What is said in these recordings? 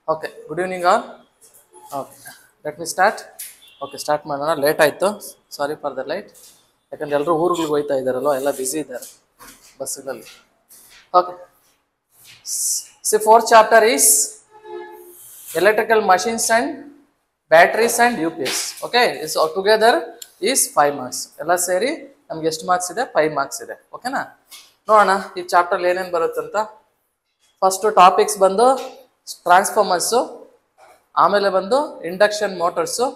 Okay, good evening all. Okay, let me start. Okay, start ಮಾಡೋಣ. Late ಆಯಿತು, sorry for the light. ಯಾಕಂದ್ರೆ ಎಲ್ಲರೂ ಊರುಗಳಿಗೆ ಹೋಗ್ತಾ ಇದ್ದಾರಲ್ವ, ಎಲ್ಲ ಬ್ಯುಸಿ ಇದ್ದಾರೆ ಬಸ್ಸುಗಳಲ್ಲಿ. Okay, see fourth chapter is electrical machines and batteries and U P S. Okay, is together is 5 marks. ಎಲ್ಲ ಸೇರಿ ನಮ್ಗೆ ಎಷ್ಟು ಮಾರ್ಕ್ಸ್ ಇದೆ? 5 marks ಇದೆ. ಓಕೆನಾ? ನೋಡೋಣ ಈ ಚಾಪ್ಟರ್ ಏನೇನು ಬರುತ್ತಂತ. ಫಸ್ಟು ಟಾಪಿಕ್ಸ್ ಬಂದು ಟ್ರಾನ್ಸ್ಫಾರ್ಮರ್ಸು, ಆಮೇಲೆ ಬಂದು ಇಂಡಕ್ಷನ್ ಮೋಟರ್ಸು,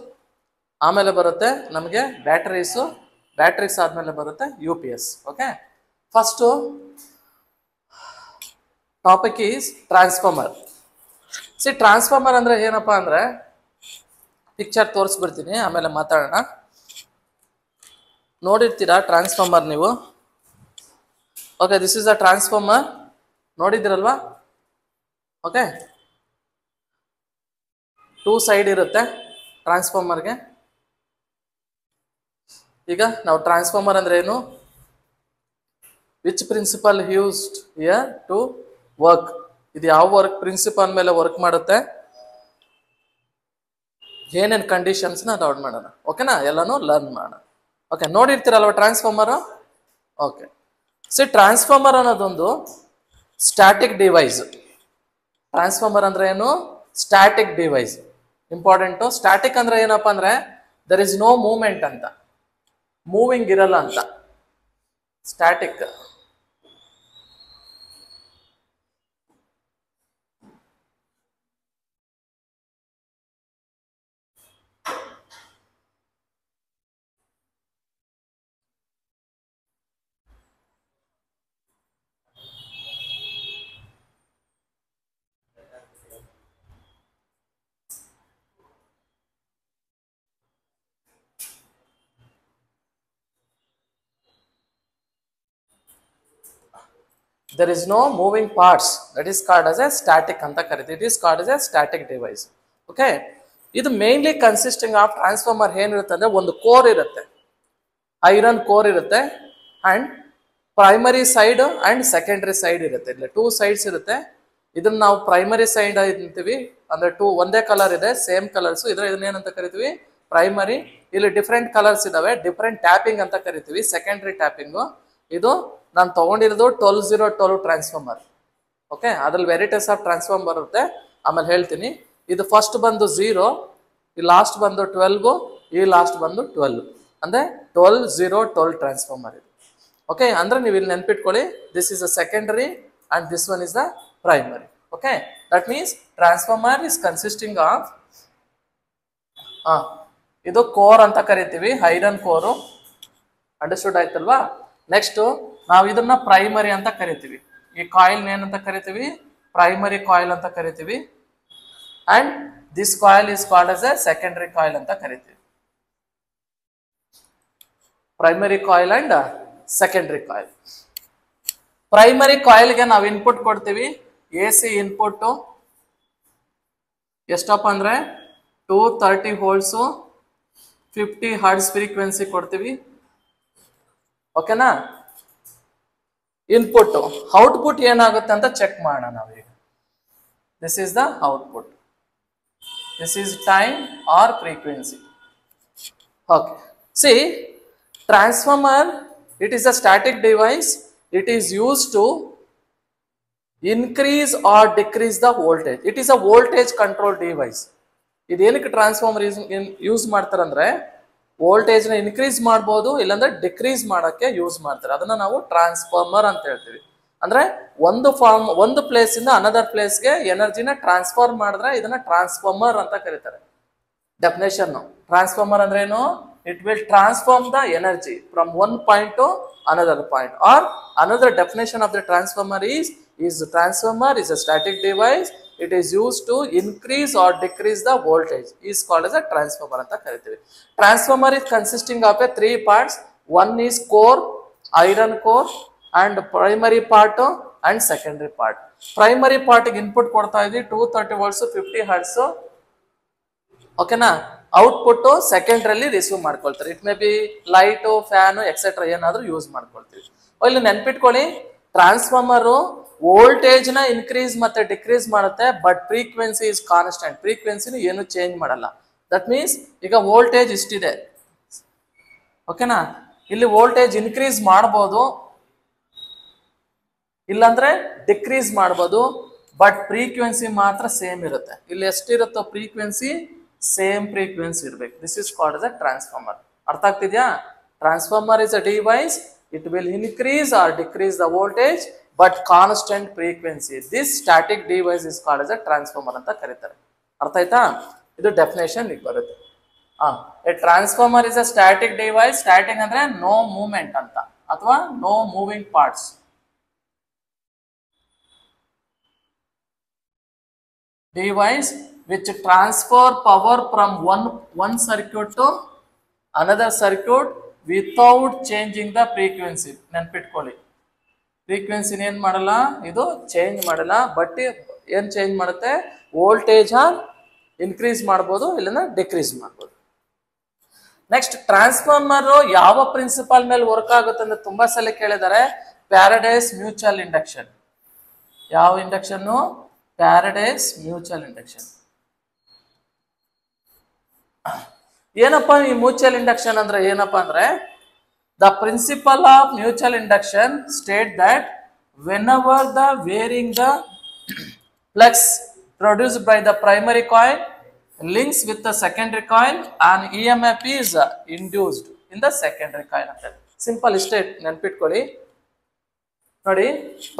ಆಮೇಲೆ ಬರುತ್ತೆ ನಮಗೆ ಬ್ಯಾಟ್ರೀಸ್ ಆದಮೇಲೆ ಬರುತ್ತೆ U P S. Okay, first topic is transformer. Transformer ಅಂದರೆ ಏನಪ್ಪ ಅಂದರೆ, ಪಿಕ್ಚರ್ ತೋರಿಸ್ಬಿಡ್ತೀನಿ, ಆಮೇಲೆ ಮಾತಾಡೋಣ. ನೋಡಿರ್ತೀರಾ ಟ್ರಾನ್ಸ್ಫಾರ್ಮರ್ ನೀವು? Okay, this is a transformer, ನೋಡಿದಿರಲ್ವಾ? ಓಕೆ, 2 ಸೈಡ್ ಇರುತ್ತೆ ಟ್ರಾನ್ಸ್ಫಾರ್ಮರ್ಗೆ. ಈಗ ನಾವು ಟ್ರಾನ್ಸ್ಫಾರ್ಮರ್ ಅಂದ್ರೆ ಏನು, which principle used here to work, ಇದು ಯಾವ ವರ್ಕ್ ಪ್ರಿನ್ಸಿಪಲ್ ಮೇಲೆ ವರ್ಕ್ ಮಾಡುತ್ತೆ, ಏನೇನು ಕಂಡೀಷನ್ಸ್ನ ಲರ್ನ್ ಮಾಡೋಣ. ಓಕೆನಾ? ಎಲ್ಲನೂ ಲರ್ನ್ ಮಾಡೋಣ. ಓಕೆ, ನೋಡಿರ್ತೀರಲ್ವ ಟ್ರಾನ್ಸ್ಫಾರ್ಮರು? ಓಕೆ, ಟ್ರಾನ್ಸ್ಫಾರ್ಮರ್ ಅನ್ನೋದೊಂದು ಸ್ಟ್ಯಾಟಿಕ್ ಡಿವೈಸ್. ಟ್ರಾನ್ಸ್ಫಾರ್ಮರ್ ಅಂದ್ರೆ ಏನು? Static device. ಇಂಪಾರ್ಟೆಂಟು. ಸ್ಟ್ಯಾಟಿಕ್ ಅಂದ್ರೆ ಏನಪ್ಪ ಅಂದ್ರೆ, ದರ್ ಇಸ್ ನೋ ಮೂವ್ಮೆಂಟ್ ಅಂತ, ಮೂವಿಂಗ್ ಇರಲ್ಲ ಅಂತ static. There is no moving parts, that is called as a static ಅಂತ ಕರೀತೀವಿ. It is called as a static device. Okay, ಇದು ಮೇನ್ಲಿ ಕನ್ಸಿಸ್ಟಿಂಗ್ ಆಫ್ ಟ್ರಾನ್ಸ್ಫಾರ್ಮರ್ ಏನಿರುತ್ತೆ ಅಂದ್ರೆ, ಒಂದು ಕೋರ್ ಇರುತ್ತೆ, ಐರನ್ ಕೋರ್ ಇರುತ್ತೆ, and primary side and secondary side ಇರುತ್ತೆ. ಇಲ್ಲ 2 sides ಇರುತ್ತೆ. ಇದನ್ನ ನಾವು ಪ್ರೈಮರಿ ಸೈಡ್ ಅಂತೀವಿ, ಅಂದ್ರೆ 2 ಒಂದೇ ಕಲರ್ ಇದೆ, ಸೇಮ್ ಕಲರ್ಸ್. ಇದನ್ನ ಏನಂತ ಕರಿತೀವಿ? ಪ್ರೈಮರಿ. ಇಲ್ಲಿ ಡಿಫ್ರೆಂಟ್ ಕಲರ್ಸ್ ಇದಾವೆ, ಡಿಫ್ರೆಂಟ್ ಟ್ಯಾಪಿಂಗ್ ಅಂತ ಕರಿತೀವಿ, ಸೆಕೆಂಡರಿ ಟ್ಯಾಪಿಂಗು. ಇದು ನಾನು ತಗೊಂಡಿರೋದು 12012 ಟ್ರಾನ್ಸ್ಫಾರ್ಮರ್. ಓಕೆ, ಅದ್ರಲ್ಲಿ ವೆರೈಟೀಸ್ ಆಫ್ ಟ್ರಾನ್ಸ್ಫಾರ್ಮರ್ ಬರುತ್ತೆ, ಆಮೇಲೆ ಹೇಳ್ತೀನಿ. ಇದು ಫಸ್ಟ್ ಬಂದು 0, ಈ ಲಾಸ್ಟ್ ಬಂದು 12, ಈ ಲಾಸ್ಟ್ ಬಂದು 12, ಅಂದ್ರೆ 12012 ಟ್ರಾನ್ಸ್ಫಾರ್ಮರ್ ಇದು. ಓಕೆ, ಅಂದ್ರೆ ನೀವು ಇಲ್ಲಿ ನೆನ್ಪಿಟ್ಕೊಳ್ಳಿ, this is a secondary and this one is the primary. Okay, that means transformer is consisting of, ಇದು ಕೋರ್ ಅಂತ ಕರಿತೀವಿ, ಐರನ್ ಕೋರು. ಅಂಡರ್ಸ್ಟುಡ್ ಆಯ್ತಲ್ವಾ? ನೆಕ್ಸ್ಟ್ ನಾವು ಇದನ್ನ ಪ್ರೈಮರಿ ಅಂತ ಕರಿತೀವಿ. ಈ ಕಾಯಿಲ್ ಏನಂತ ಕರಿತೀವಿ? ಪ್ರೈಮರಿ ಕಾಯಿಲ್ ಅಂತ ಕರಿತೀವಿ. And this coil is called as a secondary coil ಅಂತ ಕರಿತೀವಿ. Primary coil and secondary coil. Primary ಕಾಯಿಲ್ಗೆ ನಾವು ಇನ್ಪುಟ್ ಕೊಡ್ತೀವಿ, AC ಇನ್ಪುಟ್ ಎಷ್ಟಪ್ಪ ಅಂದ್ರೆ 230 volts, 50 Hz ಫ್ರೀಕ್ವೆನ್ಸಿ ಕೊಡ್ತೀವಿ. ಓಕೆನಾ? ಇನ್ಪುಟ್. ಔಟ್ಪುಟ್ ಏನಾಗುತ್ತೆ ಅಂತ ಚೆಕ್ ಮಾಡೋಣ ನಾವೀಗ. This is the output, this is time or frequency. Okay, see transformer, it is a static device. It is use to increase or decrease the voltage. It is a voltage control device. ಇದೇನಕ್ಕೆ transformer use ಮಾಡ್ತಾರಂದ್ರೆ, ವೋಲ್ಟೇಜ್ನ increase ಮಾಡ್ಬೋದು, ಇಲ್ಲಾಂದ್ರೆ decrease ಮಾಡೋಕ್ಕೆ use ಮಾಡ್ತಾರೆ. ಅದನ್ನ ನಾವು transformer ಅಂತ ಹೇಳ್ತೀವಿ. ಅಂದ್ರೆ ಒಂದು ಪ್ಲೇಸ್ ಇಂದ ಅನದರ್ ಪ್ಲೇಸ್ಗೆ ಎನರ್ಜಿನ ಟ್ರಾನ್ಸ್ಫರ್ ಮಾಡಿದ್ರೆ ಇದನ್ನ ಟ್ರಾನ್ಸ್ಫಾರ್ಮರ್ ಅಂತ ಕರೀತಾರೆ. ಡೆಫಿನೇಷನ್: ಟ್ರಾನ್ಸ್ಫಾರ್ಮರ್ ಅಂದ್ರೆ ಏನು? It will transform the energy from one point to another point. Or another definition of the transformer is transformer is a static device. It is used to increase or decrease the voltage, is called as a transformer anta karitive. Transformer is consisting of a 3 parts. One is core, iron core, and primary part and secondary part. Primary part ಗೆ input ಕೊಡ್ತಾ ಇದೀವಿ 230 volts 50 Hz. ಓಕೆನಾ? Output ಸೆಕೆಂಡ್ರಲ್ಲಿ receive ಮಾಡ್ಕೊಳ್ತಾರೆ. It may B light, fan etcetera ಏನಾದರೂ use ಮಾಡ್ಕೊಳ್ತೀವಿ. ಇಲ್ಲಿ ನೆನ್ಪಿಟ್ಕೊಳ್ಳಿ, transformer voltage ನ ಇನ್ಕ್ರೀಸ್ ಮತ್ತೆ ಡಿಕ್ರೀಸ್ ಮಾಡುತ್ತೆ, ಬಟ್ ಫ್ರೀಕ್ವೆನ್ಸಿ ಇಸ್ ಕಾನ್ಸ್ಟೆಂಟ್. ಫ್ರೀಕ್ವೆನ್ಸಿನ ಏನು ಚೇಂಜ್ ಮಾಡಲ್ಲ. ದಟ್ ಮೀನ್ಸ್ ಈಗ ವೋಲ್ಟೇಜ್ ಇಷ್ಟಿದೆ, ಓಕೆನಾ, ಇಲ್ಲಿ ವೋಲ್ಟೇಜ್ ಇನ್ಕ್ರೀಸ್ ಮಾಡ್ಬೋದು, ಇಲ್ಲಾಂದ್ರೆ ಡಿಕ್ರೀಸ್ ಮಾಡ್ಬೋದು, ಬಟ್ ಫ್ರೀಕ್ವೆನ್ಸಿ ಮಾತ್ರ ಸೇಮ್ ಇರುತ್ತೆ. ಇಲ್ಲಿ ಎಷ್ಟಿರುತ್ತೋ ಫ್ರೀಕ್ವೆನ್ಸಿ ಸೇಮ್ ಫ್ರೀಕ್ವೆನ್ಸಿ ಇರಬೇಕು. This is called as a transformer. ಅರ್ಥ ಆಗ್ತಿದ್ಯಾ? Transformer is a device, it will increase or decrease the voltage but constant frequency. This static device is called as a transformer ಅಂತ ಕರೀತಾರೆ. ಅರ್ಥ ಆಯ್ತಾ? ಇದು definition ಈಗ ಬರುತ್ತೆ. A transformer is a static device. Static ಅಂದ್ರೆ ನೋ ಮೂವ್ಮೆಂಟ್ ಅಂತ, ಅಥವಾ no moving parts. Device which transfer power from one circuit to another circuit without changing the frequency. ನೆನ್ಪಿಟ್ಕೊಳ್ಳಿ, ಫ್ರೀಕ್ವೆನ್ಸಿ ಏನ್ ಮಾಡಲ್ಲ, ಇದು ಚೇಂಜ್ ಮಾಡಲ್ಲ, ಬಟ್ ಏನ್ ಚೇಂಜ್ ಮಾಡುತ್ತೆ, ವೋಲ್ಟೇಜ್ ಇನ್ಕ್ರೀಸ್ ಮಾಡ್ಬೋದು, ಇಲ್ಲಂದ್ರೆ ಡಿಕ್ರೀಸ್ ಮಾಡ್ಬೋದು. ನೆಕ್ಸ್ಟ್, ಟ್ರಾನ್ಸ್ಫಾರ್ಮರ್ ಯಾವ ಪ್ರಿನ್ಸಿಪಲ್ ಮೇಲೆ ವರ್ಕ್ ಆಗುತ್ತೆ ಅಂದ್ರೆ ತುಂಬಾ ಸಲ ಕೇಳಿದ್ದಾರೆ. Faraday's mutual induction. ಯಾವ ಇಂಡಕ್ಷನ್? Faraday's mutual induction. ಏನಪ್ಪಾ ಈ ಮ್ಯೂಚುವಲ್ ಇಂಡಕ್ಷನ್ ಅಂದ್ರೆ? ಏನಪ್ಪಾ ಅಂದ್ರೆ, the principle of mutual induction state that whenever the varying the flux produced by the primary coil links with the secondary coil and EMF is induced in the secondary coil. Simple ಇಷ್ಟೇ ನೆನ್ಪಿಟ್ಕೊಳ್ಳಿ. ನೋಡಿ,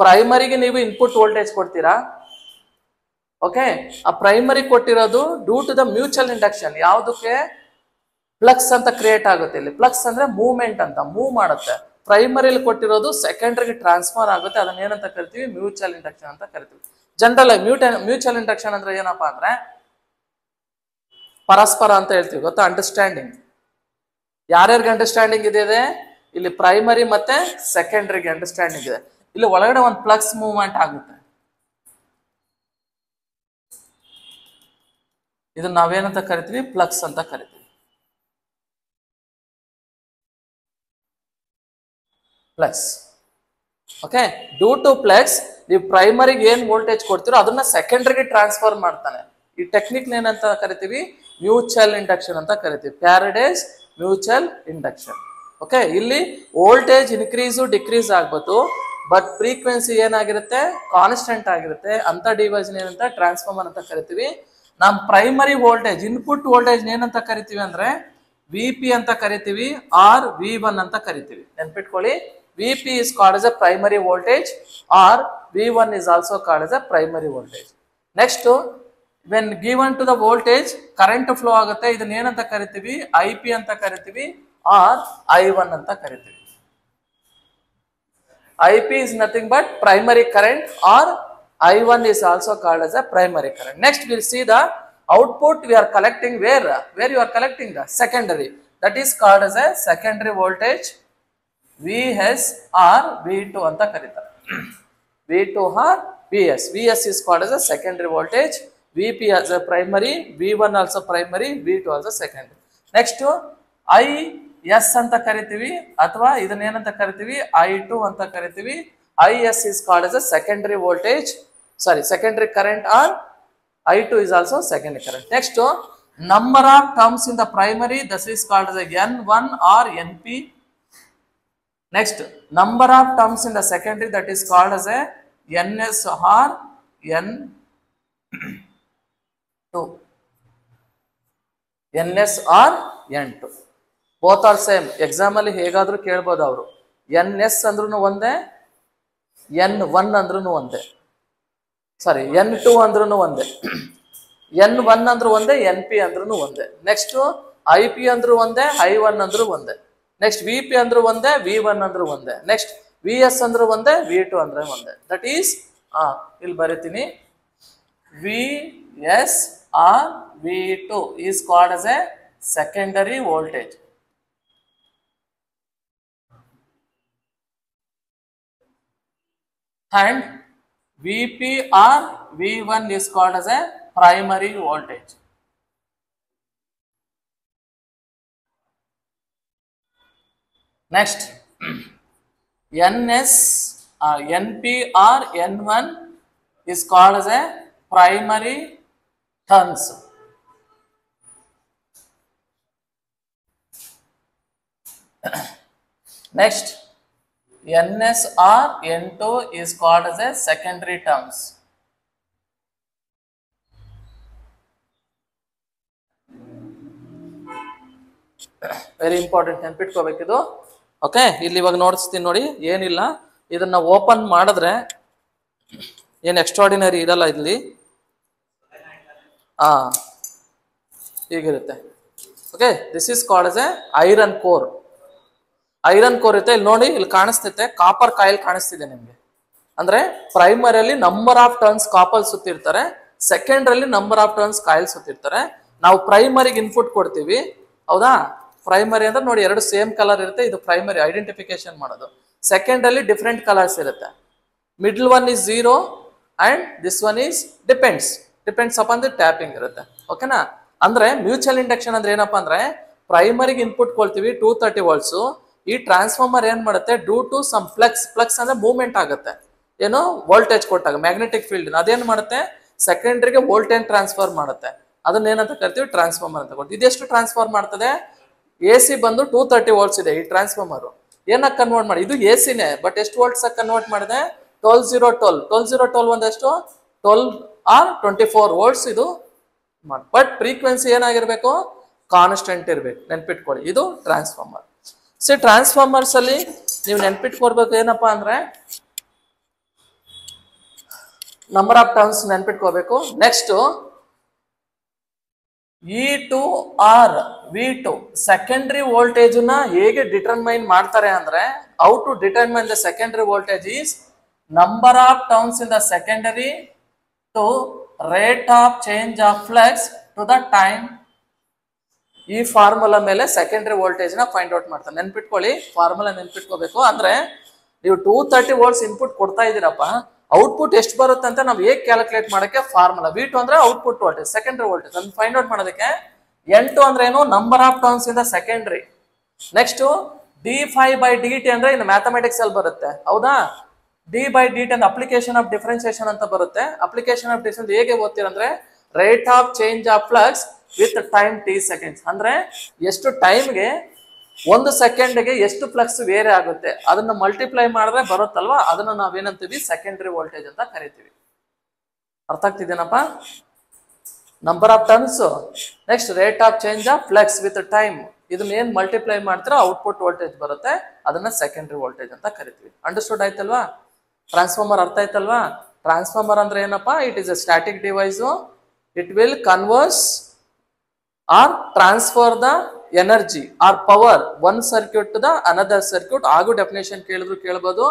ಪ್ರೈಮರಿಗೆ ನೀವು input voltage ಕೊಡ್ತೀರಾ, okay, ಆ primary ಕೊಟ್ಟಿರೋದು due to the mutual induction. ಯಾವುದಕ್ಕೆ? Flux ಅಂತ ಕ್ರಿಯೇಟ್ ಆಗುತ್ತೆ. ಇಲ್ಲಿ ಫ್ಲಕ್ಸ್ ಅಂದ್ರೆ ಮೂವ್ಮೆಂಟ್ ಅಂತ, ಮೂವ್ ಮಾಡುತ್ತೆ. ಪ್ರೈಮರಿಲಿ ಕೊಟ್ಟಿರೋದು ಸೆಕೆಂಡರಿಗೆ ಟ್ರಾನ್ಸ್ಫರ್ ಆಗುತ್ತೆ. ಅದನ್ನ ಏನಂತ ಕರಿತೀವಿ? ಮ್ಯೂಚುವಲ್ ಇಂಡಕ್ಷನ್ ಅಂತ ಕರಿತೀವಿ. ಜನರಲ್ ಆಗಿ ಮ್ಯೂಚುವಲ್ ಇಂಡಕ್ಷನ್ ಅಂದ್ರೆ ಏನಪ್ಪಾ ಅಂದ್ರೆ ಪರಸ್ಪರ ಅಂತ ಹೇಳ್ತೀವಿ, ಗೊತ್ತಾ? ಅಂಡರ್ಸ್ಟ್ಯಾಂಡಿಂಗ್. ಯಾರ್ಯಾರಿಗೆ ಅಂಡರ್ಸ್ಟ್ಯಾಂಡಿಂಗ್ ಇದೆ? ಇಲ್ಲಿ ಪ್ರೈಮರಿ ಮತ್ತೆ ಸೆಕೆಂಡರಿಗೆ ಅಂಡರ್ಸ್ಟ್ಯಾಂಡಿಂಗ್ ಇದೆ. ಇಲ್ಲಿ ಒಳಗಡೆ ಒಂದು ಫ್ಲಕ್ಸ್ ಮೂವ್ಮೆಂಟ್ ಆಗುತ್ತೆ. ಇದನ್ನ ನಾವೇನಂತ ಕರಿತೀವಿ? ಫ್ಲಕ್ಸ್ ಅಂತ ಕರಿತೀವಿ. Flux, okay. Due to flux ನೀವು ಪ್ರೈಮರಿಗೆ ಏನ್ ವೋಲ್ಟೇಜ್ ಕೊಡ್ತೀರೋ ಅದನ್ನ ಸೆಕೆಂಡರಿಗೆ ಟ್ರಾನ್ಸ್ಫರ್ ಮಾಡ್ತಾನೆ. ಈ ಟೆಕ್ನಿಕ್ ಏನಂತ ಕರಿತೀವಿ? ಮ್ಯೂಚುವಲ್ ಇಂಡಕ್ಷನ್ ಅಂತ ಕರಿತೀವಿ. Paradise mutual induction. ಓಕೆ, ಇಲ್ಲಿ ವೋಲ್ಟೇಜ್ ಇನ್ಕ್ರೀಸು ಡಿಕ್ರೀಸ್ ಆಗ್ಬೋದು, ಬಟ್ ಫ್ರೀಕ್ವೆನ್ಸಿ ಏನಾಗಿರುತ್ತೆ? ಕಾನ್ಸ್ಟೆಂಟ್ ಆಗಿರುತ್ತೆ. ಅಂತ ಡಿವೈಸ್ ಏನಂತ ಟ್ರಾನ್ಸ್ಫಾರ್ಮರ್ ಅಂತ ಕರಿತೀವಿ. ನಮ್ಮ ಪ್ರೈಮರಿ ವೋಲ್ಟೇಜ್, ಇನ್ಪುಟ್ ವೋಲ್ಟೇಜ್ ಏನಂತ ಕರಿತೀವಿ ಅಂದ್ರೆ VP ಅಂತ ಕರಿತೀವಿ, ಆರ್ V1 ಅಂತ ಕರಿತೀವಿ. ನೆನ್ಪಿಟ್ಕೊಳ್ಳಿ, VP is called as a primary voltage or V1 is also called as a primary voltage. Next, when given to the voltage, current flow ಆಗುತ್ತೆ. ಇದನ್ನ ಏನಂತ ಕರಿತೀವಿ? IP ಅಂತ ಕರಿತೀವಿ, or I1 ಅಂತ ಕರಿತೀವಿ. IP is nothing but primary current, or I1 is also called as a primary current. Next, we'll see the output we are collecting. Where you are collecting? The secondary. That is called as a secondary voltage. VS or V2 ಅಂತ ಕರೀತಾರೆ. V2 or VS. VS is called as a secondary voltage. VP as a primary. V1 also primary. V2 also secondary. Next, IS ಅಂತ ಕರಿತೀವಿ, ಅಥವಾ ಇದನ್ನ ಏನಂತ ಕರಿತೀವಿ? I2 ಅಂತ ಕರಿತೀವಿ. IS is called as a secondary voltage. Secondary current, or I2 is also secondary current. Next, number of terms in the primary, this is called as a N1 or NP. Next, number of terms in the secondary, that is called as a NS or N2. NS or N2. Both are same. Exam ಅಲ್ಲಿ ಹೇಗಾದ್ರೂ ಕೇಳಬಹುದು ಅವರು. NS ಅಂದ್ರೂ ಒಂದೇ, N1 ಅಂದ್ರೂ ಒಂದೇ, N2 ಅಂದ್ರೂ ಒಂದೇ, N1 ಅಂದ್ರೂ ಒಂದೇ, NP ಅಂದ್ರೂ ಒಂದೇ. ನೆಕ್ಸ್ಟ್, IP ಅಂದ್ರೂ ಒಂದೇ, I1 ಅಂದ್ರೂ ಒಂದೇ. ನೆಕ್ಸ್ಟ್, VP ಅಂದ್ರೂ ಒಂದೇ, V1 ಅಂದ್ರೂ ಒಂದೇ. ನೆಕ್ಸ್ಟ್, VS ಅಂದ್ರೂ ಒಂದೇ, V2 ಅಂದ್ರೆ ಒಂದೇ. ದಟ್ ಈಸ್, ಇಲ್ಲಿ ಬರೀತೀನಿ, VS or V2 is called as a secondary voltage. And VP or V1 is called as a primary voltage. Next, NS NP or N1 is called as a primary turns. Next, NS or N2 is called as a secondary terms. Very important ನೆನ್ಪಿಟ್ಕೋಬೇಕಿದು. Okay, ಇಲ್ಲಿ ಇವಾಗ ನೋಡಿಸ್ತೀನಿ ನೋಡಿ, ಏನಿಲ್ಲ, ಇದನ್ನ open ಮಾಡಿದ್ರೆ ಏನು extraordinary ಇರಲ್ಲ ಇಲ್ಲಿ. ಹೀಗಿರುತ್ತೆ. Okay, this is called as a iron core. Iron core ಇರುತ್ತೆ. ಇಲ್ಲಿ ನೋಡಿ, ಇಲ್ಲಿ ಕಾಣಿಸ್ತೈತೆ ಕಾಪರ್ ಕಾಯಿಲ್ ಕಾಣಿಸ್ತಿದೆ ನಿಮ್ಗೆ. ಅಂದ್ರೆ ಪ್ರೈಮರಿಯಲ್ಲಿ ನಂಬರ್ ಆಫ್ ಟರ್ನ್ಸ್ ಕಾಪಲ್ ಸುತ್ತಿರ್ತಾರೆ, ಸೆಕೆಂಡ್ರಲ್ಲಿ ನಂಬರ್ ಆಫ್ ಟರ್ನ್ಸ್ ಕಾಯಿಲ್ ಸುತ್ತಿರ್ತಾರೆ. ನಾವು ಪ್ರೈಮರಿಗೆ ಇನ್ಪುಟ್ ಕೊಡ್ತೀವಿ, ಹೌದಾ? ಪ್ರೈಮರಿ ಅಂದ್ರೆ ನೋಡಿ, ಎರಡು ಸೇಮ್ ಕಲರ್ ಇರುತ್ತೆ, ಇದು ಪ್ರೈಮರಿ ಐಡೆಂಟಿಫಿಕೇಶನ್ ಮಾಡೋದು. ಸೆಕೆಂಡ್ ಅಲ್ಲಿ ಡಿಫ್ರೆಂಟ್ ಕಲರ್ಸ್ ಇರುತ್ತೆ. Middle one is 0 and this one is depends upon the tapping ಇರುತ್ತೆ. ಓಕೆನಾ? ಅಂದ್ರೆ ಮ್ಯೂಚುವಲ್ ಇಂಡಕ್ಷನ್ ಅಂದ್ರೆ ಏನಪ್ಪಾ ಅಂದ್ರೆ, ಪ್ರೈಮರಿಗೆ ಇನ್ಪುಟ್ ಕೊಡ್ತೀವಿ 230 ವೋಲ್ಟ್ಸ್. ಈ ಟ್ರಾನ್ಸ್ಫಾರ್ಮರ್ ಏನ್ ಮಾಡುತ್ತೆ, ಡ್ಯೂ ಟು ಸಮ್ ಫ್ಲಕ್ಸ್ ಅಂದ್ರೆ ಮೂವ್ಮೆಂಟ್ ಆಗುತ್ತೆ, ಏನು ವೋಲ್ಟೇಜ್ ಕೊಟ್ಟಾಗ ಮ್ಯಾಗ್ನೆಟಿಕ್ ಫೀಲ್ಡ್ ಅದೇನ್ ಮಾಡುತ್ತೆ, ಸೆಕೆಂಡ್ರಿಗೆ ವೋಲ್ಟೇಜ್ ಟ್ರಾನ್ಸ್ಫರ್ ಮಾಡುತ್ತೆ. ಅದನ್ನ ಏನಂತ ಕರಿತೀವಿ, ಟ್ರಾನ್ಸ್ಫಾರ್ಮರ್ ಅಂತ ಕೊಡ್ತೀವಿ. ಇದೆಷ್ಟು ಟ್ರಾನ್ಸ್ಫರ್ ಮಾಡ್ತದೆ? AC ಬಂದು 230 ವೋಲ್ಟ್ಸ್ ಇದೆ. ಈ ಟ್ರಾನ್ಸ್ಫಾರ್ಮರ್ ಏನಕ್ಕೆ ಕನ್ವರ್ಟ್ ಮಾಡಿ, ಇದು ACನೇ, ಬಟ್ ಎಷ್ಟು ವೋಲ್ಟ್ಸ್ ಕನ್ವರ್ಟ್ ಮಾಡಿದೆ? 12 ಒಂದಷ್ಟು 12 ಆರ್ 24 ವೋಲ್ಟ್ಸ್ ಇದು. ಬಟ್ ಫ್ರೀಕ್ವೆನ್ಸಿ ಏನಾಗಿರ್ಬೇಕು, ಕಾನ್ಸ್ಟೆಂಟ್ ಇರ್ಬೇಕು. ನೆನ್ಪಿಟ್ಕೊಳ್ಳಿ, ಇದು ಟ್ರಾನ್ಸ್ಫಾರ್ಮರ್. ಟ್ರಾನ್ಸ್ಫಾರ್ಮರ್ಸ್ ಅಲ್ಲಿ ನೀವು ನೆನ್ಪಿಟ್ಕೊಡ್ಬೇಕು ಏನಪ್ಪಾ ಅಂದ್ರೆ, ನಂಬರ್ ಆಫ್ ಟರ್ನ್ಸ್ ನೆನ್ಪಿಟ್ಕೋಬೇಕು. Next E2 or V2 secondary voltage ನ ಹೇಗೆ ಡಿಟರ್ಮೈನ್ ಮಾಡ್ತಾರೆ ಅಂದ್ರೆ, how to determine the secondary voltage is number of turns in the secondary to rate of change of flux to the time. ಈ formula ಮೇಲೆ secondary voltage ನ find out ಮಾಡ್ತಾರೆ. ನೆನ್ಪಿಟ್ಕೊಳ್ಳಿ, formula ನೆನ್ಪಿಟ್ಕೋಬೇಕು. ಅಂದ್ರೆ ನೀವು 230 ವೋಲ್ಟ್ಸ್ ಇನ್ಪುಟ್ ಕೊಡ್ತಾ ಇದ್ದೀರಪ್ಪ, ಔಟ್ಪುಟ್ ಎಷ್ಟು ಬರುತ್ತೆ ಅಂತ ನಾವು ಹೇಗೆ ಕ್ಯಾಲ್ಕುಲೇಟ್ ಮಾಡೋಕ್ಕೆ ಫಾರ್ಮುಲಾ. V2 ಅಂದ್ರೆ ಔಟ್ಪುಟ್ ವೋಲ್ಟೇಜ್, ಸೆಕೆಂಡರಿ ವೋಲ್ಟೇಜ್. ಅದನ್ನ ಫೈಂಡ್ ಔಟ್ ಮಾಡೋದಕ್ಕೆ N2 ಅಂದ್ರೆ ಏನು, number of turns in the secondary. Next d∅dt ಅಂದ್ರೆ ಇನ್ನು ಮ್ಯಾಥಮೆಟಿಕ್ಸ್ ಅಲ್ಲಿ ಬರುತ್ತೆ, ಹೌದಾ? d/dt ಅಂದ್ರೆ ಅಪ್ಲಿಕೇಶನ್ ಆಫ್ ಡಿಫರೆನ್ಸಿಯೇಷನ್ ಅಂತ ಬರುತ್ತೆ. ಅಪ್ಲಿಕೇಶನ್ ಆಫ್ ಡಿಫರೆನ್ಸ್ ಹೇಗೆ ಓದ್ತೀರಂದ್ರೆ, rate of change of flux with time t seconds. ಅಂದ್ರೆ ಎಷ್ಟು ಟೈಮ್ಗೆ, ಒಂದು ಸೆಕೆಂಡ್ಗೆ ಎಷ್ಟು ಫ್ಲಕ್ಸ್ ವೇರಿ ಆಗುತ್ತೆ, ಅದನ್ನ ಮಲ್ಟಿಪ್ಲೈ ಮಾಡಿದ್ರೆ ಬರುತ್ತಲ್ವಾ, ಅದನ್ನ ನಾವೇನಂತೀವಿ, ಸೆಕೆಂಡರಿ ವೋಲ್ಟೇಜ್ ಅಂತ ಕರಿತೀವಿ. ಅರ್ಥ ಆಗ್ತಿದೇನಪ್ಪ? Number of turns, next rate of change of flux with time, ಇದನ್ನ ಏನ್ ಮಲ್ಟಿಪ್ಲೈ ಮಾಡ್ತೀರೋ ಔಟ್ಪುಟ್ ವೋಲ್ಟೇಜ್ ಬರುತ್ತೆ, ಅದನ್ನ ಸೆಕೆಂಡರಿ ವೋಲ್ಟೇಜ್ ಅಂತ ಕರಿತೀವಿ. ಅಂಡರ್ಸ್ಟುಡ್ ಆಯ್ತಲ್ವಾ? ಟ್ರಾನ್ಸ್ಫಾರ್ಮರ್ ಅರ್ಥ ಆಯ್ತಲ್ವಾ? ಟ್ರಾನ್ಸ್ಫಾರ್ಮರ್ ಅಂದ್ರೆ ಏನಪ್ಪಾ, it is a static device. It will converse or transfer the energy or power one circuit to the another circuit. ಹಾಗೂ ಡೆಫಿನೇಷನ್ ಕೇಳಿದ್ರು ಕೇಳಬಹುದು,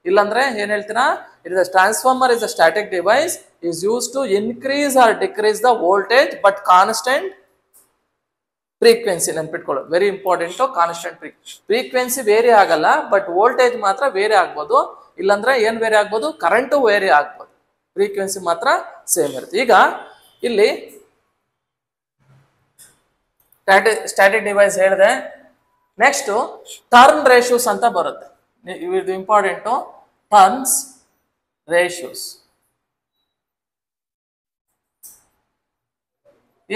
ಇಲ್ಲಾಂದ್ರೆ ಏನ್ ಹೇಳ್ತೀರಾ, it is transformer is a static device is used to increase or decrease the voltage but constant frequency. ನೆನ್ಪಿಟ್ಕೊಳ್ಳೋದು very important. Constant frequency vary ಆಗಲ್ಲ, but voltage ಮಾತ್ರ vary ಆಗ್ಬೋದು. ಇಲ್ಲಾಂದ್ರೆ ಏನ್ ವೇರಿ ಆಗ್ಬೋದು, ಕರೆಂಟು ವೇರಿ ಆಗ್ಬೋದು, ಫ್ರೀಕ್ವೆನ್ಸಿ ಮಾತ್ರ ಸೇಮ್ ಇರುತ್ತೆ. ಈಗ ಇಲ್ಲಿ ಸ್ಟ್ಯಾಟಿಕ್ ಡಿವೈಸ್ ಹೇಳಿದೆ. ನೆಕ್ಸ್ಟ್ ಟರ್ನ್ ರೇಷಿಯೋಸ್ ಅಂತ ಬರುತ್ತೆ, ಇದು ಇಂಪಾರ್ಟೆಂಟು. ಟರ್ನ್ಸ್ ರೇಷಿಯೋಸ್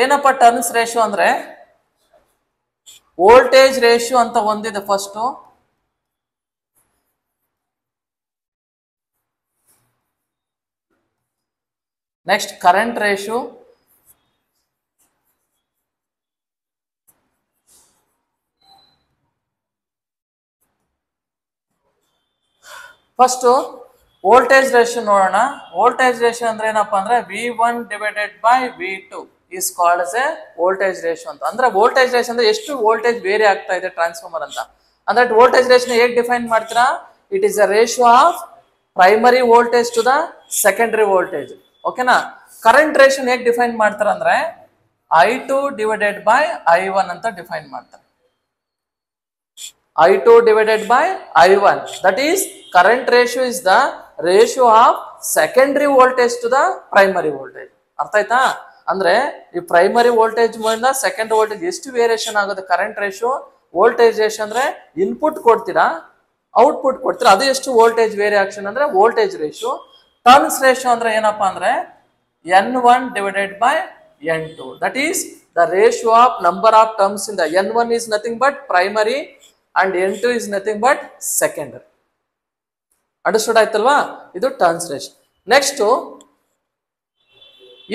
ಏನಪ್ಪ? ಟರ್ನ್ಸ್ ರೇಷಿಯೋ ಅಂದ್ರೆ ವೋಲ್ಟೇಜ್ ರೇಷಿಯೋ ಅಂತ ಒಂದಿದೆ first, next current ratio, first voltage ratio ನೋಡೋಣ. ವೋಲ್ಟೇಜ್ ರೇಷಿಯೋ ಅಂದ್ರೆ ಏನಪ್ಪಾ ಅಂದ್ರೆ, V1 divided by V2 is called as a voltage ratio ಅಂತ. ಅಂದ್ರೆ ವೋಲ್ಟೇಜ್ ರೇಷಿಯೋ ಅಂದ್ರೆ ಎಷ್ಟು ವೋಲ್ಟೇಜ್ ಬೇರೆ ಆಗ್ತಾ ಇದೆ ಟ್ರಾನ್ಸ್ಫಾರ್ಮರ್ ಅಂತ. ಅಂದ್ರೆ ವೋಲ್ಟೇಜ್ ರೇಷಿಯೋ ಹೇಗೆ ಡಿಫೈನ್ ಮಾಡ್ತೀರಾ, it is a ratio of primary voltage to the secondary voltage. ಓಕೆನಾ? ಕರೆಂಟ್ ರೇಷಿಯೋ ಹೇಗೆ ಡಿಫೈನ್ ಮಾಡ್ತಾರೆ ಅಂದ್ರೆ, I2 ಡಿವೈಡೆಡ್ ಬೈ I1 ಅಂತ ಡಿಫೈನ್ ಮಾಡ್ತಾರೆ. I2 divided by I1, that is current ratio is the ratio of secondary voltage to the primary voltage. ಅರ್ಥ ಆಯ್ತಾ? ಅಂದ್ರೆ ಈ ಪ್ರೈಮರಿ ವೋಲ್ಟೇಜ್ ಇಂದ ಸೆಕೆಂಡರಿ ವೋಲ್ಟೇಜ್ ಎಷ್ಟು ವೇರಿಯೇಷನ್ ಆಗುತ್ತೆ ಕರೆಂಟ್ ರೇಷಿಯೋ. ವೋಲ್ಟೇಜ್ ರೇಷಿಯೋ ಅಂದ್ರೆ ಇನ್ಪುಟ್ ಕೊಡ್ತೀರಾ, ಔಟ್ಪುಟ್ ಕೊಡ್ತೀರಾ, ಅದು ಎಷ್ಟು ವೋಲ್ಟೇಜ್ ವೇರಿಯೇಷನ್ ಅಂದ್ರೆ ವೋಲ್ಟೇಜ್ ರೇಷಿಯೋ. ಟರ್ನ್ಸ್ ರೇಷಿಯೋ ಅಂದ್ರೆ ಏನಪ್ಪಾ ಅಂದ್ರೆ N1 divided by N2. That is the ratio of number of terms in the N1 is nothing but primary and N2 is nothing but secondary. Understood ಆಯ್ತಲ್ವಾ? ಇದು turns ratio. Next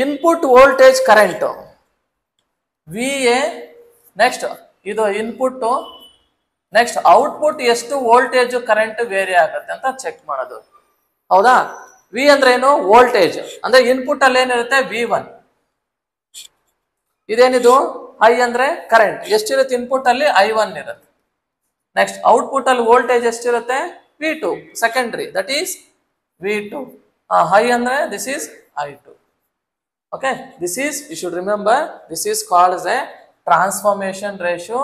input voltage current VA. Next ಇದು input. Next output ಎಷ್ಟು voltage current very ಆಗುತ್ತೆ ಅಂತ check ಮಾಡೋದು. ಹೌದಾ? V ಅಂದ್ರೆ ಏನು? ವೋಲ್ಟೇಜ್. ಅಂದ್ರೆ ಇನ್ಪುಟ್ ಅಲ್ಲಿ ಏನಿರುತ್ತೆ? V1. ಇದೇನಿದು? ಐ ಅಂದ್ರೆ ಕರೆಂಟ್. ಎಷ್ಟಿರುತ್ತೆ ಇನ್ಪುಟ್ ಅಲ್ಲಿ? I1 ಇರುತ್ತೆ. ನೆಕ್ಸ್ಟ್ ಔಟ್ಪುಟ್ ಅಲ್ಲಿ ವೋಲ್ಟೇಜ್ ಎಷ್ಟಿರುತ್ತೆ? V2 secondary, that is V2. High ಅಂದ್ರೆ this is I2. Okay, this is, you should remember, this is called as a transformation ratio,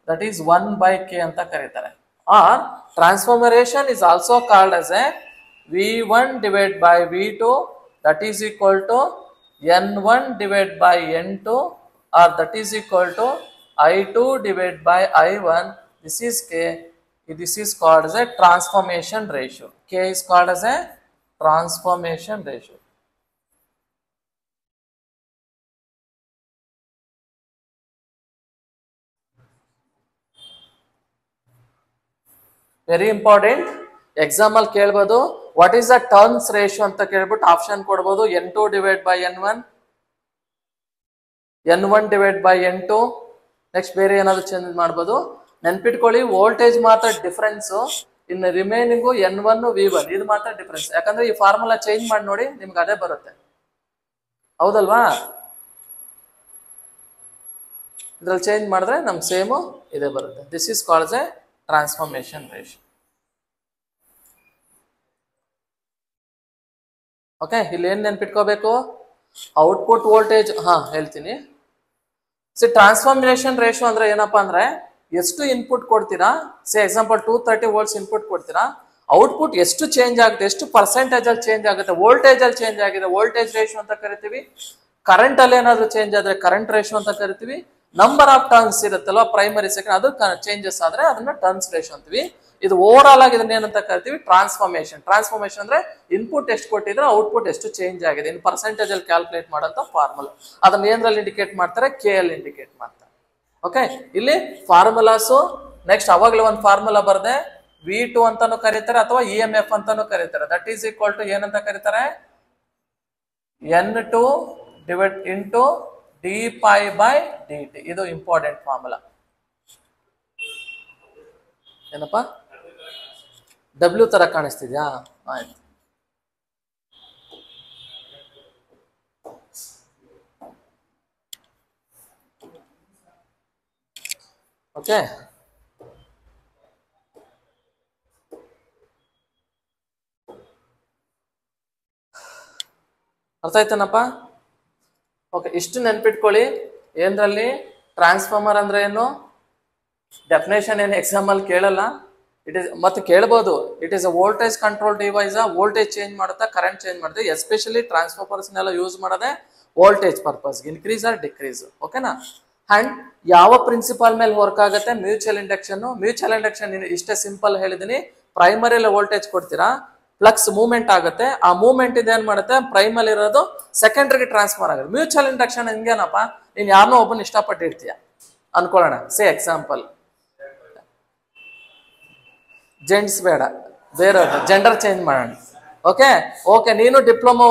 that is 1/k ಅಂತ ಕರೀತಾರೆ. Or transformation is also called as a V1 divided by V2, that is equal to N1 divided by N2, or that is equal to I2 divided by I1. This is K. This is called as a transformation ratio. K is called as a transformation ratio. Very important. Exam ಅಲ್ಲಿ ಕೇಳ್ಬೋದು, what is the turns ratio ಅಂತ ಕೇಳ್ಬಿಟ್ಟು option ಕೊಡ್ಬೋದು. N2 divided by N1, N1 divided by N2. Next ಬೇರೆ ಏನಾದ್ರು change ಮಾಡ್ಬೋದು. ನೆನ್ಪಿಟ್ಕೊಳ್ಳಿ, voltage ಮಾತ್ರ ಡಿಫರೆನ್ಸ್, ಇನ್ನು ರಿಮೈನಿಂಗು N1 V1 ಇದು ಮಾತ್ರ ಡಿಫರೆನ್ಸ್. ಯಾಕಂದ್ರೆ ಈ ಫಾರ್ಮುಲಾ ಚೇಂಜ್ ಮಾಡಿ ನೋಡಿ, ನಿಮ್ಗೆ ಅದೇ ಬರುತ್ತೆ. ಹೌದಲ್ವಾ? ಇದ್ರಲ್ಲಿ ಚೇಂಜ್ ಮಾಡಿದ್ರೆ ನಮ್ಗೆ ಸೇಮು ಇದೇ ಬರುತ್ತೆ. This is called a transformation ratio. Okay, ಇಲ್ಲಿ ಏನ್ ನೆನ್ಪಿಟ್ಕೋಬೇಕು? Output voltage. ಹೇಳ್ತೀನಿ. ಟ್ರಾನ್ಸ್ಫಾರ್ಮೇಶನ್ ರೇಷಿಯೋ ಅಂದ್ರೆ ಏನಪ್ಪಾ ಅಂದ್ರೆ ಎಷ್ಟು ಇನ್ಪುಟ್ ಕೊಡ್ತೀರಾ. ಎಕ್ಸಾಂಪಲ್ 230 volts ಇನ್ಪುಟ್ ಕೊಡ್ತೀರಾ, ಔಟ್ಪುಟ್ ಎಷ್ಟು ಚೇಂಜ್ ಆಗುತ್ತೆ, ಎಷ್ಟು ಪರ್ಸೆಂಟೇಜ್ ಅಲ್ಲಿ ಚೇಂಜ್ ಆಗುತ್ತೆ, ವೋಲ್ಟೇಜ್ ಅಲ್ಲಿ ಚೇಂಜ್ ಆಗಿದೆ, ವೋಲ್ಟೇಜ್ ರೇಷಿಯೋ ಅಂತ ಕರಿತೀವಿ. ಕರೆಂಟ್ ಅಲ್ಲಿ ಏನಾದ್ರು ಚೇಂಜ್ ಆದ್ರೆ ಕರೆಂಟ್ ರೇಷಿಯೋ ಅಂತ ಕರಿತೀವಿ. ನಂಬರ್ ಆಫ್ ಟರ್ನ್ಸ್ ಇರುತ್ತಲ್ವಾ, ಪ್ರೈಮರಿ ಸೆಕೆಂಡ್, ಅದು ಚೇಂಜಸ್ ಆದ್ರೆ ಅದನ್ನ ಟರ್ನ್ಸ್ ರೇಷಿಯೋ ಅಂತೀವಿ. ಇದು ಓವರ್ ಆಲ್ ಆಗಿ ಇದನ್ನ ಏನಂತ ಕರಿತೀವಿ? ಟ್ರಾನ್ಸ್ಫಾರ್ಮೇಶನ್. ಟ್ರಾನ್ಸ್ಫಾರ್ಮೇಶನ್ ಅಂದ್ರೆ ಇನ್ಪುಟ್ ಎಷ್ಟು ಕೊಟ್ಟಿದ್ರೆ ಔಟ್ಪುಟ್ ಎಷ್ಟು ಚೇಂಜ್ ಆಗಿದೆ, ಇನ್ ಪರ್ಸೆಂಟೇಜ್ ಅಲ್ಲಿ ಕ್ಯಾಲ್ಕುಲೇಟ್ ಮಾಡೋಂಥ ಫಾರ್ಮುಲಾ. ಅದನ್ನ ಏನ್ರಲ್ಲಿ ಇಂಡಿಕೇಟ್ ಮಾಡ್ತಾರೆ? K ಅಲ್ಲಿ ಇಂಡಿಕೇಟ್ ಮಾಡ್ತಾರೆ. ಓಕೆ, ಇಲ್ಲಿ ಫಾರ್ಮುಲಾಸು. ನೆಕ್ಸ್ಟ್ ಅವಾಗಲೇ ಒಂದು ಫಾರ್ಮುಲಾ ಬರ್ದೆ, V2 ಅಂತಾನು ಕರೀತಾರೆ ಅಥವಾ EMF ಅಂತಾನು ಕರೀತಾರೆ. ದಟ್ ಈಸ್ ಈಕ್ವಲ್ ಟು ಏನಂತ ಕರೀತಾರೆ? N2 divide into dπ/dt. ಇದು ಇಂಪಾರ್ಟೆಂಟ್ ಫಾರ್ಮುಲಾ. ಏನಪ್ಪಾ W ತರ ಕಾಣಿಸ್ತಿದ್ಯಾ? ಆಯ್ತು. ಓಕೆ, ಅರ್ಥ ಆಯ್ತೇನಪ್ಪ? ಓಕೆ, ಇಷ್ಟು ನೆನ್ಪಿಟ್ಕೊಳ್ಳಿ. ಏನ್ರಲ್ಲಿ ಟ್ರಾನ್ಸ್ಫಾರ್ಮರ್ ಅಂದ್ರೆ ಏನು? ಡೆಫಿನೇಷನ್ ಏನು ಎಕ್ಸಾಮ್ ಅಲ್ಲಿ ಕೇಳಲ್ಲ. ಇಟ್ ಇಸ್, ಮತ್ತೆ ಕೇಳ್ಬೋದು, it is a voltage control device. Voltage change ಮಾಡುತ್ತಾ, ಕರೆಂಟ್ ಚೇಂಜ್ ಮಾಡುತ್ತೆ. ಎಸ್ಪೆಷಲಿ ಟ್ರಾನ್ಸ್ಫಾರ್ಮರ್ಸ್ ಎಲ್ಲ ಯೂಸ್ ಮಾಡೋದೇ voltage purpose, increase or decrease. ಓಕೆನಾ? ಅಂಡ್ ಯಾವ ಪ್ರಿನ್ಸಿಪಲ್ ಮೇಲೆ ವರ್ಕ್ ಆಗುತ್ತೆ? Mutual induction. ಮ್ಯೂಚುವಲ್ ಇಂಡಕ್ಷನ್ ಇಷ್ಟೇ ಸಿಂಪಲ್ ಹೇಳಿದೀನಿ. ಪ್ರೈಮರಿಯಲ್ಲಿ ವೋಲ್ಟೇಜ್ ಕೊಡ್ತೀರಾ, ಫ್ಲಕ್ಸ್ ಮೂವ್ಮೆಂಟ್ ಆಗುತ್ತೆ. ಆ ಮೂವ್ಮೆಂಟ್ ಇದೇನ್ ಮಾಡುತ್ತೆ? ಪ್ರೈಮಲ್ಲಿ ಇರೋದು ಸೆಕೆಂಡ್ರಿಗೆ ಟ್ರಾನ್ಸ್ಫರ್ ಆಗುತ್ತೆ. ಮ್ಯೂಚುವಲ್ ಇಂಡಕ್ಷನ್ ಹಿಂಗೇನಪ್ಪ, ನೀನ್ ಯಾರನ್ನೋ ಒಬ್ಬನ ಇಷ್ಟಪಟ್ಟಿರ್ತೀಯ ಅನ್ಕೊಳ್ಳೋಣ. ಎಕ್ಸಾಂಪಲ್, ಜೆಂಟ್ಸ್ ಬೇಡ, ಬೇರೆ ಜೆಂಡರ್ ಚೇಂಜ್ ಮಾಡೋಣ. ಓಕೆ, ನೀನು ಡಿಪ್ಲೊಮಾ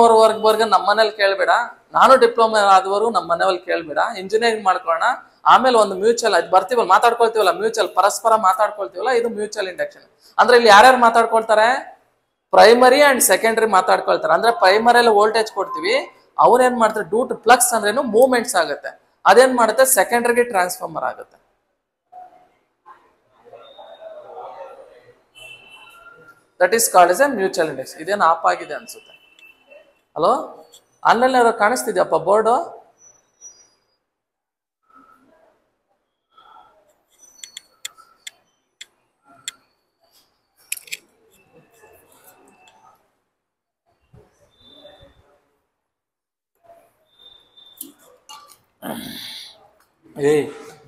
ವರ್ಗ ನಮ್ಮ ಮನೇಲಿ ಕೇಳ್ಬೇಡ, ನಾನು ಡಿಪ್ಲೊಮಾ ಆದವರು ನಮ್ಮ ಮನೆಯಲ್ಲಿ ಕೇಳ್ಬೇಡ. ಇಂಜಿನಿಯರಿಂಗ್ ಮಾಡ್ಕೊಳ್ಳೋಣ. ಆಮೇಲೆ ಒಂದು ಮ್ಯೂಚುವಲ್ ಅದು ಬರ್ತೀವಲ್ಲ, ಮಾತಾಡ್ಕೊಳ್ತೀವಲ್ಲ, ಮ್ಯೂಚುವಲ್ ಪರಸ್ಪರ ಮಾತಾಡ್ಕೊಳ್ತೀವಲ್ಲ, ಇದು ಮ್ಯೂಚುವಲ್ ಇಂಡಕ್ಷನ್. ಅಂದ್ರೆ ಇಲ್ಲಿ ಯಾರ್ಯಾರು ಮಾತಾಡ್ಕೊಳ್ತಾರೆ? ಪ್ರೈಮರಿ ಅಂಡ್ ಸೆಕೆಂಡರಿ ಮಾತಾಡ್ಕೊಳ್ತಾರೆ. ಅಂದ್ರೆ ಪ್ರೈಮರಿಯಲ್ಲಿ ವೋಲ್ಟೇಜ್ ಕೊಡ್ತೀವಿ, ಅವ್ರೇನ್ ಮಾಡ್ತಾರೆ? ಡ್ಯೂ ಟು ಫ್ಲಕ್ಸ್ ಅಂದ್ರೇನು ಮೂವ್ಮೆಂಟ್ಸ್ ಆಗುತ್ತೆ. ಅದೇನ್ ಮಾಡುತ್ತೆ? ಸೆಕೆಂಡರಿಗೆ ಟ್ರಾನ್ಸ್ಫಾರ್ಮರ್ ಆಗುತ್ತೆ. That is called as a mutual induction. ಇದೇನು ಆಫ್ ಆಗಿದೆ ಅನ್ಸುತ್ತೆ. ಹಲೋ, ಆನ್ಲೈನ್ ಕಾಣಿಸ್ತಿದ್ಯಪ್ಪ ಬೋರ್ಡು?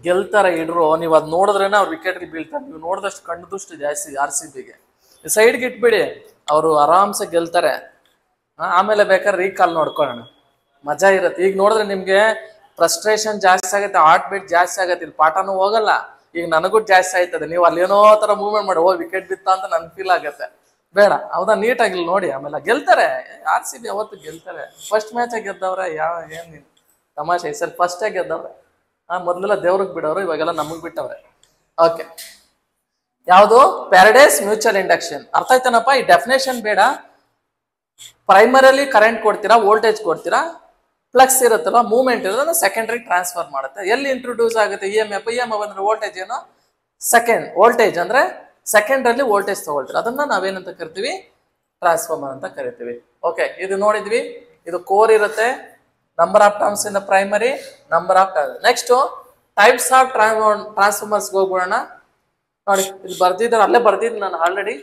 ಗೆಲ್ತಾರೆ ಇಡ್ರು, ನೀವು ಅದು ನೋಡಿದ್ರೇನೆ ಅವ್ರು ವಿಕೆಟ್ಗೆ ಬೀಳ್ತಾರೆ. ನೀವು ನೋಡಿದಷ್ಟು ಕಣ್ಣು ದೃಷ್ಟಿ ಜಾಸ್ತಿ RCBಗೆ. ಸೈಡ್ಗೆ ಇಟ್ಬಿಡಿ, ಅವರು ಆರಾಮ್ಸೆ ಗೆಲ್ತಾರೆ. ಆಮೇಲೆ ಬೇಕಾದ್ರೆ ರೀಕಾಲ್ ನೋಡ್ಕೊಳ್ಳೋಣ, ಮಜಾ ಇರುತ್ತೆ. ಈಗ ನೋಡಿದ್ರೆ ನಿಮ್ಗೆ ಫ್ರಸ್ಟ್ರೇಷನ್ ಜಾಸ್ತಿ ಆಗುತ್ತೆ, ಹಾರ್ಟ್ ಬೀಟ್ ಜಾಸ್ತಿ ಆಗುತ್ತೆ, ಇಲ್ಲಿ ಪಾಠನೂ ಹೋಗಲ್ಲ. ಈಗ ನನಗೂ ಜಾಸ್ತಿ ಆಯ್ತದೆ, ನೀವು ಅಲ್ಲಿ ಏನೋ ತರ ಮೂವ್ಮೆಂಟ್ ಮಾಡಿ ವಿಕೆಟ್ ಬಿತ್ತ ಅಂತ ನನ್ ಫೀಲ್ ಆಗುತ್ತೆ. ಬೇಡ, ಹೌದಾ, ನೀಟಾಗಿ ನೋಡಿ. ಆಮೇಲೆ ಗೆಲ್ತಾರೆ, RCB ಅವತ್ತು ಗೆಲ್ತಾರೆ. ಫಸ್ಟ್ ಮ್ಯಾಚ್ ಗೆದ್ದವ್ರೆ, ಏನ್ ತಮಾಷೆ, ಈ ಸರಿ ಫಸ್ಟೇ ಗೆದ್ದವ್ರೆ. ಮೊದ್ಲೆಲ್ಲ ದೇವ್ರಿಗೆ ಬಿಡೋರು, ಇವಾಗೆಲ್ಲ ನಮಗ್ ಬಿಟ್ಟವ್ರೆ. ಓಕೆ, ಯಾವುದು ಪ್ಯಾರಡೈಸ್ ಮ್ಯೂಚುವಲ್ ಇಂಡಕ್ಷನ್. ಅರ್ಥ ಆಯ್ತಾನಪ್ಪ? ಈ ಡೆಫಿನೇಷನ್ ಬೇಡ. ಪ್ರೈಮರಿಲಿ ಕರೆಂಟ್ ಕೊಡ್ತೀರಾ, ವೋಲ್ಟೇಜ್ ಕೊಡ್ತೀರಾ, ಫ್ಲಕ್ಸ್ ಇರುತ್ತಲ್ಲ, ಮೂವ್ಮೆಂಟ್ ಇರೋದನ್ನ ಸೆಕೆಂಡರಿ ಟ್ರಾನ್ಸ್ಫರ್ ಮಾಡುತ್ತೆ. ಎಲ್ಲಿ ಇಂಟ್ರೊಡ್ಯೂಸ್ ಆಗುತ್ತೆ EMF ಅಂದ್ರೆ ವೋಲ್ಟೇಜ್ ಏನು, ಸೆಕೆಂಡ್ ವೋಲ್ಟೇಜ್ ಅಂದ್ರೆ ಸೆಕೆಂಡ್ರಲ್ಲಿ ವೋಲ್ಟೇಜ್ ತಗೊಳ್ತೀರಾ, ಅದನ್ನ ನಾವೇನಂತ ಕರಿತೀವಿ, ಟ್ರಾನ್ಸ್ಫಾರ್ಮರ್ ಅಂತ ಕರಿತೀವಿ. ಓಕೆ, ಇದು ನೋಡಿದ್ವಿ. ಇದು ಕೋರ್ ಇರುತ್ತೆ, number of terms in the primary, number of terms. Next types of transformers ಹೋಗ್ಬಿಡೋಣ. ನೋಡಿ, ಇದು ಬರ್ದಿದ್ದಾರೆ, ಅಲ್ಲೇ ಬರ್ದಿದ್ದು ನಾನು ಆಲ್ರೆಡಿ.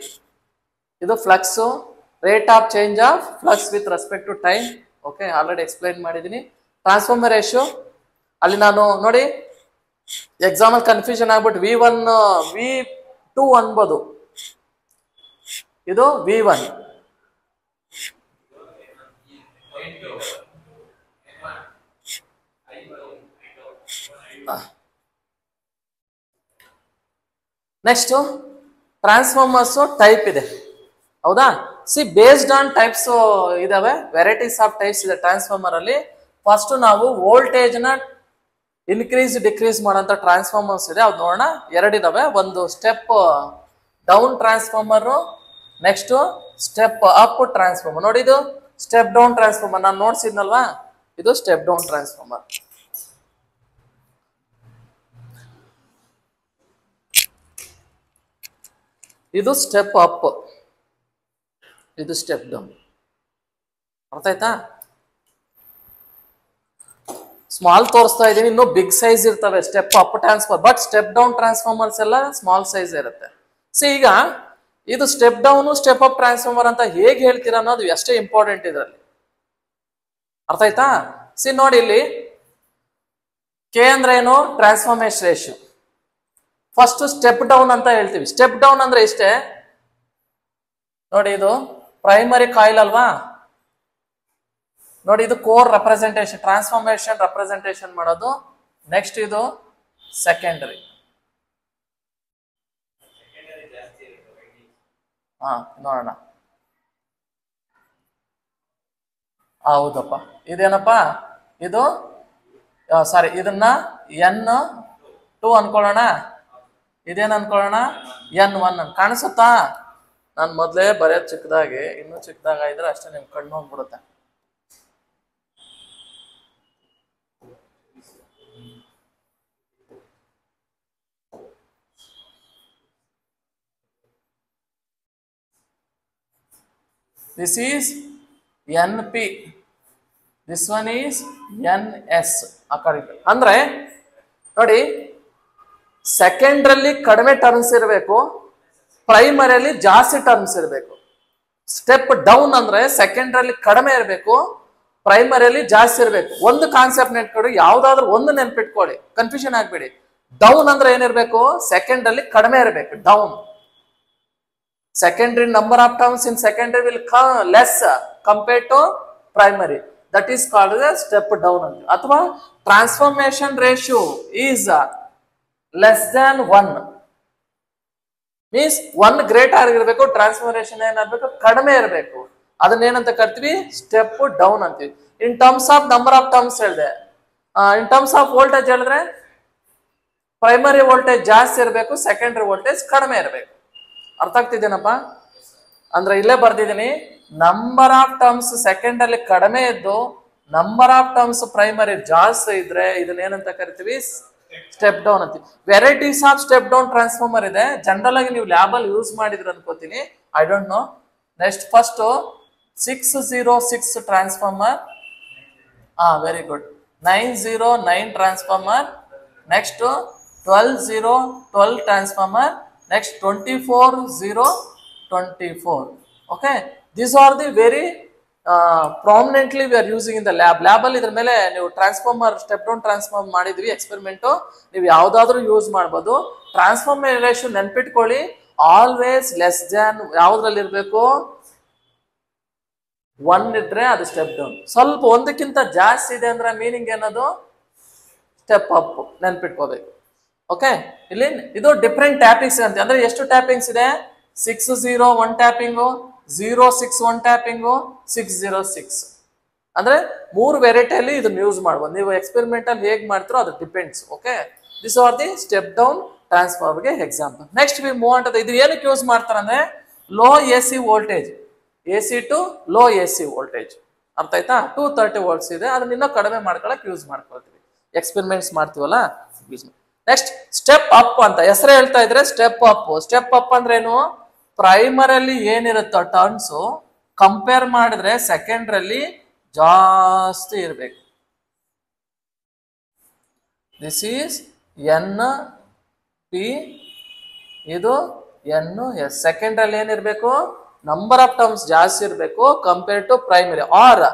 ಇದು flux, rate of change of flux with respect to time. Okay, already explain ಮಾಡಿದ್ದೀನಿ. ಟ್ರಾನ್ಸ್ಫಾರ್ಮರ್ ರೇಷಿಯೋ ಅಲ್ಲಿ ನಾನು ನೋಡಿ ಎಕ್ಸಾಂಪಲ್ ಕನ್ಫ್ಯೂಷನ್ ಆಗ್ಬಿಟ್ಟು V1 V2 ಅನ್ಬೋದು, ಇದು V1. ನೆಕ್ಸ್ಟ್ ಟ್ರಾನ್ಸ್ಫಾರ್ಮರ್ಸ್ ಟೈಪ್ ಇದೆ, ಹೌದಾ? ಬೇಸ್ಡ್ ಆನ್ ಟೈಪ್ಸ್ ಇದಾವೆ, ವೆರೈಟೀಸ್ ಆಫ್ ಟೈಪ್ಸ್ ಇದೆ ಟ್ರಾನ್ಸ್ಫಾರ್ಮರ್ ಅಲ್ಲಿ. ಫಸ್ಟ್ ನಾವು ವೋಲ್ಟೇಜ್ ನ ಇನ್ಕ್ರೀಸ್ ಡಿಕ್ರೀಸ್ ಮಾಡೋಂಥ ಟ್ರಾನ್ಸ್ಫಾರ್ಮರ್ಸ್ ಇದೆ, ಅದು ನೋಡೋಣ. ಎರಡಿದಾವೆ, ಒಂದು step down transformer, next step up transformer. ನೋಡಿ, ಇದು ಸ್ಟೆಪ್ ಡೌನ್ ಟ್ರಾನ್ಸ್ಫಾರ್ಮರ್ ನಾನು ನೋಡ್ಸಿದ್ನಲ್ವಾ, ಇದು ಸ್ಟೆಪ್ ಡೌನ್ ಟ್ರಾನ್ಸ್ಫಾರ್ಮರ್. ಇದು ಸ್ಟೆಪ್ ಅಪ್, ಇದು ಸ್ಟೆಪ್ ಡೌನ್. ಅರ್ಥ ಆಯ್ತಾ? ಸ್ಮಾಲ್ ತೋರಿಸ್ತಾ ಇದೀನಿ, ಇನ್ನು ಬಿಗ್ ಸೈಜ್ ಇರ್ತವೆ step up transformer, but step down transformers ಎಲ್ಲ ಸ್ಮಾಲ್ ಸೈಜ್ ಇರುತ್ತೆ. ಈಗ ಇದು step down step up transformer ಅಂತ ಹೇಗೆ ಹೇಳ್ತೀರಾ ಅನ್ನೋದು ಅಷ್ಟೇ ಇಂಪಾರ್ಟೆಂಟ್ ಇದರಲ್ಲಿ. ಅರ್ಥ ಆಯ್ತಾ? ನೋಡಿ, ಇಲ್ಲಿ K ಅಂದ್ರೆ ಏನು, transformation ratio. First step down ಅಂತ ಹೇಳ್ತೀವಿ. ಸ್ಟೆಪ್ ಡೌನ್ ಅಂದ್ರೆ ಇಷ್ಟೇ ನೋಡಿ, ಇದು ಪ್ರೈಮರಿ ಕಾಯಿಲ್ ಅಲ್ವಾ. ನೋಡಿ, ಇದು ಕೋರ್ ರೆಪ್ರೆಸೆಂಟೇಷನ್, ಟ್ರಾನ್ಸ್ಫಾರ್ಮೇಶನ್ ರೆಪ್ರೆಸೆಂಟೇಷನ್ ಮಾಡೋದು. ನೆಕ್ಸ್ಟ್ ಇದು ಸೆಕೆಂಡರಿ. ನೋಡೋಣ. ಹೌದಪ್ಪ, ಇದೇನಪ್ಪ, ಇದು ಸಾರಿ, ಇದನ್ನ N2 ಅನ್ಕೊಳ್ಳೋಣ, ಇದೇನು ಅನ್ಕೊಳ್ಳೋಣ N1 ಅಂತ ಕಾಣಿಸುತ್ತಾ? ನಾನು ಮೊದಲೇ ಬರೆಯೋದು ಚಿಕ್ಕದಾಗಿ, ಇನ್ನೂ ಚಿಕ್ಕದಾಗ ಇದ್ರೆ ಅಷ್ಟೇ ನಿಮ್ ಕಣ್ಣು ಹೋಗ್ಬಿಡುತ್ತೆ. This is NP, this one is NS. ಅಂದ್ರೆ ನೋಡಿ, ಸೆಕೆಂಡ್ರಲ್ಲಿ ಕಡಿಮೆ ಟರ್ಮ್ಸ್ ಇರಬೇಕು, ಪ್ರೈಮರಿಯಲ್ಲಿ ಜಾಸ್ತಿ ಟರ್ಮ್ಸ್ ಇರಬೇಕು. ಸ್ಟೆಪ್ ಡೌನ್ ಅಂದ್ರೆ ಸೆಕೆಂಡ್ರಲ್ಲಿ ಕಡಿಮೆ ಇರಬೇಕು, ಪ್ರೈಮರಿಯಲ್ಲಿ ಜಾಸ್ತಿ ಇರಬೇಕು. ಒಂದು ಕಾನ್ಸೆಪ್ಟ್ ನೆನ್ಕೊಡಿ, ಯಾವ್ದಾದ್ರು ಒಂದು ನೆನ್ಪಿಟ್ಕೊಳ್ಳಿ, ಕನ್ಫ್ಯೂಷನ್ ಆಗ್ಬೇಡಿ. ಡೌನ್ ಅಂದ್ರೆ ಏನಿರ್ಬೇಕು, ಸೆಕೆಂಡ್ ಅಲ್ಲಿ ಕಡಿಮೆ ಇರಬೇಕು. Down secondary number of terms in secondary will come less compared to primary, that is called as step down. Athwa transformation ratio is less than 1 means 1 greater irbeku, transformation enagbeku kadime irbeku, adanna enanta kartivi step down antivi. In terms of number of terms helde, in terms of voltage heldre primary voltage ಜಾಸ್ತಿ ಇರಬೇಕು, secondary voltage ಕಡಿಮೆ ಇರಬೇಕು. ಅರ್ಥ ಆಗ್ತಿದ್ದೇನಪ್ಪ? ಅಂದ್ರೆ ಇಲ್ಲೇ ಬರ್ದಿದ್ದೀನಿ, number of terms second ಅಲ್ಲಿ ಕಡಿಮೆ ಇದ್ದು ನಂಬರ್ ಆಫ್ ಟರ್ಮ್ಸ್ ಪ್ರೈಮರಿ ಜಾಸ್ತಿ ಇದ್ರೆ ಇದನ್ನೇನಂತ ಕರಿತೀವಿ, ಸ್ಟೆಪ್ ಡೌನ್ ಅಂತೀವಿ. Varieties of step down transformer ಇದೆ, ಜನರಲ್ ಆಗಿ ನೀವು ಲ್ಯಾಬ್ ಅಲ್ಲಿ ಯೂಸ್ ಮಾಡಿದ್ರೆ ಅನ್ಕೋತೀನಿ, I don't know. Next first 606 transformer, very good. 909 transformer, next 12012 transformer, next 24024. Okay, these are the very prominently we are using in the lab ಅಲ್ಲಿ ಇದ್ರ ಮೇಲೆ ನೀವು ಟ್ರಾನ್ಸ್ಫಾರ್ಮರ್ ಸ್ಟೆಪ್ ಡೌನ್ ಟ್ರಾನ್ಸ್ಫಾರ್ಮ್ ಮಾಡಿದ್ವಿ ಎಕ್ಸ್ಪೆರಿಮೆಂಟ್, ನೀವು ಯಾವ್ದಾದ್ರು ಯೂಸ್ ಮಾಡ್ಬೋದು. ಟ್ರಾನ್ಸ್ಫಾರ್ಮೇಷನ್ ನೆನ್ಪಿಟ್ಕೊಳ್ಳಿ, always less than ಯಾವ್ದ್ರಲ್ಲಿ ಇರ್ಬೇಕು, 1 ಇದ್ರೆ ಅದು ಸ್ಟೆಪ್ ಡೌನ್. ಸ್ವಲ್ಪ ಒಂದಕ್ಕಿಂತ ಜಾಸ್ತಿ ಇದೆ ಅಂದ್ರೆ ಮೀನಿಂಗ್ ಏನದು, ಸ್ಟೆಪ್ ಅಪ್, ನೆನ್ಪಿಟ್ಕೋಬೇಕು. ಓಕೆ, ಇಲ್ಲಿ ಇದು ಡಿಫ್ರೆಂಟ್ ಟ್ಯಾಪಿಂಗ್ಸ್ ಅಂತ. ಅಂದ್ರೆ ಎಷ್ಟು ಟ್ಯಾಪಿಂಗ್ಸ್ ಇದೆ, 6-0 1 ಟ್ಯಾಪಿಂಗು, 0-6 1 ಟ್ಯಾಪಿಂಗು, 6-0-6. ಅಂದ್ರೆ 3 ವೆರೈಟಿಯಲ್ಲಿ ಇದನ್ನ ಯೂಸ್ ಮಾಡ್ಬೋದು. ನೀವು ಎಕ್ಸ್ಪೆರಿಮೆಂಟ್ ಅಲ್ಲಿ ಹೇಗೆ ಮಾಡ್ತೀರೋ ಅದು depends. Okay, this are the step down ಟ್ರಾನ್ಸ್ಫಾರ್ಮರ್ಗೆ example. Next we move on to ಇದು ಏನಕ್ಕೆ ಯೂಸ್ ಮಾಡ್ತಾರೆ ಅಂದ್ರೆ low AC voltage, AC to low AC voltage. ಅರ್ಥ ಆಯ್ತಾ? 230 volts ಇದೆ, ಅದನ್ನ ಇನ್ನೂ ಕಡಿಮೆ ಮಾಡ್ಕೊಳಕ್ ಯೂಸ್ ಮಾಡ್ಕೊಳ್ತೀವಿ, ಎಕ್ಸ್ಪೆರಿಮೆಂಟ್ಸ್ ಮಾಡ್ತೀವಲ್ಲ. ನೆಕ್ಸ್ಟ್ ಸ್ಟೆಪ್ ಅಪ್ ಅಂತ ಹೆಸರು ಹೇಳ್ತಾ ಇದ್ರೆ ಸ್ಟೆಪ್ ಅಪ್. ಸ್ಟೆಪ್ ಅಪ್ ಅಂದ್ರೆ ಏನು, ಪ್ರೈಮರಲ್ಲಿ ಏನಿರುತ್ತೋ ಟರ್ನ್ಸ್ ಕಂಪೇರ್ ಮಾಡಿದ್ರೆ ಸೆಕೆಂಡ್ರಲ್ಲಿ ಜಾಸ್ತಿ ಇರಬೇಕು. ದಿಸ್ ಈಸ್ NP, ಇದು NS. ಸೆಕೆಂಡ್ರಲ್ಲಿ ಏನಿರ್ಬೇಕು, ನಂಬರ್ ಆಫ್ ಟರ್ಮ್ಸ್ ಜಾಸ್ತಿ ಇರಬೇಕು compare to primary, or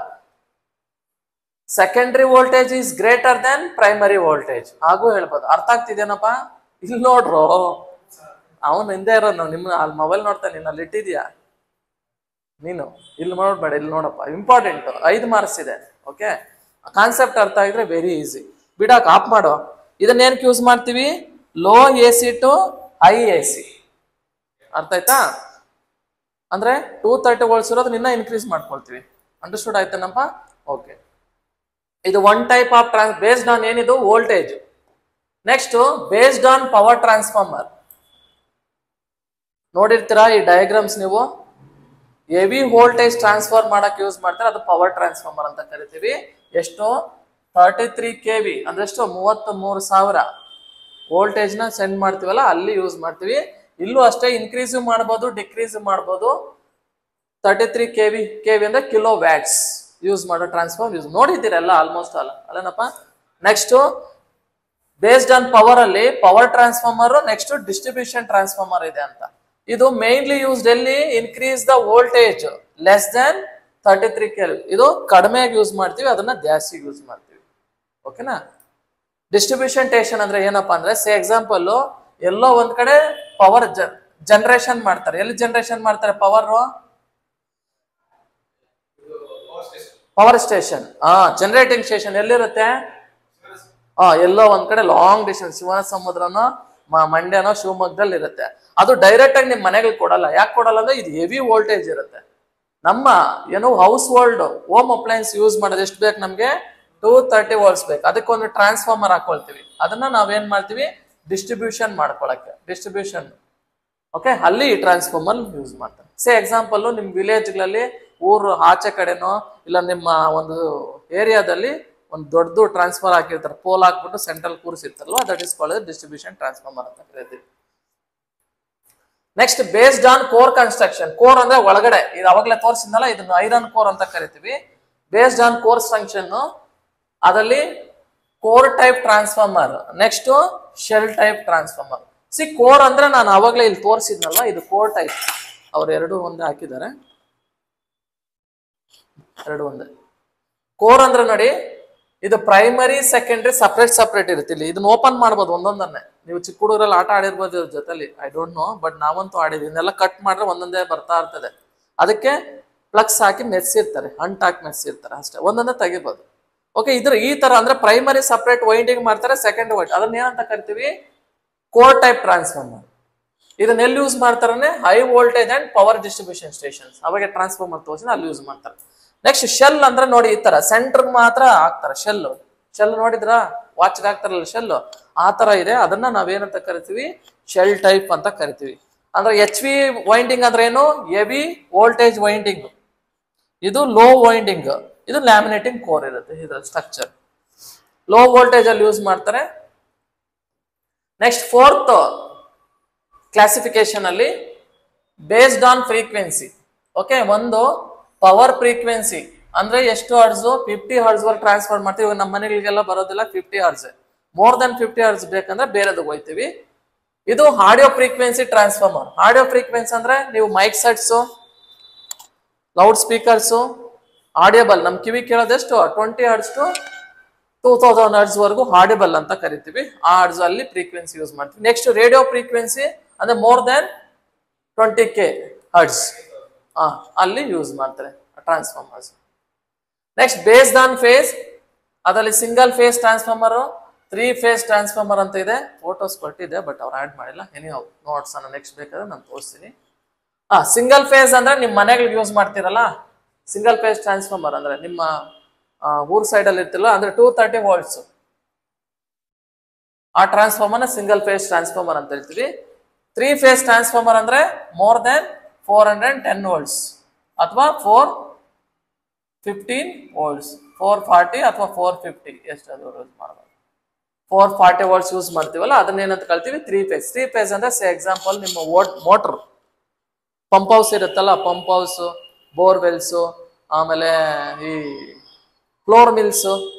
secondary voltage is greater than primary voltage ಹಾಗೂ ಹೇಳ್ಬೋದು. ಅರ್ಥ ಆಗ್ತಿದೇನಪ್ಪ? ಇಲ್ಲಿ ನೋಡ್ರು, ಅವನು ಹಿಂದೆ ಇರೋ ನಿಮ್ಮ ಅಲ್ಲಿ ಮೊಬೈಲ್ ನೋಡ್ತಾನೆ, ನೀನು ಅಲ್ಲಿ ಇಟ್ಟಿದ್ಯಾ, ನೀನು ಇಲ್ಲಿ ನೋಡ್ಬೇಡ, ಇಲ್ಲಿ ನೋಡಪ್ಪ, ಇಂಪಾರ್ಟೆಂಟ್. 5 ಮಾರ್ಕ್ಸ್ ಇದೆ. ಓಕೆ, ಕಾನ್ಸೆಪ್ಟ್ ಅರ್ಥ ಆಗಿದ್ರೆ ವೆರಿ ಈಸಿ. ಬಿಡಾಕ್ ಆಫ್ ಮಾಡೋ. ಇದನ್ನ ಏನಕ್ಕೆ ಯೂಸ್ ಮಾಡ್ತೀವಿ, low AC to high AC. ಅರ್ಥ ಆಯ್ತಾ? ಅಂದ್ರೆ 230 volts ಇರೋದು ನಿನ್ನ ಇನ್ಕ್ರೀಸ್ ಮಾಡ್ಕೊಳ್ತೀವಿ. ಅಂಡರ್ಸ್ಟುಡ್ ಆಯ್ತಾನಪ್ಪ? ಓಕೆ, ಇದು one type of based on ಏನಿದು voltage. Next based on power transformer. ನೋಡಿರ್ತೀರಾ ಈ ಡಯಾಗ್ರಾಮ್ಸ್ ನೀವು. ಹೆವಿ ವೋಲ್ಟೇಜ್ ಟ್ರಾನ್ಸ್ಫರ್ ಮಾಡಕ್ ಯೂಸ್ ಮಾಡ್ತಾರೆ, ಅದು ಪವರ್ ಟ್ರಾನ್ಸ್ಫಾರ್ಮರ್ ಅಂತ ಕರಿತೀವಿ. ಎಷ್ಟು, 33 kV ಅಂದ್ರೆ ಎಷ್ಟು, 33,000 ವೋಲ್ಟೇಜ್ ನ ಸೆಂಡ್ ಮಾಡ್ತೀವಲ್ಲ ಅಲ್ಲಿ ಯೂಸ್ ಮಾಡ್ತೀವಿ. ಇಲ್ಲೂ ಅಷ್ಟೇ ಇನ್ಕ್ರೀಸ್ ಮಾಡ್ಬೋದು, ಡಿಕ್ರೀಸ್ ಮಾಡ್ಬೋದು. 33 kV ಅಂದ್ರೆ ಕಿಲೋ ವ್ಯಾಟ್ಸ್ ಯೂಸ್ ಮಾಡೋ ಟ್ರಾನ್ಸ್ಫಾರ್ಮ್ ಯೂಸ್ ನೋಡಿದ್ದೀರಲ್ಲ ಆಲ್ಮೋಸ್ಟ್ ಆಲ್ ಅಲ್ಲೇನಪ್ಪ. ನೆಕ್ಸ್ಟ್ ಬೇಸ್ಡ್ ಆನ್ ಪವರ್ ಅಲ್ಲಿ power transformer, next distribution transformer ಇದೆ ಅಂತ. ಇದು ಮೇನ್ಲಿ ಯೂಸ್ಡ್ ಎಲ್ಲಿ, increase the voltage less than 33 kV. ಇದು ಕಡಿಮೆಯಾಗಿ ಯೂಸ್ ಮಾಡ್ತೀವಿ, ಅದನ್ನ ಜಾಸ್ತಿ ಯೂಸ್ ಮಾಡ್ತೀವಿ. ಓಕೆನಾ? ಡಿಸ್ಟ್ರಿಬ್ಯೂಷನ್ ಸ್ಟೇಷನ್ ಅಂದ್ರೆ ಏನಪ್ಪಾ ಅಂದ್ರೆ, ಸೇ ಎಕ್ಸಾಂಪಲ್ ಎಲ್ಲೋ ಒಂದ್ ಕಡೆ ಪವರ್ ಜನರೇಷನ್ ಮಾಡ್ತಾರೆ. ಎಲ್ಲಿ ಜನರೇಷನ್ ಮಾಡ್ತಾರೆ ಪವರ್ ಸ್ಟೇಷನ್. ಜನರೇಟಿಂಗ್ ಸ್ಟೇಷನ್ ಎಲ್ಲಿರುತ್ತೆ, ಎಲ್ಲೋ ಒಂದ್ ಕಡೆ ಲಾಂಗ್ ಡಿಸ್ಟೆನ್ಸ್, ಶಿವನ ಸಮುದ್ರನೋ ಮಂಡ್ಯನೋ ಶಿವಮೊಗ್ಗದಲ್ಲಿ ಇರುತ್ತೆ. ಅದು ಡೈರೆಕ್ಟ್ ಆಗಿ ನಿಮ್ ಮನೆಗಳಿಗೆ ಕೊಡಲ್ಲ. ಯಾಕೆ ಕೊಡಲ್ಲ ಅಂದ್ರೆ ಇದು ಹೆವಿ ವೋಲ್ಟೇಜ್ ಇರುತ್ತೆ. ನಮ್ಮ ಏನು house hold home appliances use ಮಾಡೋದು ಎಷ್ಟು ಬೇಕು ನಮ್ಗೆ, 230 volts ಬೇಕು. ಅದಕ್ಕೊಂದು ಟ್ರಾನ್ಸ್ಫಾರ್ಮರ್ ಹಾಕೊಳ್ತೀವಿ. ಅದನ್ನ ನಾವೇನ್ ಮಾಡ್ತೀವಿ, ಡಿಸ್ಟ್ರಿಬ್ಯೂಷನ್ ಮಾಡ್ಕೊಳಕ್ಕೆ, ಡಿಸ್ಟ್ರಿಬ್ಯೂಷನ್. ಓಕೆ, ಅಲ್ಲಿ ಟ್ರಾನ್ಸ್ಫಾರ್ಮರ್ ಯೂಸ್ ಮಾಡ್ತಾರೆ. ಸೇ ಎಕ್ಸಾಂಪಲ್ ನಿಮ್ ವಿಲೇಜ್ಗಳಲ್ಲಿ ಊರು ಆಚೆ ಕಡೆನೋ ಇಲ್ಲ ನಿಮ್ಮ ಒಂದು ಏರಿಯಾದಲ್ಲಿ ಒಂದು ದೊಡ್ಡದು ಟ್ರಾನ್ಸ್ಫರ್ ಹಾಕಿರ್ತಾರೆ, ಪೋಲ್ ಹಾಕ್ಬಿಟ್ಟು ಸೆಂಟ್ರಲ್ ಕೂರಿಸಿರ್ತಾರಲ್ವ, that is called distribution transformer ಅಂತ ಕರೀತೀವಿ. Next based on core construction. Core ಅಂದ್ರೆ ಒಳಗಡೆ, ಇದು ಅವಾಗಲೇ ತೋರಿಸಿದ್ನಲ್ಲ, ಇದನ್ನು ಐರನ್ ಕೋರ್ ಅಂತ ಕರಿತೀವಿ. ಬೇಸ್ಡ್ ಆನ್ ಕೋರ್ ಫಂಕ್ಷನ್ ಅದರಲ್ಲಿ core type transformer, next shell type transformer. Core ಅಂದ್ರೆ ನಾನು ಅವಾಗಲೇ ಇಲ್ಲಿ ತೋರಿಸಿದ್ನಲ್ವ, ಇದು ಕೋರ್ ಟೈಪ್. ಅವ್ರು ಎರಡು ಒಂದೇ ಹಾಕಿದ್ದಾರೆ, ಎರಡು ಒಂದೇ. ಕೋರ್ ಅಂದ್ರೆ ನೋಡಿ, ಇದು ಪ್ರೈಮರಿ ಸೆಕೆಂಡರಿ ಸಪ್ರೇಟ್ ಇರುತ್ತೆ. ಇಲ್ಲಿ ಇದನ್ನ ಓಪನ್ ಮಾಡ್ಬೋದು ಒಂದೊಂದನ್ನೇ. ನೀವು ಚಿಕ್ಕ ಹುಡುಗರಲ್ಲಿ ಆಟ ಆಡಿರ್ಬೋದು ಇದ್ರ ಜೊತೆಲಿ, ಐ ಡೋಂಟ್ ನೋ, ಬಟ್ ನಾವಂತೂ ಆಡಿದ್ವಿ. ಇದನ್ನೆಲ್ಲ ಕಟ್ ಮಾಡ್ರೆ ಒಂದೊಂದೇ ಬರ್ತಾ ಇರ್ತದೆ. ಅದಕ್ಕೆ ಪ್ಲಗ್ಸ್ ಹಾಕಿ ಮೆರ್ಸಿರ್ತಾರೆ, ಅಂಟ್ ಹಾಕಿ ಮೆರ್ಸಿರ್ತಾರೆ ಅಷ್ಟೇ, ಒಂದೊಂದೇ ತೆಗಿಬೋದು. ಓಕೆ, ಇದ್ರ ಈ ತರ ಅಂದ್ರೆ ಪ್ರೈಮರಿ ಸಪ್ರೇಟ್ ವೈಂಡಿಂಗ್ ಮಾಡ್ತಾರೆ, ಸೆಕೆಂಡ್ ವೈಂಡ್ ಅದನ್ನ ಏನಂತ ಕರಿತೀವಿ, ಕೋರ್ ಟೈಪ್ ಟ್ರಾನ್ಸ್ಫಾರ್ಮರ್. ಇದನ್ನ ಎಲ್ಲಿ ಯೂಸ್ ಮಾಡ್ತಾರೆ, high voltage and power distribution stations, ಅವಾಗ ಟ್ರಾನ್ಸ್ಫಾರ್ಮರ್ ತೋರಿಸಿ ಅಲ್ಲಿ ಯೂಸ್ ಮಾಡ್ತಾರೆ. ನೆಕ್ಸ್ಟ್ ಶೆಲ್ ಅಂದ್ರೆ ನೋಡಿ, ಈ ತರ ಸೆಂಟರ್ ಮಾತ್ರ ಹಾಕ್ತಾರೆ. ಶೆಲ್ ನೋಡಿದ್ರ, ವಾಚ್ಗೆ ಹಾಕ್ತಾರಲ್ಲ ಶೆಲ್, ಆ ತರ ಇದೆ. ಅದನ್ನ ನಾವೇನಂತ ಕರಿತೀವಿ, ಶೆಲ್ ಟೈಪ್ ಅಂತ ಕರಿತೀವಿ. ಅಂದ್ರೆ HV ವೈಂಡಿಂಗ್ ಅಂದ್ರೆ ಏನು, ಹೆವಿ ವೋಲ್ಟೇಜ್ ವೈಂಡಿಂಗ್. ಇದು ಲೋ ವೈಂಡಿಂಗ್, ಇದು ಲ್ಯಾಮಿನೇಟಿಂಗ್ ಕೋರ್ ಇರುತ್ತೆ ಇದರ ಸ್ಟ್ರಕ್ಚರ್. ಲೋ ವೋಲ್ಟೇಜ್ ಅಲ್ಲಿ ಯೂಸ್ ಮಾಡ್ತಾರೆ. ನೆಕ್ಸ್ಟ್ ಫೋರ್ತ್ ಕ್ಲಾಸಿಫಿಕೇಶನ್ ಅಲ್ಲಿ ಬೇಸ್ಡ್ ಆನ್ ಫ್ರೀಕ್ವೆನ್ಸಿ. ಓಕೆ, ಒಂದು ಪವರ್ ಫ್ರೀಕ್ವೆನ್ಸಿ ಅಂದ್ರೆ ಎಷ್ಟು ಹರ್ಟ್ಸ್, 50 ಹರ್ಟ್ಸ್ ವರೆಗೆ ಟ್ರಾನ್ಸ್ಫರ್ ಮಾಡ್ತೀವಿ. ನಮ್ಮ ಮನೆಗಳಿಗೆಲ್ಲ ಬರೋದಿಲ್ಲ 50 ಹರ್ಟ್ಸ್. ಮೋರ್ ದನ್ 50 ಹರ್ಟ್ಸ್ ಬೇಕಂದ್ರೆ ಬೇರೆದು ಹೋಯ್ತೀವಿ. ಇದು audio frequency transformer. Audio frequency ಅಂದ್ರೆ ನೀವು mic sets, loudspeakers, audible ನಮ್ ಕಿವಿ ಕೇಳೋದೆಷ್ಟು 20 ಹರ್ಟ್ಸ್ ಟು 2000 ಹರ್ಟ್ಸ್ ವರೆಗೂ ಆಡಿಬಲ್ ಅಂತ ಕರಿತೀವಿ. ಆ ಹರ್ಟ್ಸ್ ಅಲ್ಲಿ ಫ್ರೀಕ್ವೆನ್ಸಿ ಯೂಸ್ ಮಾಡ್ತೀವಿ. ನೆಕ್ಸ್ಟ್ ರೇಡಿಯೋ ಫ್ರೀಕ್ವೆನ್ಸಿ ಅಂದ್ರೆ ಮೋರ್ ದೆನ್ 20K ಹರ್ಟ್ಸ್ ಅಲ್ಲಿ ಯೂಸ್ ಮಾಡ್ತಾರೆ transformers. Next based on phase, ಅದರಲ್ಲಿ single phase transformer, 3 phase transformer ಅಂತ ಇದೆ. ಫೋಟೋಸ್ ಕೊಟ್ಟಿದೆ ಬಟ್ ಅವ್ರು ಆಡ್ ಮಾಡಿಲ್ಲ. ಎನಿಹೌ ನೋಟ್ಸ್ ಅನ್ನ ನೆಕ್ಸ್ಟ್ ಬೇಕಾದ್ರೆ ನಾನು ತೋರಿಸ್ತೀನಿ. ಸಿಂಗಲ್ ಫೇಸ್ ಅಂದ್ರೆ ನಿಮ್ಮ ಮನೆಗಳಿಗೆ ಯೂಸ್ ಮಾಡ್ತೀರಲ್ಲ, ಸಿಂಗಲ್ ಫೇಸ್ ಟ್ರಾನ್ಸ್ಫಾರ್ಮರ್ ಅಂದ್ರೆ ನಿಮ್ಮ ಊರ್ ಸೈಡ್ ಅಲ್ಲಿ ಇರ್ತಿಲ್ಲ ಅಂದ್ರೆ 230 ವೋಲ್ಟ್ಸ್ ಆ ಟ್ರಾನ್ಸ್ಫಾರ್ಮರ್ ಸಿಂಗಲ್ ಫೇಸ್ ಟ್ರಾನ್ಸ್ಫಾರ್ಮರ್ ಅಂತ ಹೇಳ್ತೀವಿ. 3 ಫೇಸ್ ಟ್ರಾನ್ಸ್ಫಾರ್ಮರ್ ಅಂದ್ರೆ ಮೋರ್ ದೆನ್ 410 ವೋಲ್ಟ್ಸ್ ಅಥವಾ 415 ವೋಲ್ಟ್ಸ್, 440 ಅಥವಾ 450 ಎಷ್ಟಾದ್ರೂ ಯೂಸ್ ಮಾಡಬಹುದು. 440 ವೋಲ್ಟ್ಸ್ ಯೂಸ್ ಮಾಡ್ತೀವಲ್ಲ ಅದನ್ನೇನಂತ ಕಳ್ತೀವಿ 3 ಫೇಸ್. 3 ಫೇಸ್ ಅಂದ್ರೆ ಸೇ ಎಕ್ಸಾಂಪಲ್ ನಿಮ್ಮ ಮೋಟರ್ ಪಂಪ್ ಹೌಸ್ ಇರುತ್ತಲ್ಲ, ಪಂಪ್ ಹೌಸ್, ಬೋರ್ವೆಲ್ಸ್, ಆಮೇಲೆ ಈ ಫ್ಲೋರ್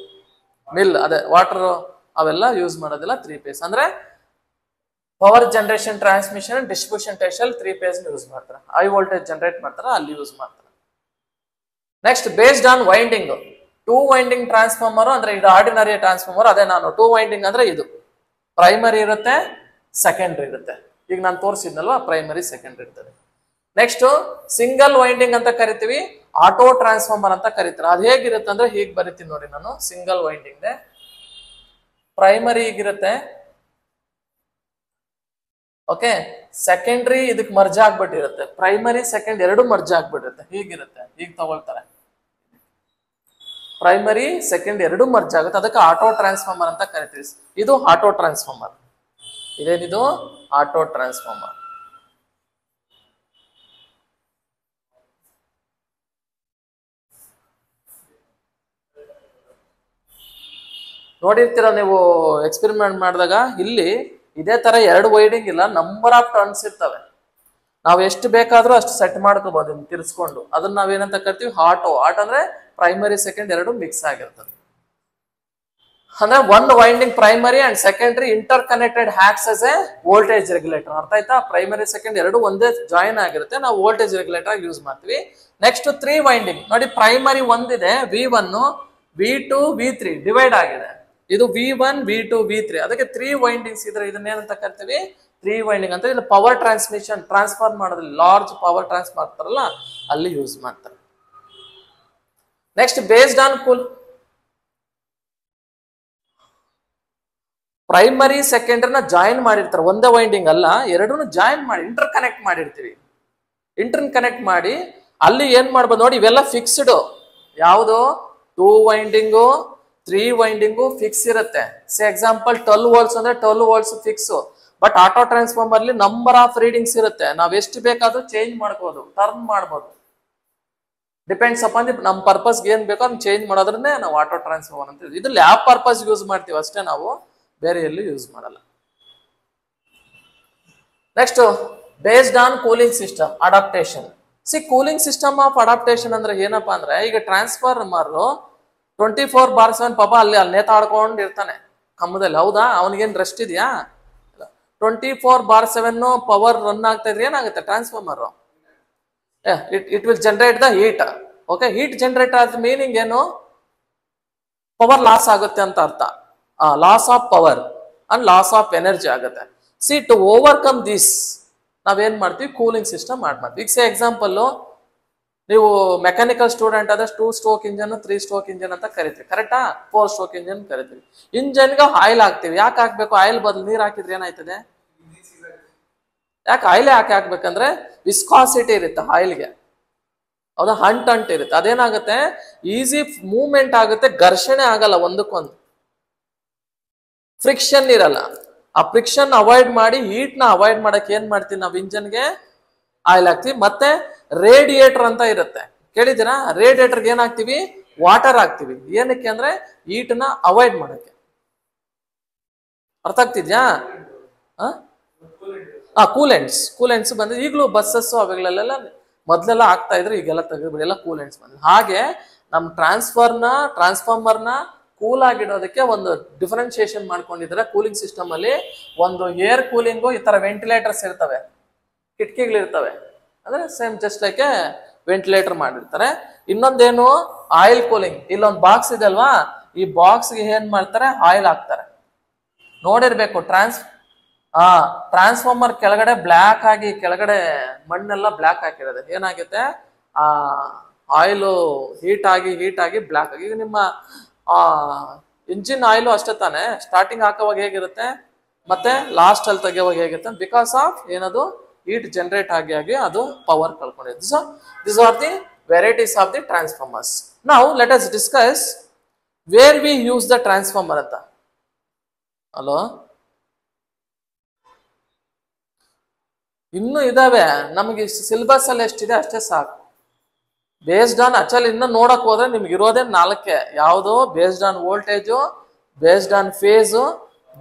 ಮಿಲ್ ಅದೇ ವಾಟರ್ ಅವೆಲ್ಲ ಯೂಸ್ ಮಾಡೋದಿಲ್ಲ 3 ಫೇಸ್. ಅಂದ್ರೆ ಪವರ್ ಜನರೇಷನ್, ಟ್ರಾನ್ಸ್ಮಿಷನ್, ಡಿಸ್ಟ್ರಿಬ್ಯೂಷನ್ ಟೆಸ್ಟಲ್ಲಿ 3 ಫೇಸ್ ಯೂಸ್ ಮಾಡ್ತಾರೆ. ಹೈ ವೋಲ್ಟೇಜ್ ಜನರೇಟ್ ಮಾಡ್ತಾರೆ ಅಲ್ಲಿ ಯೂಸ್ ಮಾಡ್ತಾರೆ. Next based on winding, 2 winding transformer ಅಂದ್ರೆ ಇದು ಆರ್ಡಿನರಿ ಟ್ರಾನ್ಸ್ಫಾರ್ಮರ್. ಅದೇ ನಾನು 2 ವೈಂಡಿಂಗ್ ಅಂದ್ರೆ ಇದು ಪ್ರೈಮರಿ ಇರುತ್ತೆ, ಸೆಕೆಂಡ್ರಿ ಇರುತ್ತೆ. ಈಗ ನಾನು ತೋರಿಸಿದ್ನಲ್ವಾ ಪ್ರೈಮರಿ ಸೆಕೆಂಡ್ರಿ ಇರ್ತದೆ. ನೆಕ್ಸ್ಟ್ ಸಿಂಗಲ್ ವೈಂಡಿಂಗ್ ಅಂತ ಕರಿತೀವಿ, ಆಟೋ ಟ್ರಾನ್ಸ್ಫಾರ್ಮರ್ ಅಂತ ಕರಿತಾರೆ. ಅದು ಹೇಗಿರುತ್ತೆ ಅಂದ್ರೆ ಹೀಗೆ ಬರಿತೀನಿ ನೋಡಿ ನಾನು. ಸಿಂಗಲ್ ವೈಂಡಿಂಗ್ ಪ್ರೈಮರಿ ಹೀಗಿರುತ್ತೆ, ಓಕೆ. ಸೆಕೆಂಡ್ರಿ ಇದಕ್ಕೆ ಮರ್ಜ್ ಆಗ್ಬಿಟ್ಟಿರುತ್ತೆ, ಪ್ರೈಮರಿ ಸೆಕೆಂಡ್ ಎರಡು ಮರ್ಜ್ ಆಗ್ಬಿಟ್ಟಿರುತ್ತೆ. ಹೀಗಿರುತ್ತೆ, ಹೀಗೆ ತಗೊಳ್ತಾರೆ. ಪ್ರೈಮರಿ ಸೆಕೆಂಡ್ ಎರಡು ಮರ್ಜ್ ಆಗುತ್ತೆ, ಅದಕ್ಕೆ ಆಟೋ ಟ್ರಾನ್ಸ್ಫಾರ್ಮರ್ ಅಂತ ಕರಿತೀವಿ. ಇದು ಆಟೋ ಟ್ರಾನ್ಸ್ಫಾರ್ಮರ್. ಇದೇನಿದು ಆಟೋ ಟ್ರಾನ್ಸ್ಫಾರ್ಮರ್. ನೋಡಿರ್ತೀರ ನೀವು ಎಕ್ಸ್ಪೆರಿಮೆಂಟ್ ಮಾಡಿದಾಗ, ಇಲ್ಲಿ ಇದೇ ತರ 2 ವೈಂಡಿಂಗ್ ಇಲ್ಲ, ನಂಬರ್ ಆಫ್ ಟರ್ನ್ಸ್ ಇರ್ತವೆ. ನಾವು ಎಷ್ಟು ಬೇಕಾದ್ರೂ ಅಷ್ಟು ಸೆಟ್ ಮಾಡ್ಕೋಬಹುದು ತಿರ್ಸ್ಕೊಂಡು. ಅದನ್ನ ನಾವೇನಂತ ಕರಿತೀವಿ ಆಟೋ. ಅಂದ್ರೆ ಪ್ರೈಮರಿ ಸೆಕೆಂಡ್ ಎರಡು ಮಿಕ್ಸ್ ಆಗಿರ್ತದೆ. ಅಂದ್ರೆ 1 winding primary and secondary inter connected hacks as A voltage regulator. ಅರ್ಥ ಆಯ್ತಾ? ಪ್ರೈಮರಿ ಸೆಕೆಂಡ್ ಎರಡು ಒಂದೇ ಜಾಯಿನ್ ಆಗಿರುತ್ತೆ, ನಾವು ವೋಲ್ಟೇಜ್ ರೆಗ್ಯುಲೇಟರ್ ಆಗಿ ಯೂಸ್ ಮಾಡ್ತೀವಿ. ನೆಕ್ಸ್ಟ್ 3 ವೈಂಡಿಂಗ್ ನೋಡಿ, ಪ್ರೈಮರಿ ಒಂದಿದೆ V1, V2, V3 ಡಿವೈಡ್ ಆಗಿದೆ. ಇದು V1, V2, V3. ಅದಕ್ಕೆ 3 ವೈಂಡಿಂಗ್ಸ್ ಇದ್ರೆ ಇದನ್ನೇನಂತ ಕರಿತೀವಿ 3 ವೈಂಡಿಂಗ್ ಅಂತ. ಇದು ಪವರ್ ಟ್ರಾನ್ಸ್ಮಿಷನ್, ಟ್ರಾನ್ಸ್ಫಾರ್ ಮಾಡೋದ್ರಲ್ಲಿ ಲಾರ್ಜ್ ಪವರ್ ಟ್ರಾನ್ಸ್ಫರ್ ಮಾಡ್ತಾರಲ್ಲ ಅಲ್ಲಿ ಯೂಸ್ ಮಾಡ್ತಾರೆ. ನೆಕ್ಸ್ಟ್ ಬೇಸ್ಡ್ ಆನ್ ಪ್ರೈಮರಿ ಸೆಕೆಂಡರಿನ ಜಾಯಿನ್ ಮಾಡಿರ್ತಾರೆ, ಒಂದೇ ವೈಂಡಿಂಗ್ ಅಲ್ಲ, ಎರಡನ್ನು ಜಾಯಿನ್ ಮಾಡಿ ಇಂಟರ್ ಕನೆಕ್ಟ್ ಮಾಡಿರ್ತೀವಿ. ಇಂಟರ್ ಕನೆಕ್ಟ್ ಮಾಡಿ ಅಲ್ಲಿ ಏನ್ ಮಾಡ್ಬೋದು ನೋಡಿ, ಇವೆಲ್ಲ ಫಿಕ್ಸ್ಡ್. ಯಾವುದು 2 ವೈಂಡಿಂಗು 3 ವೈಂಡಿಂಗು ಫಿಕ್ಸ್ ಇರುತ್ತೆ. ಸೇ ಎಕ್ಸಾಂಪಲ್ 12 ವೋಲ್ಟ್ಸ್ ಅಂದ್ರೆ 12 volts fix. But auto transformer ಅಲ್ಲಿ ನಂಬರ್ ಆಫ್ ರೀಡಿಂಗ್ಸ್ ಇರುತ್ತೆ, ನಾವ್ ಎಷ್ಟು ಬೇಕಾದ್ರೂ ಚೇಂಜ್ ಮಾಡ್ಬೋದು, ಟರ್ನ್ ಮಾಡ್ಬೋದು. ಡಿಪೆಂಡ್ಸ್ ಅಪಾನ್ ನಮ್ಮ ಪರ್ಪಸ್ಗೆ ಏನ್ ಬೇಕೋ ಅದನ್ನ ಚೇಂಜ್ ಮಾಡೋದ್ರನ್ನೇ ನಾವು ಆಟೋ ಟ್ರಾನ್ಸ್ಫಾರ್ಮರ್ ಅಂತ. ಇದು ಲ್ಯಾಬ್ ಪರ್ಪಸ್ ಯೂಸ್ ಮಾಡ್ತೀವಿ ಅಷ್ಟೇ, ನಾವು ಬೇರೆ ಎಲ್ಲೂ ಯೂಸ್ ಮಾಡಲ್ಲ. Next based on cooling system adaptation. Cooling system of adaptation ಅಂದ್ರೆ ಏನಪ್ಪಾ ಅಂದ್ರೆ, ಈಗ ಟ್ರಾನ್ಸ್ಫಾರ್ಮರ್ 24/7 ಪಾಪ ಅಲ್ಲಿ ನೇತಾಡ್ಕೊಂಡು ಇರ್ತಾನೆ ಕಂಬದಲ್ಲಿ, ಹೌದಾ? ಅವನಿಗೇನು ರೆಸ್ಟ್ ಇದೆಯಾ? 24/7 ಪವರ್ ರನ್ ಆಗ್ತಾ ಇದ್ರೆ ಏನಾಗುತ್ತೆ transformer? It will generate the heat. Okay, heat generate ಆದ ಮೀನಿಂಗ್ ಏನು? ಪವರ್ ಲಾಸ್ ಆಗುತ್ತೆ ಅಂತ ಅರ್ಥ. Loss of power and loss of energy ಆಗುತ್ತೆ. ಟು ಓವರ್ಕಮ್ ದಿಸ್ ನಾವೇನ್ ಮಾಡ್ತೀವಿ, ಕೂಲಿಂಗ್ ಸಿಸ್ಟಮ್ ಮಾಡ್ತೀವಿ. ಈಗ ಸೇ ಎಕ್ಸಾಂಪಲ್, ನೀವು ಮೆಕ್ಯಾನಿಕಲ್ ಸ್ಟೂಡೆಂಟ್ ಆದ್ರೆ 2 ಸ್ಟ್ರೋಕ್ ಇಂಜನ್ 3 ಸ್ಟ್ರೋಕ್ ಇಂಜನ್ ಅಂತ ಕರಿತೀವಿ, ಕರೆಕ್ಟಾ? 4 ಸ್ಟ್ರೋಕ್ ಇಂಜನ್ ಕರಿತೀವಿ. ಇಂಜನ್ಗೆ ಆಯಿಲ್ ಹಾಕ್ತಿವಿ. ಯಾಕೆ ಹಾಕ್ಬೇಕು? ಆಯಿಲ್ ಬದಲು ನೀರ್ ಹಾಕಿದ್ರೆ ಏನಾಯ್ತದೆ? ಯಾಕೆ ಆಯಿಲ್ ಯಾಕೆ ಹಾಕ್ಬೇಕಂದ್ರೆ ವಿಸ್ಕಾಸಿಟಿ ಇರುತ್ತೆ ಆಯಿಲ್ಗೆ, ಹೌದಾ? ಅಂಟ್ ಇರುತ್ತೆ. ಅದೇನಾಗುತ್ತೆ, ಈಸಿ ಮೂವ್ಮೆಂಟ್ ಆಗುತ್ತೆ, ಘರ್ಷಣೆ ಆಗಲ್ಲ, ಒಂದಕ್ಕೊಂದು ಫ್ರಿಕ್ಷನ್ ಇರಲ್ಲ. ಆ ಫ್ರಿಕ್ಷನ್ ಅವಾಯ್ಡ್ ಮಾಡಿ, ಹೀಟ್ ನ ಅವಾಯ್ಡ್ ಮಾಡಕ್ಕೆ ಏನ್ ಮಾಡ್ತೀವಿ ನಾವು, ಇಂಜನ್ಗೆ ಆಯಿಲ್ ಹಾಕ್ತಿವಿ. ಮತ್ತೆ ರೇಡಿಯೇಟರ್ ಅಂತ ಇರುತ್ತೆ, ಕೇಳಿದ್ದೀರಾ? ರೇಡಿಯೇಟರ್ಗೆ ಏನ್ ಹಾಕ್ತಿವಿ? ವಾಟರ್ ಹಾಕ್ತಿವಿ. ಏನಕ್ಕೆ ಅಂದ್ರೆ ಹೀಟ್ ನ ಅವಾಯ್ಡ್ ಮಾಡಕ್ಕೆ. ಅರ್ಥ ಆಗ್ತಿದ್ಯಾ? ಕೂಲೆಂಟ್ಸ್ ಬಂದ್ರೆ ಈಗಲೂ ಬಸ್ಸಸ್ ಅವೆಗಳೆಲ್ಲ ಮೊದ್ಲೆಲ್ಲ ಆಗ್ತಾ ಇದ್ರೆ, ಈಗೆಲ್ಲ ತೆಗೆದ್ಬಿಡಿ, ಎಲ್ಲ ಕೂಲೆಂಟ್ಸ್ ಬಂದಿದೆ. ಹಾಗೆ ನಮ್ ಟ್ರಾನ್ಸ್ಫಾರ್ಮರ್ನ ಕೂಲ್ ಆಗಿಡೋದಕ್ಕೆ ಒಂದು ಡಿಫರೆನ್ಶಿಯೇಷನ್ ಮಾಡ್ಕೊಂಡಿದ್ದಾರೆ ಕೂಲಿಂಗ್ ಸಿಸ್ಟಮ್ ಅಲ್ಲಿ. ಒಂದು ಏರ್ ಕೂಲಿಂಗು, ಈ ತರ ವೆಂಟಿಲೇಟರ್ಸ್ ಇರ್ತವೆ, ಕಿಟಕಿಗಳಿರ್ತವೆ, ಅಂದ್ರೆ ಸೇಮ್ ಜಸ್ಟ್ ಲೈಕ್ ವೆಂಟಿಲೇಟರ್ ಮಾಡಿರ್ತಾರೆ. ಇನ್ನೊಂದೇನು ಆಯಿಲ್ ಕೂಲಿಂಗ್. ಇಲ್ಲೊಂದು ಬಾಕ್ಸ್ ಇದೆ ಅಲ್ವಾ, ಈ ಬಾಕ್ಸ್ಗೆ ಏನ್ ಮಾಡ್ತಾರೆ, ಆಯಿಲ್ ಹಾಕ್ತಾರೆ. ನೋಡಿರ್ಬೇಕು ಟ್ರಾನ್ಸ್ಫಾರ್ಮರ್ ಕೆಳಗಡೆ ಬ್ಲ್ಯಾಕ್ ಆಗಿ, ಕೆಳಗಡೆ ಮಣ್ಣೆಲ್ಲ ಬ್ಲ್ಯಾಕ್ ಹಾಕಿರೋದು ಏನಾಗುತ್ತೆ, ಆ ಆಯಿಲು ಹೀಟ್ ಆಗಿ ಬ್ಲ್ಯಾಕ್ ಆಗಿ. ಈಗ ನಿಮ್ಮ ಇಂಜಿನ್ ಆಯಿಲು ಅಷ್ಟೇ ತಾನೆ, ಸ್ಟಾರ್ಟಿಂಗ್ ಹಾಕೋವಾಗ ಹೇಗಿರುತ್ತೆ ಮತ್ತೆ ಲಾಸ್ಟ್ ಅಲ್ಲಿ ತೆಗೆಯುವಾಗ ಹೇಗಿರುತ್ತೆ, ಬಿಕಾಸ್ ಆಫ್ ಏನದು ಹೀಟ್ ಜನರೇಟ್ ಆಗಿ ಅದು ಪವರ್ ಕಳ್ಕೊಂಡಿದೆ. So this are the varieties of the transformers. Now let us discuss where we use the transformer ಅಂತ. ಹಲೋ, ಇನ್ನೂ ಇದಾವೆ ನಮಗೆ ಸಿಲೆಬಸ್ ಅಲ್ಲಿ ಎಷ್ಟಿದೆ ಅಷ್ಟೇ ಸಾಕು. ಬೇಸ್ಡ್ ಆನ್ ಅಚಲ್ ಇನ್ನು ನೋಡಕ್ ಹೋದ್ರೆ ನಿಮ್ಗೆ ಇರೋದೇ 4. ಯಾವುದು? Based on voltage, based on phase,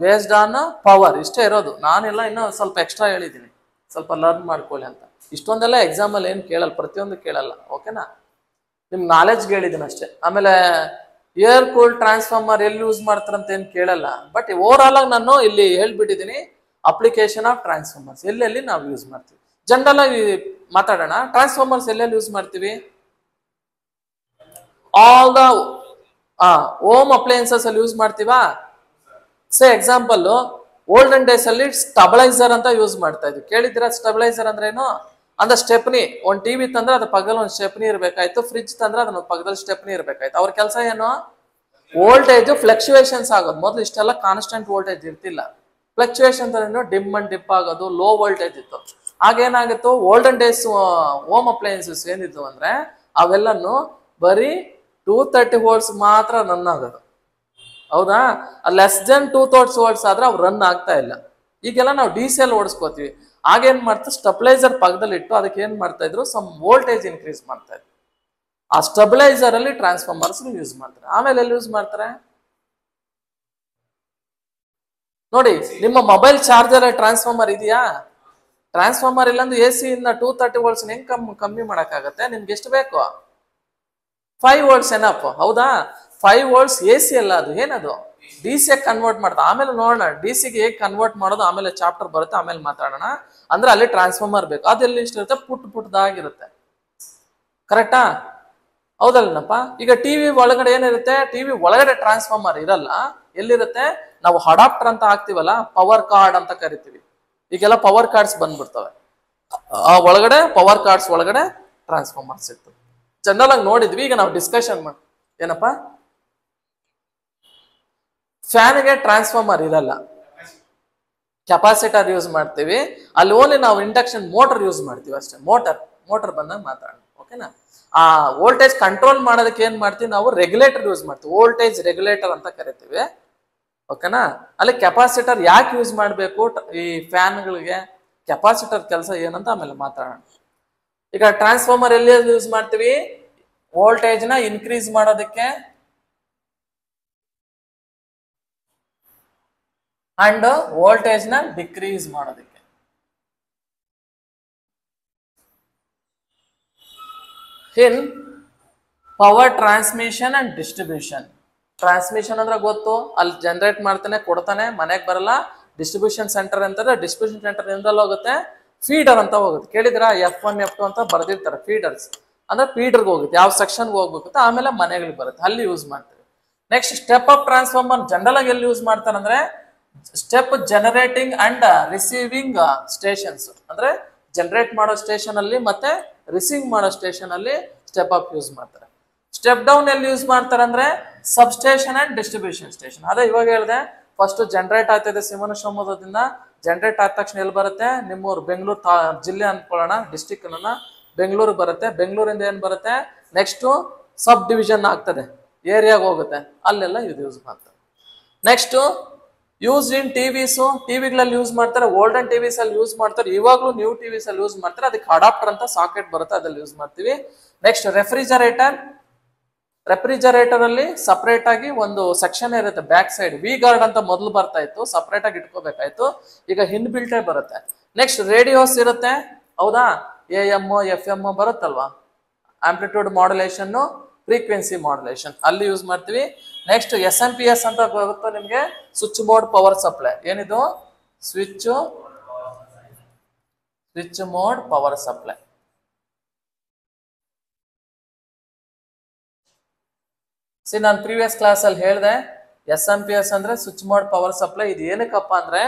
based on power, ಇಷ್ಟೇ ಇರೋದು. ನಾನೆಲ್ಲ ಇನ್ನೂ ಸ್ವಲ್ಪ ಎಕ್ಸ್ಟ್ರಾ ಹೇಳಿದ್ದೀನಿ, ಸ್ವಲ್ಪ ಲರ್ನ್ ಮಾಡ್ಕೊಳ್ಳಿ ಅಂತ. ಇಷ್ಟೊಂದೆಲ್ಲ ಎಕ್ಸಾಮಲ್ಲಿ ಏನು ಕೇಳಲ್ಲ, ಪ್ರತಿಯೊಂದು ಕೇಳಲ್ಲ, ಓಕೆನಾ? ನಿಮ್ ನಾಲೆಜ್ಗೆ ಹೇಳಿದ್ದೀನಿ ಅಷ್ಟೇ. ಆಮೇಲೆ ಏರ್ ಕೂಲ್ ಟ್ರಾನ್ಸ್ಫಾರ್ಮರ್ ಎಲ್ಲಿ ಯೂಸ್ ಮಾಡ್ತಾರಂತ ಏನು ಕೇಳಲ್ಲ, ಬಟ್ ಓವರ್ ಆಲ್ ಆಗಿ ನಾನು ಇಲ್ಲಿ ಹೇಳ್ಬಿಟ್ಟಿದ್ದೀನಿ ಅಪ್ಲಿಕೇಶನ್ ಆಫ್ ಟ್ರಾನ್ಸ್ಫಾರ್ಮರ್ಸ್ ಎಲ್ಲೆಲ್ಲಿ ನಾವು ಯೂಸ್ ಮಾಡ್ತೀವಿ. ಜನರಲ್ ಆಗಿ ಮಾತಾಡೋಣ. ಟ್ರಾನ್ಸ್ಫಾರ್ಮರ್ಸ್ ಎಲ್ಲೆಲ್ಲಿ ಯೂಸ್ ಮಾಡ್ತೀವಿ? ಆಲ್ ದ ಹೋಮ್ ಅಪ್ಲಯನ್ಸಸ್ ಅಲ್ಲಿ ಯೂಸ್ ಮಾಡ್ತೀವಾ? ಸೇ ಎಕ್ಸಾಂಪಲ್, ಓಲ್ಡನ್ ಡೇಸ್ ಅಲ್ಲಿ ಸ್ಟೆಬಿಲೈಸರ್ ಅಂತ ಯೂಸ್ ಮಾಡ್ತಾ ಇದ್ವಿ. ಕೇಳಿದ್ದೀರಾ ಸ್ಟೆಬಿಲೈಸರ್ ಅಂದ್ರೆ ಏನು? ಅಂದ್ರೆ ಸ್ಟೆಪ್ನಿ. ಒಂದು ಟಿವಿ ತಂದ್ರೆ ಅದ್ರ ಪಕ್ಕದಲ್ಲಿ ಒಂದು ಸ್ಟೆಪ್ನಿ ಇರಬೇಕಾಯ್ತು, ಫ್ರಿಡ್ಜ್ ತಂದ್ರೆ ಅದ್ರ ಪಕ್ಕದಲ್ಲಿ ಸ್ಟೆಪ್ನಿ ಇರಬೇಕಾಯ್ತು. ಅವ್ರ ಕೆಲಸ ಏನು? ವೋಲ್ಟೇಜ್ ಫ್ಲಕ್ಚುಯೇಷನ್ಸ್ ಆಗೋದು. ಮೊದಲು ಇಷ್ಟೆಲ್ಲ ಕಾನ್ಸ್ಟೆಂಟ್ ವೋಲ್ಟೇಜ್ ಇರ್ತಿಲ್ಲ. ಫ್ಲಕ್ಚುಯೇಷನ್ ಅಂದ್ರೆ ಡಿಮ್ ಅಂಡ್ ಡಿಪ್ ಆಗೋದು, ಲೋ ವೋಲ್ಟೇಜ್ ಇತ್ತು. ಆಗೇನಾಗಿತ್ತು, ಓಲ್ಡನ್ ಡೇಸ್ ಹೋಮ್ ಅಪ್ಲಯನ್ಸಸ್ ಏನಿದ್ವು ಅಂದ್ರೆ ಅವೆಲ್ಲನು ಬರೀ 230 ವೋಲ್ಟ್ಸ್ ಮಾತ್ರ ರನ್ ಆಗೋದು. ಹೌದಾ? ಲೆಸ್ ದೆನ್ 230 ವೋಲ್ಟ್ಸ್ ಆದ್ರೆ ಅವು ರನ್ ಆಗ್ತಾ ಇಲ್ಲ. ಈಗೆಲ್ಲ ನಾವು DC ಓಡಿಸ್ಕೋತೀವಿ. ಆಗೇನ್ ಮಾಡ್ತಾ, ಸ್ಟೆಬಿಲೈಸರ್ ಪಕ್ಕದಲ್ಲಿ ಇಟ್ಟು ಅದಕ್ಕೆ ಏನ್ ಮಾಡ್ತಾ ಇದ್ರು, ಸಮ್ ವೋಲ್ಟೇಜ್ ಇನ್ಕ್ರೀಸ್ ಮಾಡ್ತಾ ಇದ್ರು. ಆ ಸ್ಟೆಬಿಲೈಸರ್ ಅಲ್ಲಿ ಟ್ರಾನ್ಸ್ಫಾರ್ಮರ್ಸ್ ಯೂಸ್ ಮಾಡ್ತಾರೆ. ಆಮೇಲೆ ಎಲ್ಲಿ ಯೂಸ್ ಮಾಡ್ತಾರೆ ನೋಡಿ, ನಿಮ್ಮ ಮೊಬೈಲ್ ಚಾರ್ಜರ್ ಟ್ರಾನ್ಸ್ಫಾರ್ಮರ್ ಇದೆಯಾ? ಟ್ರಾನ್ಸ್ಫಾರ್ಮರ್ ಇಲ್ಲಾಂದ್ರೆ AC ಇಂದ 230 ವೋಲ್ಟ್ಸ್ ಹೆಂಗ್ ಕಮ್ಮಿ ಮಾಡಕ್ಕಾಗತ್ತೆ? ನಿಮ್ಗೆ ಎಷ್ಟು ಬೇಕು? 5 ವೋಲ್ಟ್ಸ್ ಏನಪ್ಪ, ಹೌದಾ? 5 ವೋಲ್ಟ್ಸ್ AC ಅಲ್ಲ, ಅದು ಏನದು DC ಕನ್ವರ್ಟ್ ಮಾಡ್ತಾ. ಆಮೇಲೆ ನೋಡೋಣ DC ಗೆ ಹೇಗೆ ಕನ್ವರ್ಟ್ ಮಾಡೋದು, ಆಮೇಲೆ ಚಾಪ್ಟರ್ ಬರುತ್ತೆ, ಆಮೇಲೆ ಮಾತಾಡೋಣ. ಅಂದ್ರೆ ಅಲ್ಲಿ ಟ್ರಾನ್ಸ್ಫಾರ್ಮರ್ ಬೇಕು. ಅದೆಲ್ಲಿ ಇಷ್ಟ ಇರುತ್ತೆ, ಪುಟ್ಟದಾಗಿರುತ್ತೆ. ಕರೆಕ್ಟಾ? ಹೌದಲ್ಲನಪ್ಪ? ಈಗ ಟಿವಿ ಒಳಗಡೆ ಏನಿರುತ್ತೆ, ಟಿವಿ ಒಳಗಡೆ ಟ್ರಾನ್ಸ್ಫಾರ್ಮರ್ ಇರಲ್ಲ. ಎಲ್ಲಿರುತ್ತೆ? ನಾವು ಅಡಾಪ್ಟರ್ ಅಂತ ಹಾಕ್ತಿವಲ್ಲ, ಪವರ್ ಕಾರ್ಡ್ ಅಂತ ಕರಿತೀವಿ. ಈಗೆಲ್ಲ ಪವರ್ ಕಾರ್ಡ್ಸ್ ಬಂದ್ಬಿಡ್ತವೆ. ಆ ಒಳಗಡೆ ಪವರ್ ಕಾರ್ಡ್ಸ್ ಒಳಗಡೆ ಟ್ರಾನ್ಸ್ಫಾರ್ಮರ್ಸ್ ಇತ್ತು. ಜನರಲ್ ಆಗಿ ನೋಡಿದ್ವಿ. ಈಗ ನಾವು ಡಿಸ್ಕಷನ್ ಮಾಡಿ ಏನಪ್ಪ, ಫ್ಯಾನ್ಗೆ ಟ್ರಾನ್ಸ್ಫಾರ್ಮರ್ ಇರಲ್ಲ, ಕೆಪಾಸಿಟರ್ ಯೂಸ್ ಮಾಡ್ತೀವಿ. ಅಲ್ಲಿ ಓನ್ಲಿ ನಾವು ಇಂಡಕ್ಷನ್ ಮೋಟರ್ ಯೂಸ್ ಮಾಡ್ತೀವಿ ಅಷ್ಟೇ. ಮೋಟರ್ ಬಂದಾಗ ಮಾತಾಡೋಣ, ಓಕೆನಾ? ಆ ವೋಲ್ಟೇಜ್ ಕಂಟ್ರೋಲ್ ಮಾಡೋದಕ್ಕೆ ಏನ್ ಮಾಡ್ತೀವಿ ನಾವು, ರೆಗ್ಯುಲೇಟರ್ ಯೂಸ್ ಮಾಡ್ತೀವಿ. ವೋಲ್ಟೇಜ್ ರೆಗ್ಯುಲೇಟರ್ ಅಂತ ಕರಿತೀವಿ, ಓಕೆನಾ? ಅಲ್ಲಿ ಕೆಪಾಸಿಟರ್ ಯಾಕೆ ಯೂಸ್ ಮಾಡಬೇಕು ಈ ಫ್ಯಾನ್ಗಳಿಗೆ, ಕೆಪಾಸಿಟರ್ ಕೆಲಸ ಏನಂತ ಆಮೇಲೆ ಮಾತಾಡೋಣ. ಈಗ ಟ್ರಾನ್ಸ್ಫಾರ್ಮರ್ ಎಲ್ಲಿ ಯೂಸ್ ಮಾಡ್ತೀವಿ? ವೋಲ್ಟೇಜ್ ನ ಇನ್ಕ್ರೀಸ್ ಮಾಡೋದಕ್ಕೆ ಅಂಡ್ ವೋಲ್ಟೇಜ್ ನ ಡಿಕ್ರೀಸ್ ಮಾಡೋದಕ್ಕೆ. In power transmission and distribution. Transmission ಅಂದ್ರೆ ಗೊತ್ತು, ಅಲ್ಲಿ ಜನರೇಟ್ ಮಾಡ್ತಾನೆ ಕೊಡ್ತಾನೆ, ಮನೆಗೆ ಬರಲ್ಲ. ಡಿಸ್ಟ್ರಿಬ್ಯೂಷನ್ ಸೆಂಟರ್ ಅಂತಂದ್ರೆ ಡಿಸ್ಟ್ರಿಬ್ಯೂಷನ್ ಸೆಂಟರ್ ಇಂದಲ್ಲ ಹೋಗುತ್ತೆ, ಫೀಡರ್ ಅಂತ ಹೋಗುತ್ತೆ. ಕೇಳಿದ್ರ F1 F2 ಅಂತ ಬರ್ದಿರ್ತಾರೆ. ಫೀಡರ್ಸ್ ಅಂದ್ರೆ ಫೀಡರ್ಗೆ ಹೋಗುತ್ತೆ, ಯಾವ ಸೆಕ್ಷನ್ಗೆ ಹೋಗ್ಬೇಕು, ಆಮೇಲೆ ಮನೆಗಳಿಗೆ ಬರುತ್ತೆ, ಅಲ್ಲಿ ಯೂಸ್ ಮಾಡ್ತೀವಿ. Next step up transformer general ಆಗಿ ಎಲ್ಲಿ ಯೂಸ್ ಮಾಡ್ತಾರೆ ಅಂದ್ರೆ step generating and receiving stations. ಅಂದ್ರೆ ಜನರೇಟ್ ಮಾಡೋ ಸ್ಟೇಷನ್ ಅಲ್ಲಿ ಮತ್ತೆ ರಿಸೀವ್ ಮಾಡೋ ಸ್ಟೇಷನ್ ಅಲ್ಲಿ ಸ್ಟೆಪ್ ಅಪ್ ಯೂಸ್ ಮಾಡ್ತಾರೆ. ಸ್ಟೆಪ್ ಡೌನ್ ಎಲ್ಲಿ ಯೂಸ್ ಮಾಡ್ತಾರೆ ಅಂದ್ರೆ ಸಬ್ ಸ್ಟೇಷನ್ ಅಂಡ್ ಡಿಸ್ಟ್ರಿಬ್ಯೂಷನ್ ಸ್ಟೇಷನ್. ಅದೇ ಇವಾಗ ಹೇಳಿದೆ, ಫಸ್ಟ್ ಜನರೇಟ್ ಆಗ್ತಿದೆ ಶಿವಮೊಗ್ಗದಿಂದ. ಜನರೇಟ್ ಆದ ತಕ್ಷಣ ಎಲ್ಲಿ ಬರುತ್ತೆ, ನಿಮ್ಮೂರು ಬೆಂಗಳೂರು ಜಿಲ್ಲೆ ಅನ್ಕೊಳ್ಳೋಣ, ಡಿಸ್ಟಿಕ್ ಅನ್ನ, ಬೆಂಗಳೂರು ಬರುತ್ತೆ. ಬೆಂಗಳೂರಿಂದ ಏನ್ ಬರುತ್ತೆ, ನೆಕ್ಸ್ಟ್ ಸಬ್ ಡಿವಿಷನ್ ಆಗ್ತದೆ, ಏರಿಯಾಗ ಹೋಗುತ್ತೆ, ಅಲ್ಲೆಲ್ಲ ಇದು ಯೂಸ್ ಮಾಡ್ತಾರೆ. ನೆಕ್ಸ್ಟ್ ಯೂಸ್ ಇನ್ ಟಿವಿಸು, ಟಿವಿಗಳಲ್ಲಿ ಯೂಸ್ ಮಾಡ್ತಾರೆ. ಓಲ್ಡನ್ ಟಿವಿಸ್ ಅಲ್ಲಿ ಯೂಸ್ ಮಾಡ್ತಾರೆ, ಇವಾಗಲೂ ನ್ಯೂ ಟಿವಿಸ್ ಅಲ್ಲಿ ಯೂಸ್ ಮಾಡ್ತಾರೆ. ಅದಕ್ಕೆ ಅಡಾಪ್ಟರ್ ಅಂತ ಸಾಕೆಟ್ ಬರುತ್ತೆ, ಅದ್ರಲ್ಲಿ ಯೂಸ್ ಮಾಡ್ತೀವಿ. ನೆಕ್ಸ್ಟ್ ರೆಫ್ರಿಜರೇಟರ್ ಅಲ್ಲಿ ಸಪರೇಟ್ ಆಗಿ ಒಂದು ಸೆಕ್ಷನ್ ಇರುತ್ತೆ, ಬ್ಯಾಕ್ ಸೈಡ್ ವಿ ಗಾರ್ಡ್ ಅಂತ ಮೊದಲು ಬರ್ತಾ ಇತ್ತು, ಸಪರೇಟ್ ಆಗಿ ಇಟ್ಕೋಬೇಕಾಯ್ತು, ಈಗ ಹಿಂದ್ ಬಿಲ್ಟೇ ಬರುತ್ತೆ. ನೆಕ್ಸ್ಟ್ ರೇಡಿಯೋಸ್ ಇರುತ್ತೆ, ಹೌದಾ? AM FM ಬರುತ್ತಲ್ವಾ, ಆಂಪ್ಲಿಟ್ಯೂಡ್ ಮಾಡ್ಯುಲೇಷನ್, ಫ್ರೀಕ್ವೆನ್ಸಿ ಮಾಡ್ಯುಲೇಷನ್, ಅಲ್ಲಿ ಯೂಸ್ ಮಾಡ್ತೀವಿ. ನೆಕ್ಸ್ಟ್ SMPS ಅಂತ ಬರುತ್ತೆ ನಿಮ್ಗೆ, ಸ್ವಿಚ್ ಮೋಡ್ ಪವರ್ ಸಪ್ಲೈ. ಏನಿದು? Switch mode power supply. See ನಾನು ಪ್ರೀವಿಯಸ್ ಕ್ಲಾಸ್ ಅಲ್ಲಿ ಹೇಳಿದೆ SMP ಅಂದ್ರೆ ಸ್ವಿಚ್ ಮೋಡ್ ಪವರ್ ಸಪ್ಲೈ. ಇದು ಏನಕ್ಕಪ್ಪ ಅಂದ್ರೆ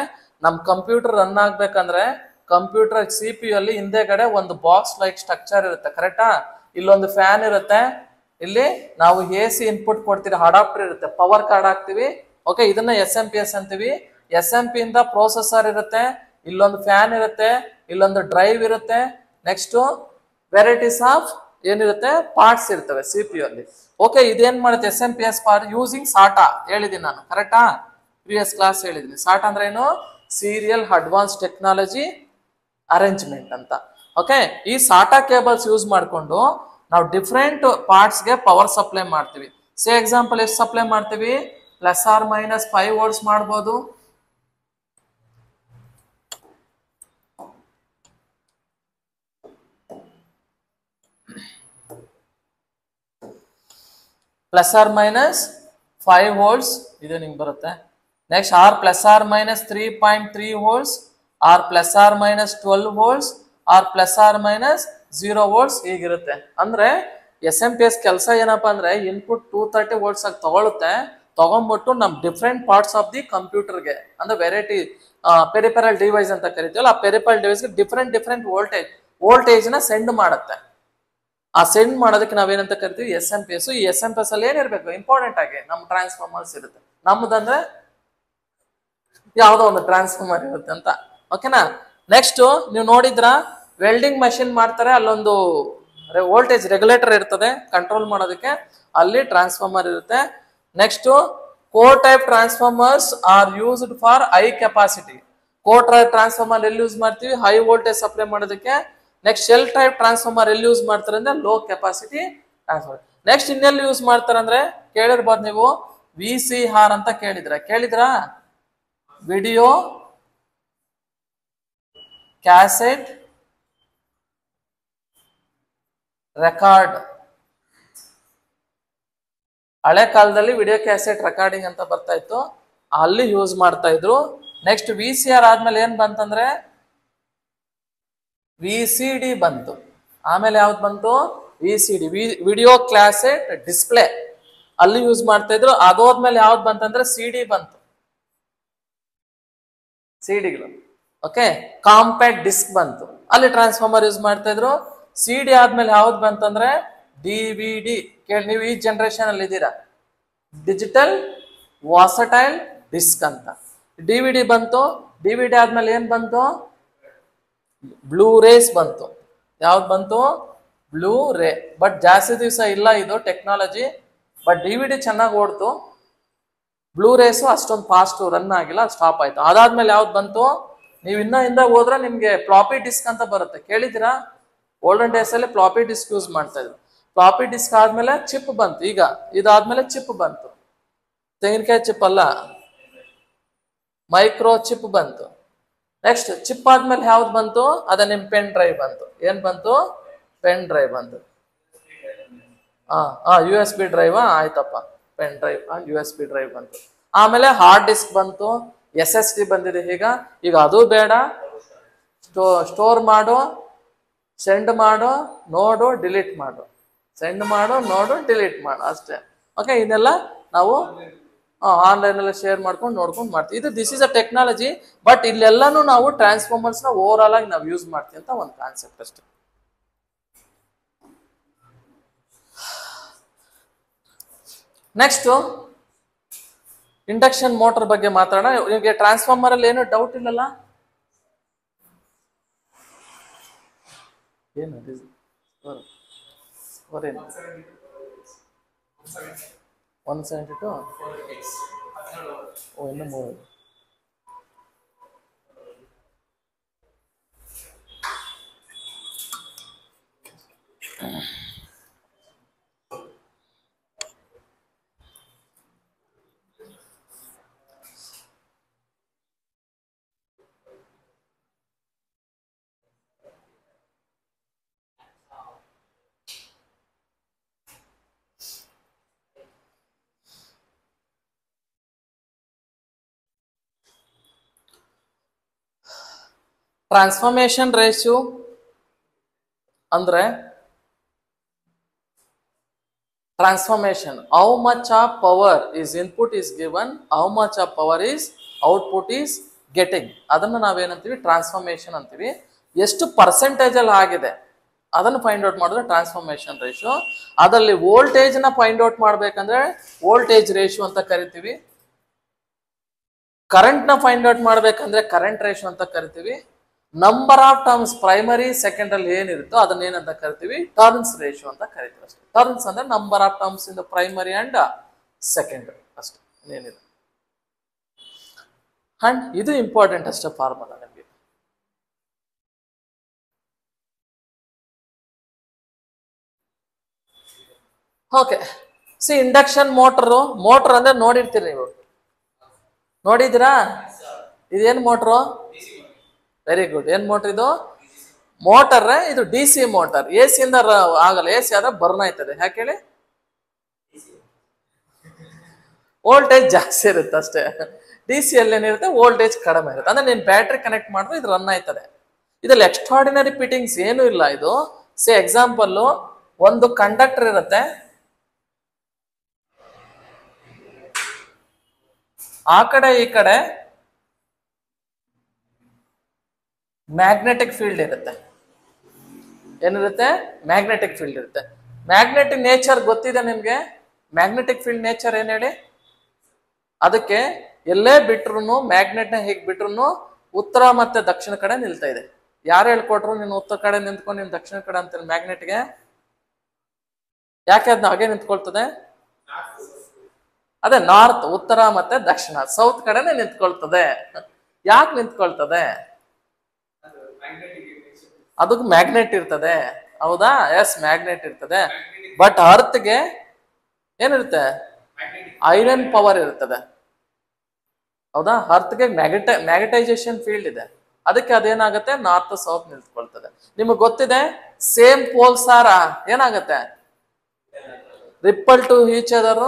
ನಮ್ ಕಂಪ್ಯೂಟರ್ ರನ್ ಆಗ್ಬೇಕಂದ್ರೆ ಕಂಪ್ಯೂಟರ್ CPU ಅಲ್ಲಿ ಹಿಂದೆಗಡೆ ಒಂದು ಬಾಕ್ಸ್ ಲೈಕ್ ಸ್ಟ್ರಕ್ಚರ್ ಇರುತ್ತೆ, ಕರೆಕ್ಟಾ? ಇಲ್ಲೊಂದು ಫ್ಯಾನ್ ಇರುತ್ತೆ, ಇಲ್ಲಿ ನಾವು AC ಇನ್ಪುಟ್ ಕೊಡ್ತೀವಿ, ಅಡಾಪ್ಟರ್ ಇರುತ್ತೆ, ಪವರ್ ಕಾರ್ಡ್ ಹಾಕ್ತಿವಿ. ಓಕೆ, ಇದನ್ನ SMP ಅಂತೀವಿ. SMP ಇಂದ ಪ್ರೊಸೆಸರ್ ಇರುತ್ತೆ, ಇಲ್ಲೊಂದು ಫ್ಯಾನ್ ಇರುತ್ತೆ, ಇಲ್ಲೊಂದು ಡ್ರೈವ್ ಇರುತ್ತೆ, ನೆಕ್ಸ್ಟ್ ವೆರೈಟೀಸ್ ಆಫ್ ಏನಿರುತ್ತೆ ಪಾರ್ಟ್ಸ್ ಇರ್ತವೆ CPU ಅಲ್ಲಿ. ಓಕೆ, ಇದೇನ್ ಮಾಡುತ್ತೆ SMP ಪಾರ್ಟ್ ಯೂಸಿಂಗ್ ಸಾಟಾ ಹೇಳಿದೀನಿ ನಾನು, ಕರೆಕ್ಟಾ? ಪ್ರಿವಿಯಸ್ ಕ್ಲಾಸ್ ಹೇಳಿದೀನಿ. ಸಾಟಾ ಅಂದ್ರೆ ಏನು? ಸೀರಿಯಲ್ ಅಡ್ವಾನ್ಸ್ ಟೆಕ್ನಾಲಜಿ ಅರೇಂಜ್ಮೆಂಟ್ ಅಂತ. ಓಕೆ, ಈ ಸಾಟಾ ಕೇಬಲ್ಸ್ ಯೂಸ್ ಮಾಡಿಕೊಂಡು ನಾವು ಡಿಫ್ರೆಂಟ್ ಪಾರ್ಟ್ಸ್ಗೆ ಪವರ್ ಸಪ್ಲೈ ಮಾಡ್ತೀವಿ. ಸೇ ಎಕ್ಸಾಂಪಲ್ ಎಷ್ಟು ಸಪ್ಲೈ ಮಾಡ್ತೀವಿ? ±5 ವೋಲ್ಟ್ಸ್ ಮಾಡ್ಬೋದು, ±5 ವೋಲ್ಟ್ಸ್ ಇದು ನಿಮ್ಗೆ ಬರುತ್ತೆ. Next or ±3.3 volts, or ±12 volts, or ±0 volts ಹೀಗಿರುತ್ತೆ. ಅಂದ್ರೆ SMP ಕೆಲಸ ಏನಪ್ಪಾ ಅಂದ್ರೆ ಇನ್ಪುಟ್ 230 ವೋಲ್ಟ್ಸ್ ಆಗಿ ತಗೊಳುತ್ತೆ, ತಗೊಂಡ್ಬಿಟ್ಟು ನಮ್ ಡಿಫ್ರೆಂಟ್ ಪಾರ್ಟ್ಸ್ ಆಫ್ ದಿ ಕಂಪ್ಯೂಟರ್ಗೆ ಅಂದ್ರೆ ವೆರೈಟಿ ಪೆರಿಪೆರಲ್ ಡಿವೈಸ್ ಅಂತ ಕರಿತೀವಲ್ಲ, ಆ ಪೆರಿಪೆರಲ್ ಡಿವೈಸ್ಗೆ ಡಿಫ್ರೆಂಟ್ ವೋಲ್ಟೇಜ್ ನ ಸೆಂಡ್ ಮಾಡುತ್ತೆ. ಆ ಸೆಂಡ್ ಮಾಡೋದಕ್ಕೆ ನಾವೇನಂತ ಕರಿತೀವಿ? SMP. ಈ SMP ಅಲ್ಲಿ ಏನಿರ್ಬೇಕು ಇಂಪಾರ್ಟೆಂಟ್ ಆಗಿ ನಮ್ಮ ಟ್ರಾನ್ಸ್ಫಾರ್ಮರ್ಸ್ ಇರುತ್ತೆ. ನಮ್ದಂದ್ರೆ ಯಾವ್ದೋ ಒಂದು ಟ್ರಾನ್ಸ್ಫಾರ್ಮರ್ ಇರುತ್ತೆ ಅಂತ. ಓಕೆನಾ? ನೆಕ್ಸ್ಟ್ ನೀವು ನೋಡಿದ್ರ ವೆಲ್ಡಿಂಗ್ ಮಷಿನ್ ಮಾಡ್ತಾರೆ, ಅಲ್ಲೊಂದು ವೋಲ್ಟೇಜ್ ರೆಗ್ಯುಲೇಟರ್ ಇರ್ತದೆ ಕಂಟ್ರೋಲ್ ಮಾಡೋದಕ್ಕೆ, ಅಲ್ಲಿ ಟ್ರಾನ್ಸ್ಫಾರ್ಮರ್ ಇರುತ್ತೆ. Next core type transformers are used for high capacity. Core type transformer ಎಲ್ಲಿ ಯೂಸ್ ಮಾಡ್ತೀವಿ? ಹೈ ವೋಲ್ಟೇಜ್ ಸಪ್ಲೈ ಮಾಡೋದಕ್ಕೆ. ನೆಕ್ಸ್ಟ್ ಶೆಲ್ ಟೈಪ್ ಟ್ರಾನ್ಸ್ಫಾರ್ಮರ್ ಎಲ್ಲಿ ಯೂಸ್ ಮಾಡ್ತಾರೆ ಅಂದ್ರೆ ಲೋ ಕೆಪಾಸಿಟಿ ಟ್ರಾನ್ಸ್ಫಾರ್ಮರ್. ನೆಕ್ಸ್ಟ್ ಇನ್ನೆಲ್ಲಿ ಯೂಸ್ ಮಾಡ್ತಾರೆ ಅಂದ್ರೆ ಕೇಳಿರ್ಬೋದು ನೀವು, VCR ಅಂತ ಕೇಳಿದ್ರಾ? Video cassette record. ಹಳೆ ಕಾಲದಲ್ಲಿ ವಿಡಿಯೋ ಕ್ಯಾಸೆಟ್ ರೆಕಾರ್ಡಿಂಗ್ ಅಂತ ಬರ್ತಾ ಇತ್ತು, ಅಲ್ಲಿ ಯೂಸ್ ಮಾಡ್ತಾ ಇದ್ರು. ನೆಕ್ಸ್ಟ್ VCR ಆದ್ಮೇಲೆ ಏನ್ ಬಂತಂದ್ರೆ VCD ಬಂತು. ಆಮೇಲೆ ಯಾವ್ದು ಬಂತು? VCD, ವಿಡಿಯೋ ಕ್ಯಾಸೆಟ್ ಡಿಸ್ಪ್ಲೇ, ಅಲ್ಲಿ ಯೂಸ್ ಮಾಡ್ತಾ ಇದ್ರು. ಅದಾದ್ಮೇಲೆ ಯಾವ್ದು ಬಂತಂದ್ರೆ CD ಬಂತು, ಸಿಡಿಗಳು. ಓಕೆ, ಕಾಂಪ್ಯಾಕ್ಟ್ ಡಿಸ್ಕ್ ಬಂತು, ಅಲ್ಲಿ ಟ್ರಾನ್ಸ್ಫಾರ್ಮರ್ ಯೂಸ್ ಮಾಡ್ತಾ ಇದ್ರು. CD ಆದ್ಮೇಲೆ ಯಾವ್ದು ಬಂತಂದ್ರೆ DVD. ನೀವು ಈ ಜನರೇಷನ್ ಅಲ್ಲಿ ಇದ್ದೀರಾ, ಡಿಜಿಟಲ್ ವಾಸಟೈಲ್ ಡಿಸ್ಕ್ ಅಂತ. DVD ಬಂತು. DVD ಆದ್ಮೇಲೆ ಏನ್ ಬಂತು? ಬ್ಲೂ ರೇಸ್ ಬಂತು. ಯಾವ್ದು ಬಂತು? ಬ್ಲೂ ರೇ. ಬಟ್ ಜಾಸ್ತಿ ದಿವಸ ಇಲ್ಲ ಇದು ಟೆಕ್ನಾಲಜಿ, ಬಟ್ DVD ಚೆನ್ನಾಗಿ ಓಡ್ತು. ಬ್ಲೂ ರೇಸು ಅಷ್ಟೊಂದು ಫಾಸ್ಟ್ ರನ್ ಆಗಿಲ್ಲ, ಸ್ಟಾಪ್ ಆಯ್ತು. ಅದಾದ್ಮೇಲೆ ಯಾವ್ದು ಬಂತು? ನೀವು ಹಿಂದ ಹೋದ್ರೆ ನಿಮ್ಗೆ ಫ್ಲಾಪಿ ಡಿಸ್ಕ್ ಅಂತ ಬರುತ್ತೆ, ಕೇಳಿದಿರಾ? ಓಲ್ಡನ್ ಡೇಸ್ ಅಲ್ಲಿ ಫ್ಲಾಪಿ ಡಿಸ್ಕ್ ಯೂಸ್ ಮಾಡ್ತಾ ಇದ್ರು. ಫ್ಲಾಪಿ ಡಿಸ್ಕ್ ಆದ್ಮೇಲೆ ಚಿಪ್ ಬಂತು. ಈಗ ಇದಾದ್ಮೇಲೆ ಚಿಪ್ ಬಂತು, ತೆಂಗಿನಕಾಯಿ ಚಿಪ್ ಅಲ್ಲ, ಮೈಕ್ರೋ ಚಿಪ್ ಬಂತು. ನೆಕ್ಸ್ಟ್ ಚಿಪ್ ಆದ್ಮೇಲೆ ಯಾವ್ದು ಬಂತು? ಅದ ನಿಮ್ ಪೆನ್ ಡ್ರೈವ್ ಬಂತು. ಏನ್ ಬಂತು? ಪೆನ್ ಡ್ರೈವ್ ಬಂತು. USB ಡ್ರೈವ್ ಆಯ್ತಪ್ಪ, pen drive and USB drive ಬಂತು. ಆಮೇಲೆ ಹಾರ್ಡ್ ಡಿಸ್ಕ್ ಬಂತು, SSD ಬಂದಿದೆ. ಈಗ ಅದು ಬೇಡ, ಸ್ಟೋರ್ ಮಾಡು, ಸೆಂಡ್ ಮಾಡು, ನೋಡು, ಡಿಲೀಟ್ ಮಾಡು, ಸೆಂಡ್ ಮಾಡು, ನೋಡು, ಡಿಲೀಟ್ ಮಾಡು, ಅಷ್ಟೇ. ಓಕೆ, ಇದೆಲ್ಲ ನಾವು ಆನ್ಲೈನ್ ಅಲ್ಲಿ ಶೇರ್ ಮಾಡ್ಕೊಂಡು ನೋಡ್ಕೊಂಡು ಮಾಡ್ತೀವಿ. This is a technology. But ಇಲ್ಲೆಲ್ಲಾನು ನಾವು ಟ್ರಾನ್ಸ್ಫಾರ್ಮರ್ಸ್ ನ ಓವರ್ ಆಲ್ ಆಗಿ ನಾವು ಯೂಸ್ ಮಾಡ್ತೀವಿ ಅಂತ ಒಂದು ಕಾನ್ಸೆಪ್ಟ್ ಅಷ್ಟೇ. ನೆಕ್ಸ್ಟ್ ಇಂಡಕ್ಷನ್ ಮೋಟರ್ ಬಗ್ಗೆ ಮಾತಾಡೋಣ. ನಿಮಗೆ ಟ್ರಾನ್ಸ್ಫಾರ್ಮರ್ ಅಲ್ಲಿ ಏನು ಡೌಟ್ ಇಲ್ಲಲ್ಲ? ಏನು 172 ಇನ್ನು 3. ಟ್ರಾನ್ಸ್ಫಾರ್ಮೇಶನ್ ರೇಷಿಯೋ ಅಂದ್ರೆ transformation, how much of power is input is given, how much of power is output is getting, ಅದನ್ನು ನಾವೇನಂತೀವಿ ಟ್ರಾನ್ಸ್ಫಾರ್ಮೇಶನ್ ಅಂತೀವಿ. ಎಷ್ಟು ಪರ್ಸೆಂಟೇಜ್ ಅಲ್ಲಿ ಆಗಿದೆ ಅದನ್ನು ಫೈಂಡ್ ಔಟ್ ಮಾಡಿದ್ರೆ ಟ್ರಾನ್ಸ್ಫಾರ್ಮೇಶನ್ ರೇಷಿಯೋ. ಅದರಲ್ಲಿ ವೋಲ್ಟೇಜ್ ನ ಫೈಂಡ್ ಔಟ್ ಮಾಡ್ಬೇಕಂದ್ರೆ ವೋಲ್ಟೇಜ್ ರೇಷಿಯೋ ಅಂತ ಕರಿತೀವಿ. ಕರೆಂಟ್ ನ ಫೈಂಡ್ ಔಟ್ ಮಾಡ್ಬೇಕಂದ್ರೆ ಕರೆಂಟ್ ರೇಷಿಯೋ ಅಂತ ಕರಿತೀವಿ. Number of terms primary secondary ಏನಿರುತ್ತೋ ಅದನ್ನ ಏನಂತ ಕರಿತೀವಿ, ಟರ್ನ್ಸ್ ರೇಷಿಯೋ ಅಂತ ಕರಿತೀವಿ ಅಷ್ಟೇ. ಟರ್ನ್ಸ್ ಅಂದ್ರೆ number of terms in the primary and secondary ಅಷ್ಟೇ, ಏನಿದೆ. ಅಂಡ್ ಇದು ಇಂಪಾರ್ಟೆಂಟ್ ಅಷ್ಟೇ ಫಾರ್ಮುಲಾ ನಿಮಗೆ. Okay, C induction motor. Motor ಅಂದ್ರೆ ನೋಡಿರ್ತೀರಿ ನೀವು, ನೋಡಿದಿರಾ? ಇದೇನ್ ಮೋಟ್ರು? Very good. ಏನ್ ಮೋಟರ್ ಇದು? ಮೋಟರ್. ಇದು D C motor. A C ಇಂದ ಆಗಲ್ಲ, ಎ ಸಿ ಆದ್ರೆ ಬರ್ನ್ ಆಯ್ತದೆ. ಯಾಕೆ ಹೇಳಿ? ವೋಲ್ಟೇಜ್ ಜಾಸ್ತಿ ಇರುತ್ತೆ ಅಷ್ಟೇ. ಡಿ ಸಿ ಅಲ್ಲಿ ಏನಿರುತ್ತೆ, ವೋಲ್ಟೇಜ್ ಕಡಿಮೆ ಇರುತ್ತೆ. ಅಂದ್ರೆ ನೀನ್ ಬ್ಯಾಟ್ರಿ ಕನೆಕ್ಟ್ ಮಾಡಿದ್ರೆ ಇದು ರನ್ ಆಯ್ತದೆ. ಇದ್ರಲ್ಲಿ ಎಕ್ಸ್ಟ್ರಾರ್ಡಿನರಿ ಫಿಟ್ಟಿಂಗ್ಸ್ ಏನು ಇಲ್ಲ. ಇದು ಸೇ ಎಕ್ಸಾಂಪಲ್, ಒಂದು ಕಂಡಕ್ಟರ್ ಇರುತ್ತೆ, ಆ ಕಡೆ ಈ ಕಡೆ ಮ್ಯಾಗ್ನೆಟಿಕ್ ಫೀಲ್ಡ್ ಇರುತ್ತೆ. ಏನಿರುತ್ತೆ? ಮ್ಯಾಗ್ನೆಟಿಕ್ ಫೀಲ್ಡ್ ಇರುತ್ತೆ. ಮ್ಯಾಗ್ನೆಟಿಕ್ ನೇಚರ್ ಗೊತ್ತಿದೆ ನಿಮ್ಗೆ? ಮ್ಯಾಗ್ನೆಟಿಕ್ ಫೀಲ್ಡ್ ನೇಚರ್ ಏನ್ ಹೇಳಿ? ಅದಕ್ಕೆ ಎಲ್ಲೇ ಬಿಟ್ರು ಮ್ಯಾಗ್ನೆಟ್ ನ ಹೇಗ್ ಬಿಟ್ರು ಉತ್ತರ ಮತ್ತೆ ದಕ್ಷಿಣ ಕಡೆ ನಿಲ್ತಾ ಇದೆ. ಯಾರು ಹೇಳ್ಕೊಟ್ರು ನೀನು ಉತ್ತರ ಕಡೆ ನಿಂತ್ಕೊಂಡು ನೀನ್ ದಕ್ಷಿಣ ಕಡೆ ಅಂತೀರಿ ಮ್ಯಾಗ್ನೆಟ್ಗೆ? ಯಾಕೆ ಅದನ್ನ ಹಾಗೆ ನಿಂತ್ಕೊಳ್ತದೆ? ಅದೇ ನಾರ್ತ್, ಉತ್ತರ ಮತ್ತೆ ದಕ್ಷಿಣ, ಸೌತ್ ಕಡೆನೆ ನಿಂತ್ಕೊಳ್ತದೆ. ಯಾಕೆ ನಿಂತ್ಕೊಳ್ತದೆ? ಅದಕ್ಕೆ ಮ್ಯಾಗ್ನೆಟ್ ಇರ್ತದೆ. ಹೌದಾ? ಎಸ್, ಮ್ಯಾಗ್ನೆಟ್ ಇರ್ತದೆ. ಬಟ್ ಅರ್ತ್ಗೆ ಏನಿರುತ್ತೆ? ಐರನ್ ಪವರ್ ಇರ್ತದೆ. ಹೌದಾ? ಅರ್ತ್ಗೆ ಮ್ಯಾಗ್ನೆಟೈಸೇಷನ್ ಫೀಲ್ಡ್ ಇದೆ. ಅದಕ್ಕೆ ಅದೇನಾಗುತ್ತೆ, ನಾರ್ತ್ ಸೌತ್ ನಿಂತ್ಕೊಳ್ತದೆ. ನಿಮಗೆ ಗೊತ್ತಿದೆ, ಸೇಮ್ ಪೋಲ್ಸ್ ಆರ್ ಏನಾಗುತ್ತೆ, ರಿಪಲ್ ಟು ಈಚ್ ಅದರ್.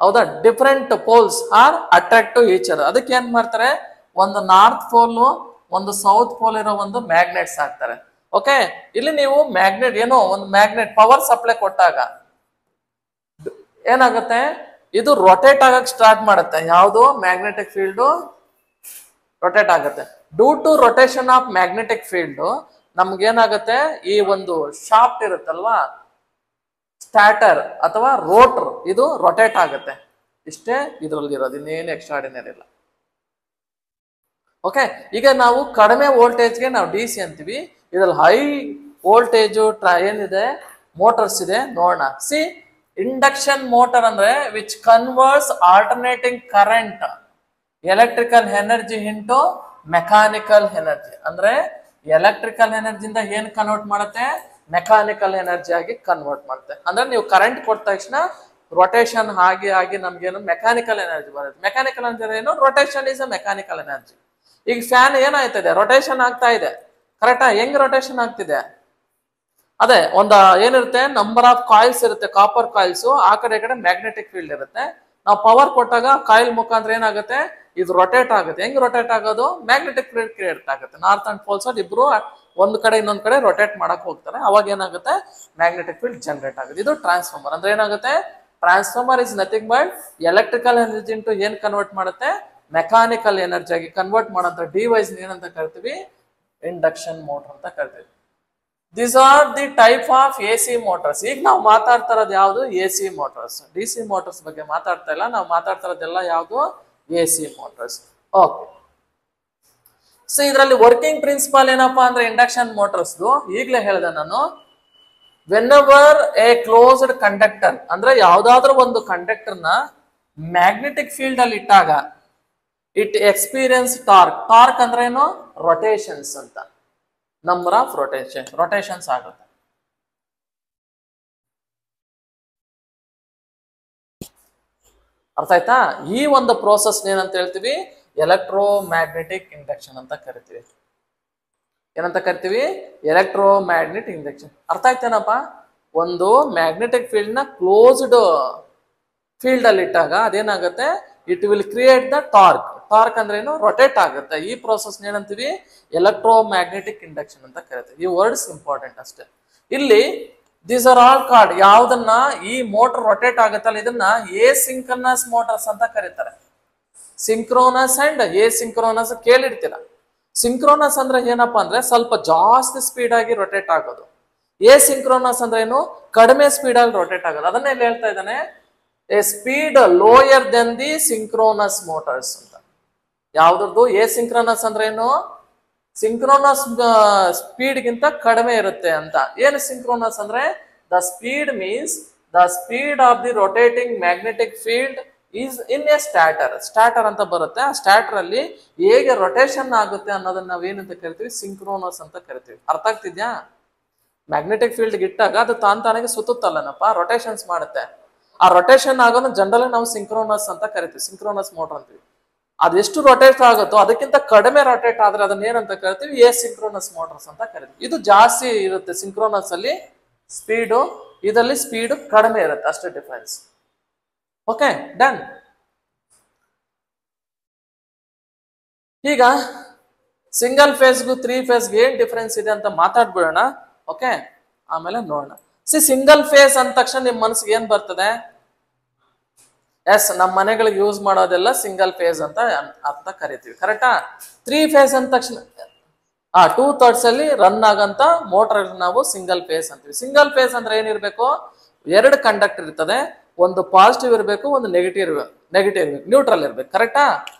ಹೌದಾ? Different poles are attract to each other. ಅದಕ್ಕೆ ಏನ್ ಮಾಡ್ತಾರೆ, ಒಂದು ನಾರ್ತ್ ಪೋಲ್ ಒಂದು ಸೌತ್ ಪೋಲ್ ಇರೋ ಒಂದು ಮ್ಯಾಗ್ನೆಟ್ಸ್ ಹಾಕ್ತಾರೆ. ಓಕೆ, ಇಲ್ಲಿ ನೀವು ಮ್ಯಾಗ್ನೆಟ್ ಏನೋ ಒಂದು ಮ್ಯಾಗ್ನೆಟ್ ಪವರ್ ಸಪ್ಲೈ ಕೊಟ್ಟಾಗ ಏನಾಗುತ್ತೆ, ಇದು ರೊಟೇಟ್ ಆಗಕ್ ಸ್ಟಾರ್ಟ್ ಮಾಡುತ್ತೆ. ಯಾವುದು? ಮ್ಯಾಗ್ನೆಟಿಕ್ ಫೀಲ್ಡ್ ರೊಟೇಟ್ ಆಗುತ್ತೆ. Due to rotation of magnetic field ನಮ್ಗೇನಾಗುತ್ತೆ, ಈ ಒಂದು ಶಾಫ್ಟ್ ಇರುತ್ತಲ್ವಾ, ಸ್ಟಾರ್ಟರ್ ಅಥವಾ ರೋಟರ್, ಇದು ರೊಟೇಟ್ ಆಗುತ್ತೆ. ಇಷ್ಟೇ ಇದ್ರಲ್ಲಿ ಇರೋದು, ಇನ್ನೇನು ಎಕ್ಸ್ಟ್ರಾರ್ಡಿನರಿ ಇಲ್ಲ. ಓಕೆ, ಈಗ ನಾವು ಕಡಿಮೆ ವೋಲ್ಟೇಜ್ಗೆ ನಾವು ಡಿ ಸಿ ಅಂತೀವಿ. ಇದ್ರಲ್ಲಿ ಹೈ ವೋಲ್ಟೇಜು ಏನಿದೆ ಮೋಟರ್ಸ್ ಇದೆ, ನೋಡೋಣ. ಸಿ, ಇಂಡಕ್ಷನ್ ಮೋಟರ್ ಅಂದ್ರೆ which converts alternating current electrical energy into mechanical energy. ಅಂದ್ರೆ ಎಲೆಕ್ಟ್ರಿಕಲ್ ಎನರ್ಜಿಯಿಂದ ಏನ್ ಕನ್ವರ್ಟ್ ಮಾಡುತ್ತೆ, ಮೆಕ್ಯಾನಿಕಲ್ ಎನರ್ಜಿ ಆಗಿ ಕನ್ವರ್ಟ್ ಮಾಡುತ್ತೆ. ಅಂದ್ರೆ ನೀವು ಕರೆಂಟ್ ಕೊಟ್ಟ ತಕ್ಷಣ ರೊಟೇಷನ್ ಆಗಿ ನಮ್ಗೇನು ಮೆಕ್ಯಾನಿಕಲ್ ಎನರ್ಜಿ ಬರುತ್ತೆ. ಮೆಕ್ಯಾನಿಕಲ್ ಎನರ್ಜಿ ಏನು? Rotation is a mechanical energy. ಈಗ ಫ್ಯಾನ್ ಏನಾಯ್ತದೆ, ರೊಟೇಷನ್ ಆಗ್ತಾ ಇದೆ. ಕರೆಕ್ಟಾ? ಹೆಂಗ್ ರೊಟೇಷನ್ ಆಗ್ತಿದೆ? ಅದೇ ಒಂದು ಏನಿರುತ್ತೆ, ನಂಬರ್ ಆಫ್ ಕಾಯಿಲ್ಸ್ ಇರುತ್ತೆ, ಕಾಪರ್ ಕಾಯಿಲ್ಸ್. ಆ ಕಡೆ ಈ ಕಡೆ ಮ್ಯಾಗ್ನೆಟಿಕ್ ಫೀಲ್ಡ್ ಇರುತ್ತೆ. ನಾವು ಪವರ್ ಕೊಟ್ಟಾಗ ಕಾಯಿಲ್ ಮುಖಾಂತರ ಏನಾಗುತ್ತೆ, ಇದು ರೊಟೇಟ್ ಆಗುತ್ತೆ. ಹೆಂಗ್ ರೊಟೇಟ್ ಆಗೋದು? ಮ್ಯಾಗ್ನೆಟಿಕ್ ಫೀಲ್ಡ್ ಕ್ರಿಯೇಟ್ ಆಗುತ್ತೆ. ನಾರ್ತ್ ಅಂಡ್ ಪೋಲ್ಸ್ ಇಬ್ರು ಒಂದು ಕಡೆ ಇನ್ನೊಂದ್ ಕಡೆ ರೊಟೇಟ್ ಮಾಡಕ್ ಹೋಗ್ತಾರೆ. ಅವಾಗ ಏನಾಗುತ್ತೆ, ಮ್ಯಾಗ್ನೆಟಿಕ್ ಫೀಲ್ಡ್ ಜನರೇಟ್ ಆಗುತ್ತೆ. ಇದು ಟ್ರಾನ್ಸ್ಫಾರ್ಮರ್. ಅಂದ್ರೆ ಏನಾಗುತ್ತೆ, transformer is nothing but electrical energy into ಏನ್ ಕನ್ವರ್ಟ್ ಮಾಡುತ್ತೆ, ಮೆಕ್ಯಾನಿಕಲ್ ಎನರ್ಜಿ ಆಗಿ ಕನ್ವರ್ಟ್ ಮಾಡೋಂಥ ಡಿವೈಸ್ ಏನಂತ ಕರಿತೀವಿ, ಇಂಡಕ್ಷನ್ ಮೋಟರ್ ಅಂತ ಕರಿತೀವಿ. These are the type of A C motors. ಈಗ ನಾವು ಮಾತಾಡ್ತಾ ಇರೋದು ಯಾವುದು? A C motors. D C motors ಬಗ್ಗೆ ಮಾತಾಡ್ತಾ ಇಲ್ಲ, ನಾವು ಮಾತಾಡ್ತಾ ಇರೋದೆಲ್ಲ ಯಾವುದು? A C motors. Okay, so ಇದರಲ್ಲಿ ವರ್ಕಿಂಗ್ ಪ್ರಿನ್ಸಿಪಲ್ ಏನಪ್ಪಾ ಅಂದ್ರೆ ಇಂಡಕ್ಷನ್ ಮೋಟರ್ಸ್ ಈಗಲೇ ಹೇಳಿದೆ ನಾನು. ವೆನ್ಎವರ್ ಎ ಕ್ಲೋಸ್ಡ್ ಕಂಡಕ್ಟರ್ ಅಂದ್ರೆ ಯಾವ್ದಾದ್ರು ಒಂದು ಕಂಡಕ್ಟರ್ ನ ಮ್ಯಾಗ್ನೆಟಿಕ್ ಫೀಲ್ಡ್ ಅಲ್ಲಿ ಇಟ್ಟಾಗ ಇಟ್ ಎಕ್ಸ್ಪೀರಿಯನ್ಸ್ ಟಾರ್ಕ್. ಟಾರ್ಕ್ ಅಂದ್ರೆ ಏನು? ರೊಟೇಷನ್ಸ್ ಅಂತ. ನಂಬರ್ ಆಫ್ ರೊಟೇಷನ್ಸ್ ಆಗುತ್ತೆ. ಅರ್ಥ ಆಯ್ತಾ? ಈ ಒಂದು ಪ್ರೋಸೆಸ್ ಏನಂತ ಹೇಳ್ತೀವಿ, ಎಲೆಕ್ಟ್ರೋ ಮ್ಯಾಗ್ನೆಟಿಕ್ ಇಂಡಕ್ಷನ್ ಅಂತ ಕರಿತೀವಿ. ಏನಂತ ಕರಿತೀವಿ? Electro magnetic induction. ಅರ್ಥ ಆಯ್ತೇನಪ್ಪ? ಒಂದು ಮ್ಯಾಗ್ನೆಟಿಕ್ ಫೀಲ್ಡ್ ನ ಕ್ಲೋಸ್ಡ್ ಫೀಲ್ಡ್ ಅಲ್ಲಿ ಇಟ್ಟಾಗ ಅದೇನಾಗುತ್ತೆ, it will create the torque. Torque ಅಂದ್ರೆ ಏನು? ರೊಟೇಟ್ ಆಗುತ್ತೆ. ಈ ಪ್ರೋಸೆಸ್ ಏನಂತೀವಿ? ಎಲೆಕ್ಟ್ರೋ ಮ್ಯಾಗ್ನೆಟಿಕ್ ಇಂಡಕ್ಷನ್ ಅಂತ ಕರಿತೀವಿ. ಈ ವರ್ಡ್ಸ್ ಇಂಪಾರ್ಟೆಂಟ್ ಅಷ್ಟೇ. ಇಲ್ಲಿ ದೀಸ್ ಆರ್ ಆಲ್ ಕಾರ್ಡ್ ಯಾವ್ದನ್ನ ಈ ಮೋಟರ್ ರೊಟೇಟ್ ಆಗುತ್ತಲ್ಲ ಇದನ್ನ ಎ ಸಿಂಕ್ರನಸ್ ಮೋಟರ್ಸ್ ಅಂತ ಕರೀತಾರೆ. ಸಿಂಕ್ರೋನಸ್ ಅಂಡ್ ಎ ಸಿಂಕ್ರೋನಸ್ ಕೇಳಿರ್ತೀರ. ಸಿಂಕ್ರೋನಸ್ ಅಂದ್ರೆ ಏನಪ್ಪಾ ಅಂದ್ರೆ ಸ್ವಲ್ಪ ಜಾಸ್ತಿ ಸ್ಪೀಡ್ ಆಗಿ ರೊಟೇಟ್ ಆಗೋದು. ಎ ಸಿಂಕ್ರೋನಸ್ ಅಂದ್ರೆ ಏನು, ಕಡಿಮೆ ಸ್ಪೀಡ್ ಆಗಿ ರೊಟೇಟ್ ಆಗೋದು. ಅದನ್ನೇ ಇಲ್ಲಿ ಹೇಳ್ತಾ ಇದ್ದಾನೆ, a speed lower than the synchronous motors ಅಂತ. ಯಾವ್ದು ಎ ಸಿಂಕ್ರೋನಸ್ ಅಂದ್ರೆ ಏನು, ಸಿಂಕ್ರೋನಸ್ ಸ್ಪೀಡ್ ಗಿಂತ ಕಡಿಮೆ ಇರುತ್ತೆ ಅಂತ. ಏನು ಸಿಂಕ್ರೋನಸ್ ಅಂದ್ರೆ the speed means the speed of the rotating magnetic field is in a stator. Stator ಅಂತ ಬರುತ್ತೆ. ಆ ಸ್ಟಾಟರ್ ಅಲ್ಲಿ ಹೇಗೆ ರೊಟೇಷನ್ ಆಗುತ್ತೆ ಅನ್ನೋದನ್ನ ನಾವೇನಂತ ಕರಿತೀವಿ, ಸಿಂಕ್ರೋನಸ್ ಅಂತ ಕರಿತೀವಿ. ಅರ್ಥ ಆಗ್ತಿದ್ಯಾ? ಮ್ಯಾಗ್ನೆಟಿಕ್ ಫೀಲ್ಡ್ ಇಟ್ಟಾಗ ಅದು ತಾನಾಗೆ ಸುತ್ತುತ್ತಲ್ಲನಪ್ಪ, ರೊಟೇಷನ್ಸ್ ಮಾಡುತ್ತೆ. ಆ ರೊಟೇಷನ್ ಆಗೋದು ಜನರಲ್ ನಾವು ಸಿಂಕ್ರೋನಸ್ ಅಂತ ಕರಿತೀವಿ, ಸಿಂಕ್ರೋನಸ್ ಮೋಟರ್ ಅಂತೀವಿ. ಅದೆಷ್ಟು ರೊಟೇಟ್ ಆಗುತ್ತೋ ಅದಕ್ಕಿಂತ ಕಡಿಮೆ ರೊಟೇಟ್ ಆದ್ರೆ ಅದನ್ನ ಏನಂತ ಕರಿತೀವಿ, ಎ ಸಿಂಕ್ರೋನಸ್ ಮೋಟರ್ಸ್ ಅಂತ ಕರಿತೀವಿ. ಇದು ಜಾಸ್ತಿ ಇರುತ್ತೆ ಸಿಂಕ್ರೋನಸ್ ಅಲ್ಲಿ ಸ್ಪೀಡು, ಇದರಲ್ಲಿ ಸ್ಪೀಡ್ ಕಡಿಮೆ ಇರುತ್ತೆ, ಅಷ್ಟೇ ಡಿಫರೆನ್ಸ್. Okay, done. ಈಗ ಸಿಂಗಲ್ ಫೇಸ್ಗೂ 3 ಫೇಸ್ಗೆ ಏನ್ ಡಿಫರೆನ್ಸ್ ಇದೆ ಅಂತ ಮಾತಾಡ್ಬಿಡೋಣ. ಓಕೆ, ಆಮೇಲೆ ನೋಡೋಣ. ಸಿಂಗಲ್ ಫೇಸ್ ಅಂದ ತಕ್ಷಣ ನಿಮ್ ಮನಸ್ಸಿಗೆ ಏನ್ ಬರ್ತದೆ? ಎಸ್, ನಮ್ಮ ಮನೆಗಳಿಗೆ ಯೂಸ್ ಮಾಡೋದೆಲ್ಲ ಸಿಂಗಲ್ ಫೇಸ್ ಅಂತ ಕರಿತೀವಿ, ಕರೆಕ್ಟಾ? 3 ಫೇಸ್ ಅಂದ ತಕ್ಷಣ 2/3 ಅಲ್ಲಿ ರನ್ ಆಗಂತ ಮೋಟರ್ ನಾವು ಸಿಂಗಲ್ ಫೇಸ್ ಅಂತೀವಿ. ಸಿಂಗಲ್ ಫೇಸ್ ಅಂದ್ರೆ ಏನಿರ್ಬೇಕು, 2 ಕಂಡಕ್ಟರ್ ಇರ್ತದೆ, ಒಂದು ಪಾಸಿಟಿವ್ ಇರಬೇಕು, ಒಂದು ನೆಗೆಟಿವ್ ಇರ್ಬೇಕು, ನ್ಯೂಟ್ರಲ್ ಇರ್ಬೇಕು, ಕರೆಕ್ಟಾ?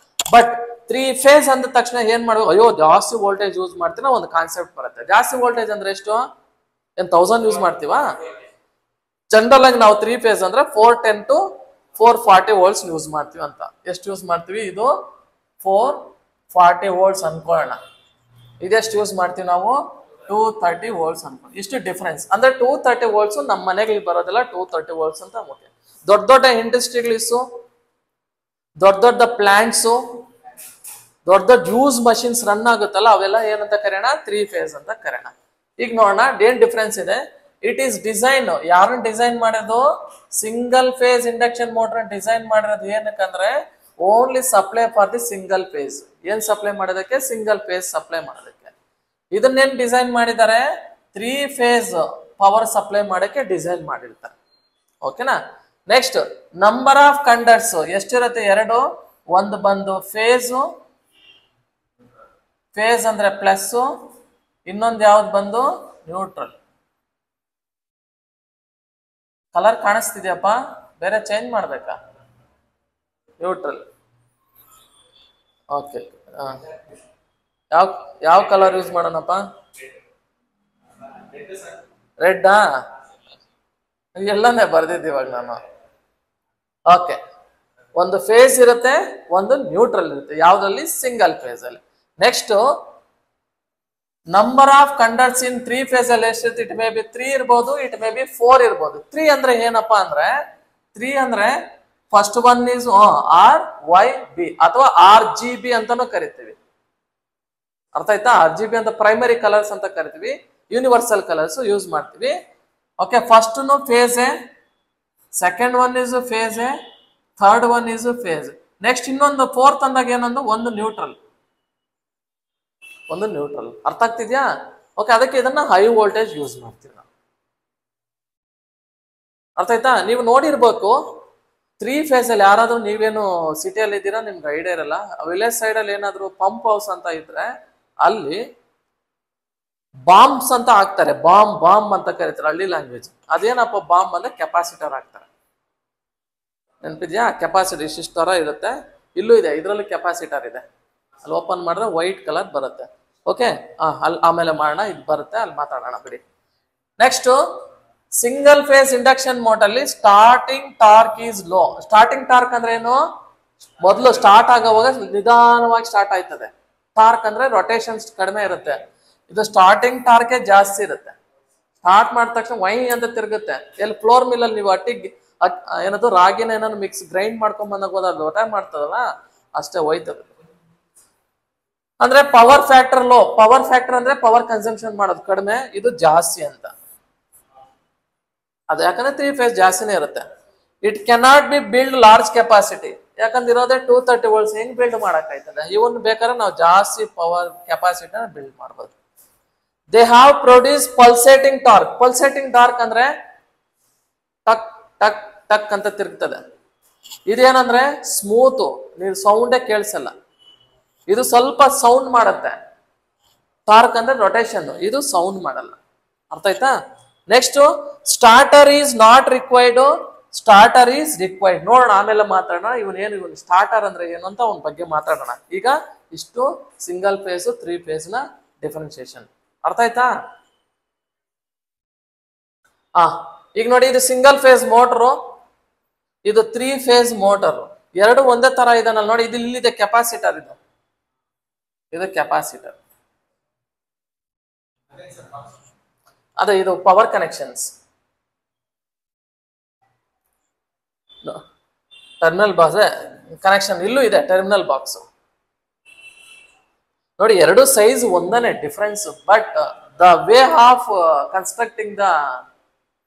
ಬಟ್ 3 ಫೇಸ್ ಅಂದ ತಕ್ಷಣ ಏನ್ ಮಾಡ್ಬೇಕು, ಅಯ್ಯೋ ಜಾಸ್ತಿ ವೋಲ್ಟೇಜ್ ಯೂಸ್ ಮಾಡ್ತೀನ ಒಂದು ಕಾನ್ಸೆಪ್ಟ್ ಬರುತ್ತೆ. ಜಾಸ್ತಿ ವೋಲ್ಟೇಜ್ ಅಂದ್ರೆ ಎಷ್ಟು, 1000 ಯೂಸ್ ಮಾಡ್ತೀವಾ? ಜನರಲ್ ಆಗಿ ನಾವು 3 ಫೇಸ್ ಅಂದ್ರೆ 410 to 440 ವೋಲ್ಟ್ಸ್ ಯೂಸ್ ಮಾಡ್ತೀವಿ ಅಂತ. ಎಷ್ಟು ಯೂಸ್ ಮಾಡ್ತೀವಿ? ಇದು 440 ವೋಲ್ಟ್ಸ್ ಅನ್ಕೊಳ್ಳೋಣ. ಇದೆಷ್ಟು ಯೂಸ್ ಮಾಡ್ತೀವಿ ನಾವು? 230 ವೋಲ್ಟ್ಸ್ ಅನ್ಕೊಳ್ಳಿ. ಇಷ್ಟು ಡಿಫರೆನ್ಸ್ ಅಂದ್ರೆ 230 ವೋಲ್ಟ್ಸ್ ನಮ್ಮ ಮನೆಗಳಿಗೆ ಬರೋದಿಲ್ಲ, 230 ವೋಲ್ಟ್ಸ್ ಅಂತ ಮುಖ್ಯ. ದೊಡ್ಡ ದೊಡ್ಡ ಇಂಡಸ್ಟ್ರಿಗಳಿಸು, ದೊಡ್ಡ ಪ್ಲಾಂಟ್ಸು, ದೊಡ್ಡ ಯೂಸ್ ಮಷಿನ್ಸ್ ರನ್ ಆಗುತ್ತಲ್ಲ, ಅವೆಲ್ಲ ಏನಂತ ಕರೆಯೋಣ? 3 ಫೇಸ್ ಅಂತ ಕರೆಯೋಣ. ಈಗ ನೋಡೋಣ ಏನ್ ಡಿಫರೆನ್ಸ್ ಇದೆ. ಇಟ್ ಈಸ್ ಡಿಸೈನ್, ಯಾರನ್ನ ಡಿಸೈನ್ ಮಾಡೋದು? Single phase induction motor design ಮಾಡಿರೋದು ಏನಕ್ಕಂದ್ರೆ only supply for the single phase. ಏನ್ ಸಪ್ಲೈ ಮಾಡೋದಕ್ಕೆ? ಸಿಂಗಲ್ ಫೇಸ್ ಸಪ್ಲೈ ಮಾಡೋದಕ್ಕೆ. ಇದನ್ನೇನ್ ಡಿಸೈನ್ ಮಾಡಿದ್ದಾರೆ? 3 ಫೇಸ್ ಪವರ್ ಸಪ್ಲೈ ಮಾಡಕ್ಕೆ ಡಿಸೈನ್ ಮಾಡಿರ್ತಾರೆ. ಓಕೆನಾ? ನೆಕ್ಸ್ಟ್, ನಂಬರ್ ಆಫ್ ಕಂಡಕ್ಟರ್ಸ್ ಎಷ್ಟಿರುತ್ತೆ? 2. ಒಂದು ಬಂದು ಫೇಸ್ ಅಂದ್ರೆ ಪ್ಲಸ್, ಇನ್ನೊಂದು ಯಾವ್ದು ಬಂದು ನ್ಯೂಟ್ರಲ್. ಕಲರ್ ಕಾಣಿಸ್ತಿದ್ಯಪ್ಪ? ಬೇರೆ ಚೇಂಜ್ ಮಾಡ್ಬೇಕಾ? ನ್ಯೂಟ್ರಲ್. ಓಕೆ, ಯಾವ ಕಲರ್ ಯೂಸ್ ಮಾಡೋಣಪ್ಪ? ರೆಡ್ಡಾ? ಎಲ್ಲನೇ ಬರ್ದಿದ್ದೀವಾಗ ನಾನು. ಓಕೆ, ಒಂದು ಫೇಸ್ ಇರುತ್ತೆ, ಒಂದು ನ್ಯೂಟ್ರಲ್ ಇರುತ್ತೆ. ಯಾವ್ದ್ರಲ್ಲಿ? ಸಿಂಗಲ್ ಫೇಸ್ ಅಲ್ಲಿ. Next, number of conductors in 3 phase ಅಲ್ಲಿ ಎಷ್ಟಿರುತ್ತೆ? ಇಟ್ ಮೇ ಬಿ 3 ಇರ್ಬೋದು, ಇಟ್ ಮೇ ಬಿ 4 ಇರ್ಬೋದು. 3 ಅಂದ್ರೆ ಏನಪ್ಪಾ ಅಂದ್ರೆ, 3 ಅಂದ್ರೆ ಫಸ್ಟ್ ಒನ್ ಈಸ್ RYB ಅಥವಾ RGB ಅಂತಾನು ಕರಿತೀವಿ. ಅರ್ಥ ಆಯ್ತಾ? RGB ಅಂತ ಪ್ರೈಮರಿ ಕಲರ್ಸ್ ಅಂತ ಕರಿತೀವಿ, ಯೂನಿವರ್ಸಲ್ ಕಲರ್ಸ್ ಯೂಸ್ ಮಾಡ್ತೀವಿ. Okay, first phase, second one is phase, third one is phase. Next ಇನ್ನೊಂದು 4th ಅಂದಾಗ ಏನೊಂದು ಒಂದು ನ್ಯೂಟ್ರಲ್. ಅರ್ಥ ಆಗ್ತಿದ್ಯಾ? ಓಕೆ, ಅದಕ್ಕೆ ಇದನ್ನ ಹೈ ವೋಲ್ಟೇಜ್ ಯೂಸ್ ಮಾಡ್ತೀವಿ ನಾವು. ಅರ್ಥ ಆಯ್ತಾ? ನೀವು ನೋಡಿರ್ಬೇಕು 3 ಫೇಸ್ ಅಲ್ಲಿ. ಯಾರಾದ್ರೂ ನೀವೇನು ಸಿಟಿಯಲ್ಲಿ ಇದ್ದೀರಾ, ನಿಮ್ಗೆ ಐಡಿಯಾ ಇರಲ್ಲ. ವಿಲೇಜ್ ಸೈಡ್ ಅಲ್ಲಿ ಏನಾದ್ರು ಪಂಪ್ ಹೌಸ್ ಅಂತ ಇದ್ರೆ ಅಲ್ಲಿ ಬಾಂಬ್ಸ್ ಅಂತ ಹಾಕ್ತಾರೆ. ಬಾಂಬ್ ಅಂತ ಕರೀತಾರೆ ಹಳ್ಳಿ ಲ್ಯಾಂಗ್ವೇಜ್. ಅದೇನಪ್ಪ ಬಾಂಬ್ ಅಂದ್ರೆ ಕೆಪಾಸಿಟರ್ ಹಾಕ್ತಾರೆ. ನೆನಪಿದ್ಯಾ? ಕೆಪಾಸಿಟರ್ ಇಷ್ಟಿಷ್ಟು ತರ ಇರುತ್ತೆ. ಇಲ್ಲೂ ಇದೆ, ಇದರಲ್ಲಿ ಕೆಪಾಸಿಟರ್ ಇದೆ. ಅಲ್ಲಿ ಓಪನ್ ಮಾಡಿದ್ರೆ ವೈಟ್ ಕಲರ್ ಬರುತ್ತೆ. ಓಕೆ, ಅಲ್ಲಿ ಆಮೇಲೆ ಮಾಡೋಣ, ಇದು ಬರುತ್ತೆ, ಅಲ್ಲಿ ಮಾತಾಡೋಣ ಬಿಡಿ. Next, single phase induction motor ಅಲ್ಲಿ starting torque is low. Starting torque ಅಂದ್ರೆ ಏನು? ಮೊದಲು ಸ್ಟಾರ್ಟ್ ಆಗೋವಾಗ ನಿಧಾನವಾಗಿ ಸ್ಟಾರ್ಟ್ ಆಯ್ತದೆ. ಟಾರ್ಕ್ ಅಂದ್ರೆ ರೊಟೇಷನ್ಸ್ ಕಡಿಮೆ ಇರುತ್ತೆ. ಇದು ಸ್ಟಾರ್ಟಿಂಗ್ ಟಾರ್ಕೆ ಜಾಸ್ತಿ ಇರುತ್ತೆ. ಸ್ಟಾರ್ಟ್ ಮಾಡಿದ ತಕ್ಷಣ ವೈ ಅಂತ ತಿರುಗುತ್ತೆ. ಎಲ್ಲಿ ಫ್ಲೋರ್ ಮಿಲ್ ಅಲ್ಲಿ ನೀವು ಏನದು ರಾಗಿನ ಏನಾದ್ರು ಮಿಕ್ಸ್ ಗ್ರೈಂಡ್ ಮಾಡ್ಕೊಂಡ್ ಬಂದಾಗ ಹೋದ ಲೋಟ ಮಾಡ್ತದಲ್ಲ, ಅಷ್ಟೇ ಹೋಯ್ತದೆ. ಅಂದ್ರೆ power factor low. Power factor ಅಂದ್ರೆ ಪವರ್ ಕನ್ಸಂಪ್ಷನ್ ಮಾಡೋದು ಕಡಿಮೆ, ಇದು ಜಾಸ್ತಿ ಅಂತ. ಅದು ಯಾಕಂದ್ರೆ 3 ಫೇಸ್ ಜಾಸ್ತಿನೇ ಇರುತ್ತೆ. It cannot be build large capacity. ಯಾಕಂದ್ರೆ ಇರೋದೇ 230 ವೋಲ್ಟ್ಸ್, ಹೆಂಗ್ ಬಿಲ್ಡ್ ಮಾಡಕ್ ಆಯ್ತದೆ? ಇವನ್ ಬೇಕಾದ್ರೆ ನಾವು ಜಾಸ್ತಿ ಪವರ್ ಕೆಪಾಸಿಟಿನ ಬಿಲ್ಡ್ ಮಾಡ್ಬೋದು. They have produce pulsating torque. Pulsating torque ಅಂದ್ರೆ ಟಕ್ ಟಕ್ ಟಕ್ ಅಂತ ತಿರುಗ್ತದೆ. ಇದೇನಂದ್ರೆ ಸ್ಮೂತ್, ನೀವು ಸೌಂಡೇ ಕೇಳಿಸಲ್ಲ. ಇದು ಸ್ವಲ್ಪ ಸೌಂಡ್ ಮಾಡುತ್ತೆ. ಟಾರ್ಕ್ ಅಂದ್ರೆ ರೊಟೇಷನ್, ಇದು ಸೌಂಡ್ ಮಾಡಲ್ಲ. ಅರ್ಥ ಆಯ್ತಾ? Next, starter is not required, starter is required. ನೋಡೋಣ, ಆಮೇಲೆ ಮಾತಾಡೋಣ. ಇವನು ಸ್ಟಾರ್ಟರ್ ಅಂದ್ರೆ ಏನು ಅಂತ ಅವನ ಬಗ್ಗೆ ಮಾತಾಡೋಣ. ಈಗ ಇಷ್ಟು ಸಿಂಗಲ್ ಫೇಸ್ 3 ಫೇಸ್ ನ ಡಿಫರೆನ್ಸಿಯೇಷನ್. ಅರ್ಥ ಆಯ್ತಾ? ಈಗ ನೋಡಿ, ಇದು ಸಿಂಗಲ್ ಫೇಸ್ ಮೋಟರು, ಇದು 3 ಫೇಸ್ ಮೋಟರ್. ಎರಡು ಒಂದೇ ತರ ಇದನ್ನಲ್ಲ ನೋಡಿ. ಇದು ಇಲ್ಲಿದೆ ಕೆಪಾಸಿಟರ್, ಇದು ಕೆಪಾಸಿಟರ್. ಅದೇ ಇದು power connections. Terminal box connection ಇಲ್ಲೂ ಇದೆ, ಟರ್ಮಿನಲ್ ಬಾಕ್ಸ್ ನೋಡಿ. ಎರಡು ಸೈಜ್ ಒಂದನೇ, difference, but the way of constructing the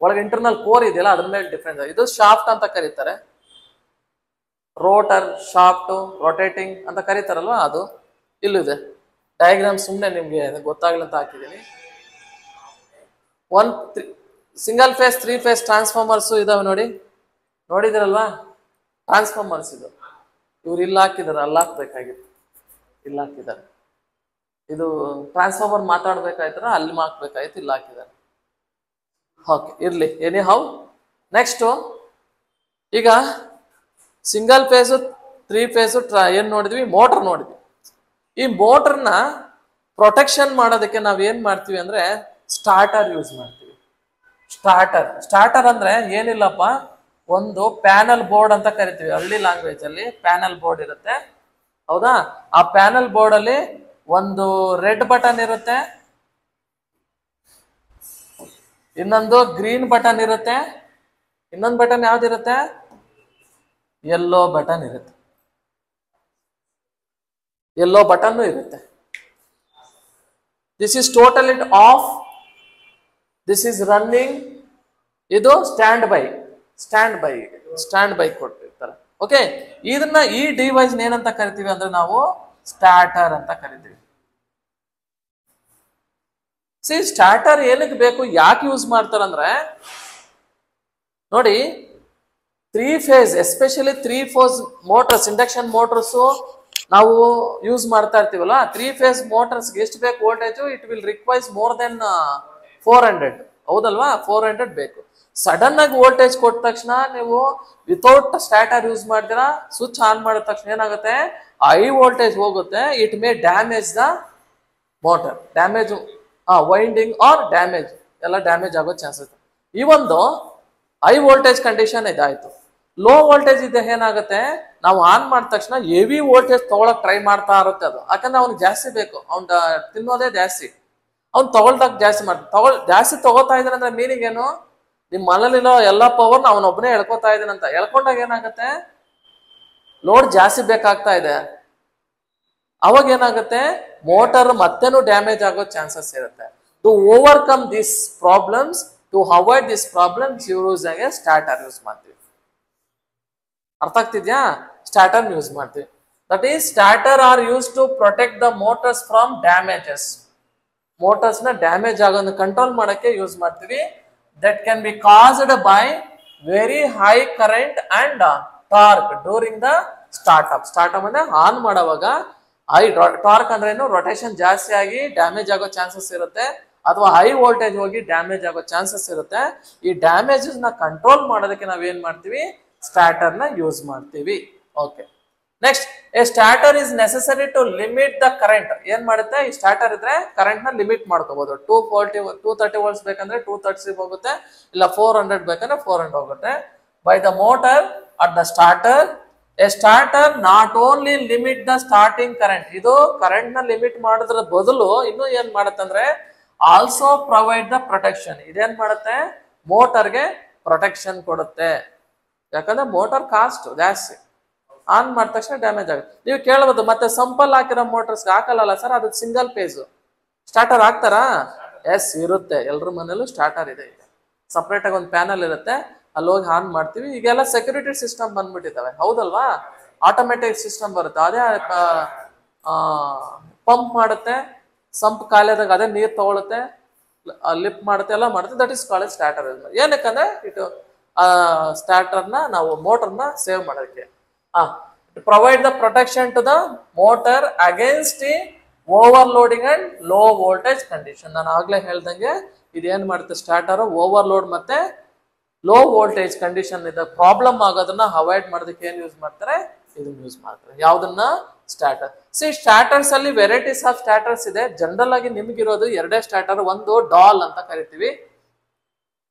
ಒಳಗೆ ಇಂಟರ್ನಲ್ ಕೋರ್ ಇದೆಯಲ್ಲ, ಅದ್ರ ಮೇಲೆ ಡಿಫರೆನ್ಸ್. ಇದು ಶಾಫ್ಟ್ ಅಂತ ಕರೀತಾರೆ, ರೋಟರ್, ಶಾಫ್ಟ್, ರೊಟೇಟಿಂಗ್ ಅಂತ ಕರೀತಾರಲ್ವಾ, ಅದು ಇಲ್ಲಿದೆ. ಡಯಾಗ್ರಾಮ್ ಸುಮ್ಮನೆ ನಿಮ್ಗೆ ಗೊತ್ತಾಗ್ಲಿ ಅಂತ ಹಾಕಿದ್ದೀನಿ. ಸಿಂಗಲ್ ಫೇಸ್ 3 ಫೇಸ್ ಟ್ರಾನ್ಸ್ಫಾರ್ಮರ್ಸ್ ಇದಾವೆ ನೋಡಿ, ನೋಡಿದಿರಲ್ವಾ? ಟ್ರಾನ್ಸ್ಫಾರ್ಮರ್ಸ್ ಇದು. ಇವ್ರು ಇಲ್ಲಿ ಹಾಕಿದಾರೆ, ಅಲ್ಲಿ ಹಾಕ್ಬೇಕಾಗಿತ್ತು, ಇಲ್ಲಿ ಹಾಕಿದ್ದಾರೆ. ಇದು ಟ್ರಾನ್ಸ್ಫಾರ್ಮರ್ ಮಾತಾಡ್ಬೇಕಾಯ್ತಾರ, ಅಲ್ಲಿ ಹಾಕ್ಬೇಕಾಯ್ತು, ಇಲ್ಲಿ ಹಾಕಿದ್ದಾರೆ. ಓಕೆ, ಇರ್ಲಿ, ಎನಿ ಹೌ. ನೆಕ್ಸ್ಟ್, ಈಗ ಸಿಂಗಲ್ ಫೇಸು 3 ಫೇಸು ಏನ್ ನೋಡಿದ್ವಿ? ಮೋಟರ್ ನೋಡಿದ್ವಿ. ಈ ಮೋಟರ್ನ ಪ್ರೊಟೆಕ್ಷನ್ ಮಾಡೋದಕ್ಕೆ ನಾವ್ ಏನ್ ಮಾಡ್ತೀವಿ ಅಂದ್ರೆ ಸ್ಟಾರ್ಟರ್ ಯೂಸ್ ಮಾಡ್ತೀವಿ. ಸ್ಟಾರ್ಟರ್ ಅಂದ್ರೆ ಏನಿಲ್ಲಪ್ಪ, ಒಂದು ಪ್ಯಾನಲ್ ಬೋರ್ಡ್ ಅಂತ ಕರಿತೀವಿ. ಹಳ್ಳಿ ಲ್ಯಾಂಗ್ವೇಜ್ ಅಲ್ಲಿ ಪ್ಯಾನಲ್ ಬೋರ್ಡ್ ಇರುತ್ತೆ, ಹೌದಾ? ಆ ಪ್ಯಾನಲ್ ಬೋರ್ಡ್ ಅಲ್ಲಿ ಒಂದು ರೆಡ್ ಬಟನ್ ಇರುತ್ತೆ, ಇನ್ನೊಂದು ಗ್ರೀನ್ ಬಟನ್ ಇರುತ್ತೆ, ಇನ್ನೊಂದು ಬಟನ್ ಯಾವ್ದಿರುತ್ತೆ? ಯೆಲ್ಲೋ ಬಟನ್ ಇರುತ್ತೆ. ಯೆಲ್ಲೋ ಬಟನ್ ಇರುತ್ತೆ. This is total it off, this is running. ಇದು ಸ್ಟ್ಯಾಂಡ್ ಬೈ ಕೊಟ್ಟಿರ್ತಾರೆ. ಓಕೆ, ಇದನ್ನ ಈ ಡಿವೈಸ್ ಏನಂತ ಕರಿತೀವಿ ಅಂದ್ರೆ ನಾವು ಸ್ಟಾರ್ಟರ್ ಅಂತ ಕರಿತೀವಿ. ಸ್ಟಾರ್ಟರ್ ಏನಕ್ಕೆ ಬೇಕು, ಯಾಕೆ ಯೂಸ್ ಮಾಡ್ತಾರಂದ್ರೆ ನೋಡಿ, 3 phase, especially 3 phase motors, induction motors ನಾವು ಯೂಸ್ ಮಾಡ್ತಾ ಇರ್ತೀವಲ್ಲ. 3 ಫೇಸ್ ಮೋಟರ್ಸ್ ಎಷ್ಟು ಬೇಕು voltage? It will requires more than 400, ಹೌದಲ್ವಾ? 400 ಬೇಕು. ಸಡನ್ ಆಗಿ ವೋಲ್ಟೇಜ್ ಕೊಟ್ಟ ತಕ್ಷಣ ನೀವು ವಿತೌಟ್ ಸ್ಟಾರ್ಟರ್ ಯೂಸ್ ಮಾಡ್ತೀರಾ, ಸ್ವಿಚ್ ಆನ್ ಮಾಡಿದ ತಕ್ಷಣ ಏನಾಗುತ್ತೆ? ಹೈ ವೋಲ್ಟೇಜ್ ಹೋಗುತ್ತೆ. It may damage the motor, damage winding or damage, ಎಲ್ಲ ಡ್ಯಾಮೇಜ್ ಆಗೋ ಚಾನ್ಸಸ್. ಈ ಒಂದು ಹೈ ವೋಲ್ಟೇಜ್ ಕಂಡೀಷನ್ ಇದಾಯ್ತು. ಲೋ ವೋಲ್ಟೇಜ್ ಇದೆ, ಏನಾಗುತ್ತೆ? ನಾವು ಆನ್ ಮಾಡಿದ ತಕ್ಷಣ ಹೆವಿ ವೋಲ್ಟೇಜ್ ತಗೊಳಕ್ ಟ್ರೈ ಮಾಡ್ತಾ ಇರುತ್ತೆ ಅದು. ಯಾಕಂದ್ರೆ ಅವ್ನಿಗೆ ಜಾಸ್ತಿ ಬೇಕು, ಅವ್ನ ತಿನ್ನೋದೇ ಜಾಸ್ತಿ, ಅವ್ನು ತಗೊಳ್ದಾಗ ಜಾಸ್ತಿ ಜಾಸ್ತಿ ತಗೋತಾ ಇದ್ದಾನೆ ಅಂದ್ರೆ ಮೀನಿಂಗ್ ಏನು? ನಿಮ್ ಮನೇಲಿರೋ ಎಲ್ಲಾ ಪವರ್ನ ಅವನೊಬ್ಬನೇ ಎಳ್ಕೊತಾ ಇದ್ದಾನಂತ. ಎಳ್ಕೊಂಡಾಗ ಏನಾಗುತ್ತೆ? ಲೋಡ್ ಜಾಸ್ತಿ ಬೇಕಾಗ್ತಾ ಇದೆ. ಅವಾಗ ಏನಾಗುತ್ತೆ? ಮೋಟರ್ ಮತ್ತೇನು ಡ್ಯಾಮೇಜ್ ಆಗೋ ಚಾನ್ಸಸ್ ಇರುತ್ತೆ. To overcome this problems, to avoid this problems, use ಆಗಿ ಸ್ಟಾರ್ಟರ್ ಯೂಸ್ ಮಾಡ್ತೀವಿ. ಅರ್ಥ ಆಗ್ತಿದ್ಯಾ? ಸ್ಟಾರ್ಟರ್ ಯೂಸ್ ಮಾಡ್ತೀವಿ. That is starter are use to protect the motors from damages. Motors ನ ಡ್ಯಾಮೇಜ್ ಆಗೋದನ್ನ ಕಂಟ್ರೋಲ್ ಮಾಡಕ್ಕೆ ಯೂಸ್ ಮಾಡ್ತೀವಿ. That can be caused by very high current and torque during the startup. Startup ಅಂದ್ರೆ on ಮಾಡುವಾಗ high torque ಅಂದ್ರೆ ಏನು? Rotation ಜಾಸ್ತಿ ಆಗಿ ಡ್ಯಾಮೇಜ್ ಆಗೋ ಚಾನ್ಸಸ್ ಇರುತ್ತೆ, ಅಥವಾ ಹೈ ವೋಲ್ಟೇಜ್ ಹೋಗಿ ಡ್ಯಾಮೇಜ್ ಆಗೋ ಚಾನ್ಸಸ್ ಇರುತ್ತೆ. ಈ ಡ್ಯಾಮೇಜಸ್ ನ ಕಂಟ್ರೋಲ್ ಮಾಡೋದಕ್ಕೆ ನಾವ್ ಏನ್ ಮಾಡ್ತೀವಿ? ಸ್ಟಾರ್ಟರ್ ನ ಯೂಸ್ ಮಾಡ್ತೀವಿ. Okay, next, a starter is necessary to limit the current. ಏನ್ ಮಾಡುತ್ತೆ? ಈ ಸ್ಟಾರ್ಟರ್ ಇದ್ರೆ ಕರೆಂಟ್ ನ ಲಿಮಿಟ್ ಮಾಡ್ಕೋಬಹುದು. 230 ವೋಲ್ಟ್ಸ್ ಬೇಕಂದ್ರೆ 230 ಹೋಗುತ್ತೆ, ಇಲ್ಲ 400 ಬೇಕಂದ್ರೆ 400 ಹೋಗುತ್ತೆ. By the motor at the starter, A starter not only limit the starting current. ಇದು ಕರೆಂಟ್ ನ ಲಿಮಿಟ್ ಮಾಡೋದ್ರ ಬದಲು ಇನ್ನು ಏನ್ ಮಾಡುತ್ತಂದ್ರೆ ಆಲ್ಸೋ ಪ್ರೊವೈಡ್ ದ ಪ್ರೊಟೆಕ್ಷನ್. ಇದೇನ್ ಮಾಡುತ್ತೆ? ಮೋಟರ್ಗೆ ಪ್ರೊಟೆಕ್ಷನ್ ಕೊಡುತ್ತೆ. ಯಾಕಂದ್ರೆ ಮೋಟರ್ ಕಾಸ್ಟ್ ಜಾಸ್ತಿ, ಆನ್ ಮಾಡಿದ ತಕ್ಷಣ ಡ್ಯಾಮೇಜ್ ಆಗುತ್ತೆ. ನೀವು ಕೇಳಬಹುದು, ಮತ್ತೆ ಸಂಪಲ್ ಹಾಕಿರೋ ಮೋಟರ್ಸ್ ಹಾಕಲ್ಲ ಸರ್, ಅದು ಸಿಂಗಲ್ ಫೇಸ್ ಸ್ಟಾರ್ಟರ್ ಹಾಕ್ತಾರಾ? ಎಸ್, ಇರುತ್ತೆ. ಎಲ್ರ ಮನೇಲೂ ಸ್ಟಾರ್ಟರ್ ಇದೆ. ಸಪ್ರೇಟ್ ಆಗಿ ಒಂದು ಪ್ಯಾನಲ್ ಇರುತ್ತೆ, ಅಲ್ಲಿ ಹೋಗಿ ಆನ್ ಮಾಡ್ತೀವಿ. ಈಗೆಲ್ಲ ಸೆಕ್ಯೂರಿಟಿ ಸಿಸ್ಟಮ್ ಬಂದ್ಬಿಟ್ಟಿದ್ದಾವೆ, ಹೌದಲ್ವಾ? ಆಟೋಮೆಟಿಕ್ ಸಿಸ್ಟಮ್ ಬರುತ್ತೆ, ಅದೇ ಪಂಪ್ ಮಾಡುತ್ತೆ, ಸಂಪ್ ಖಾಲಿಯಾದಾಗ ಅದೇ ನೀರು ತಗೊಳುತ್ತೆ, ಲಿಫ್ಟ್ ಮಾಡುತ್ತೆ, ಎಲ್ಲ ಮಾಡುತ್ತೆ. That is called starter. ಏನಕ್ಕಂದ್ರೆ ಇಟ್ಟು ಸ್ಟಾರ್ಟರ್ನ ನಾವು ಮೋಟರ್ನ ಸೇವ್ ಮಾಡೋದಕ್ಕೆ. Provide the protection to the motor against the overloading and low voltage condition. ನಾನು ಆಗ್ಲೇ ಹೇಳ್ದಂಗೆ ಇದೇನ್ ಮಾಡುತ್ತೆ ಸ್ಟಾರ್ಟರ್ ಓವರ್ಲೋಡ್ ಮತ್ತೆ ಲೋ ವೋಲ್ಟೇಜ್ ಕಂಡೀಷನ್ ಇದೆ ಪ್ರಾಬ್ಲಮ್ ಆಗೋದನ್ನ ಅವಾಯ್ಡ್ ಮಾಡೋದಕ್ಕೆ ಏನ್ ಯೂಸ್ ಮಾಡ್ತಾರೆ, ಇದನ್ನ ಯೂಸ್ ಮಾಡ್ತಾರೆ. ಯಾವ್ದನ್ನ? ಸ್ಟಾರ್ಟರ್. ಸ್ಟಾರ್ಟರ್ಸ್ ಅಲ್ಲಿ ವೆರೈಟೀಸ್ ಆಫ್ ಸ್ಟಾರ್ಟರ್ಸ್ ಇದೆ. ಜನರಲ್ ಆಗಿ ನಿಮ್ಗಿರೋದು ಎರಡೇ ಸ್ಟಾರ್ಟರ್, ಒಂದು ಡಾಲ್ ಅಂತ ಕರಿತೀವಿ.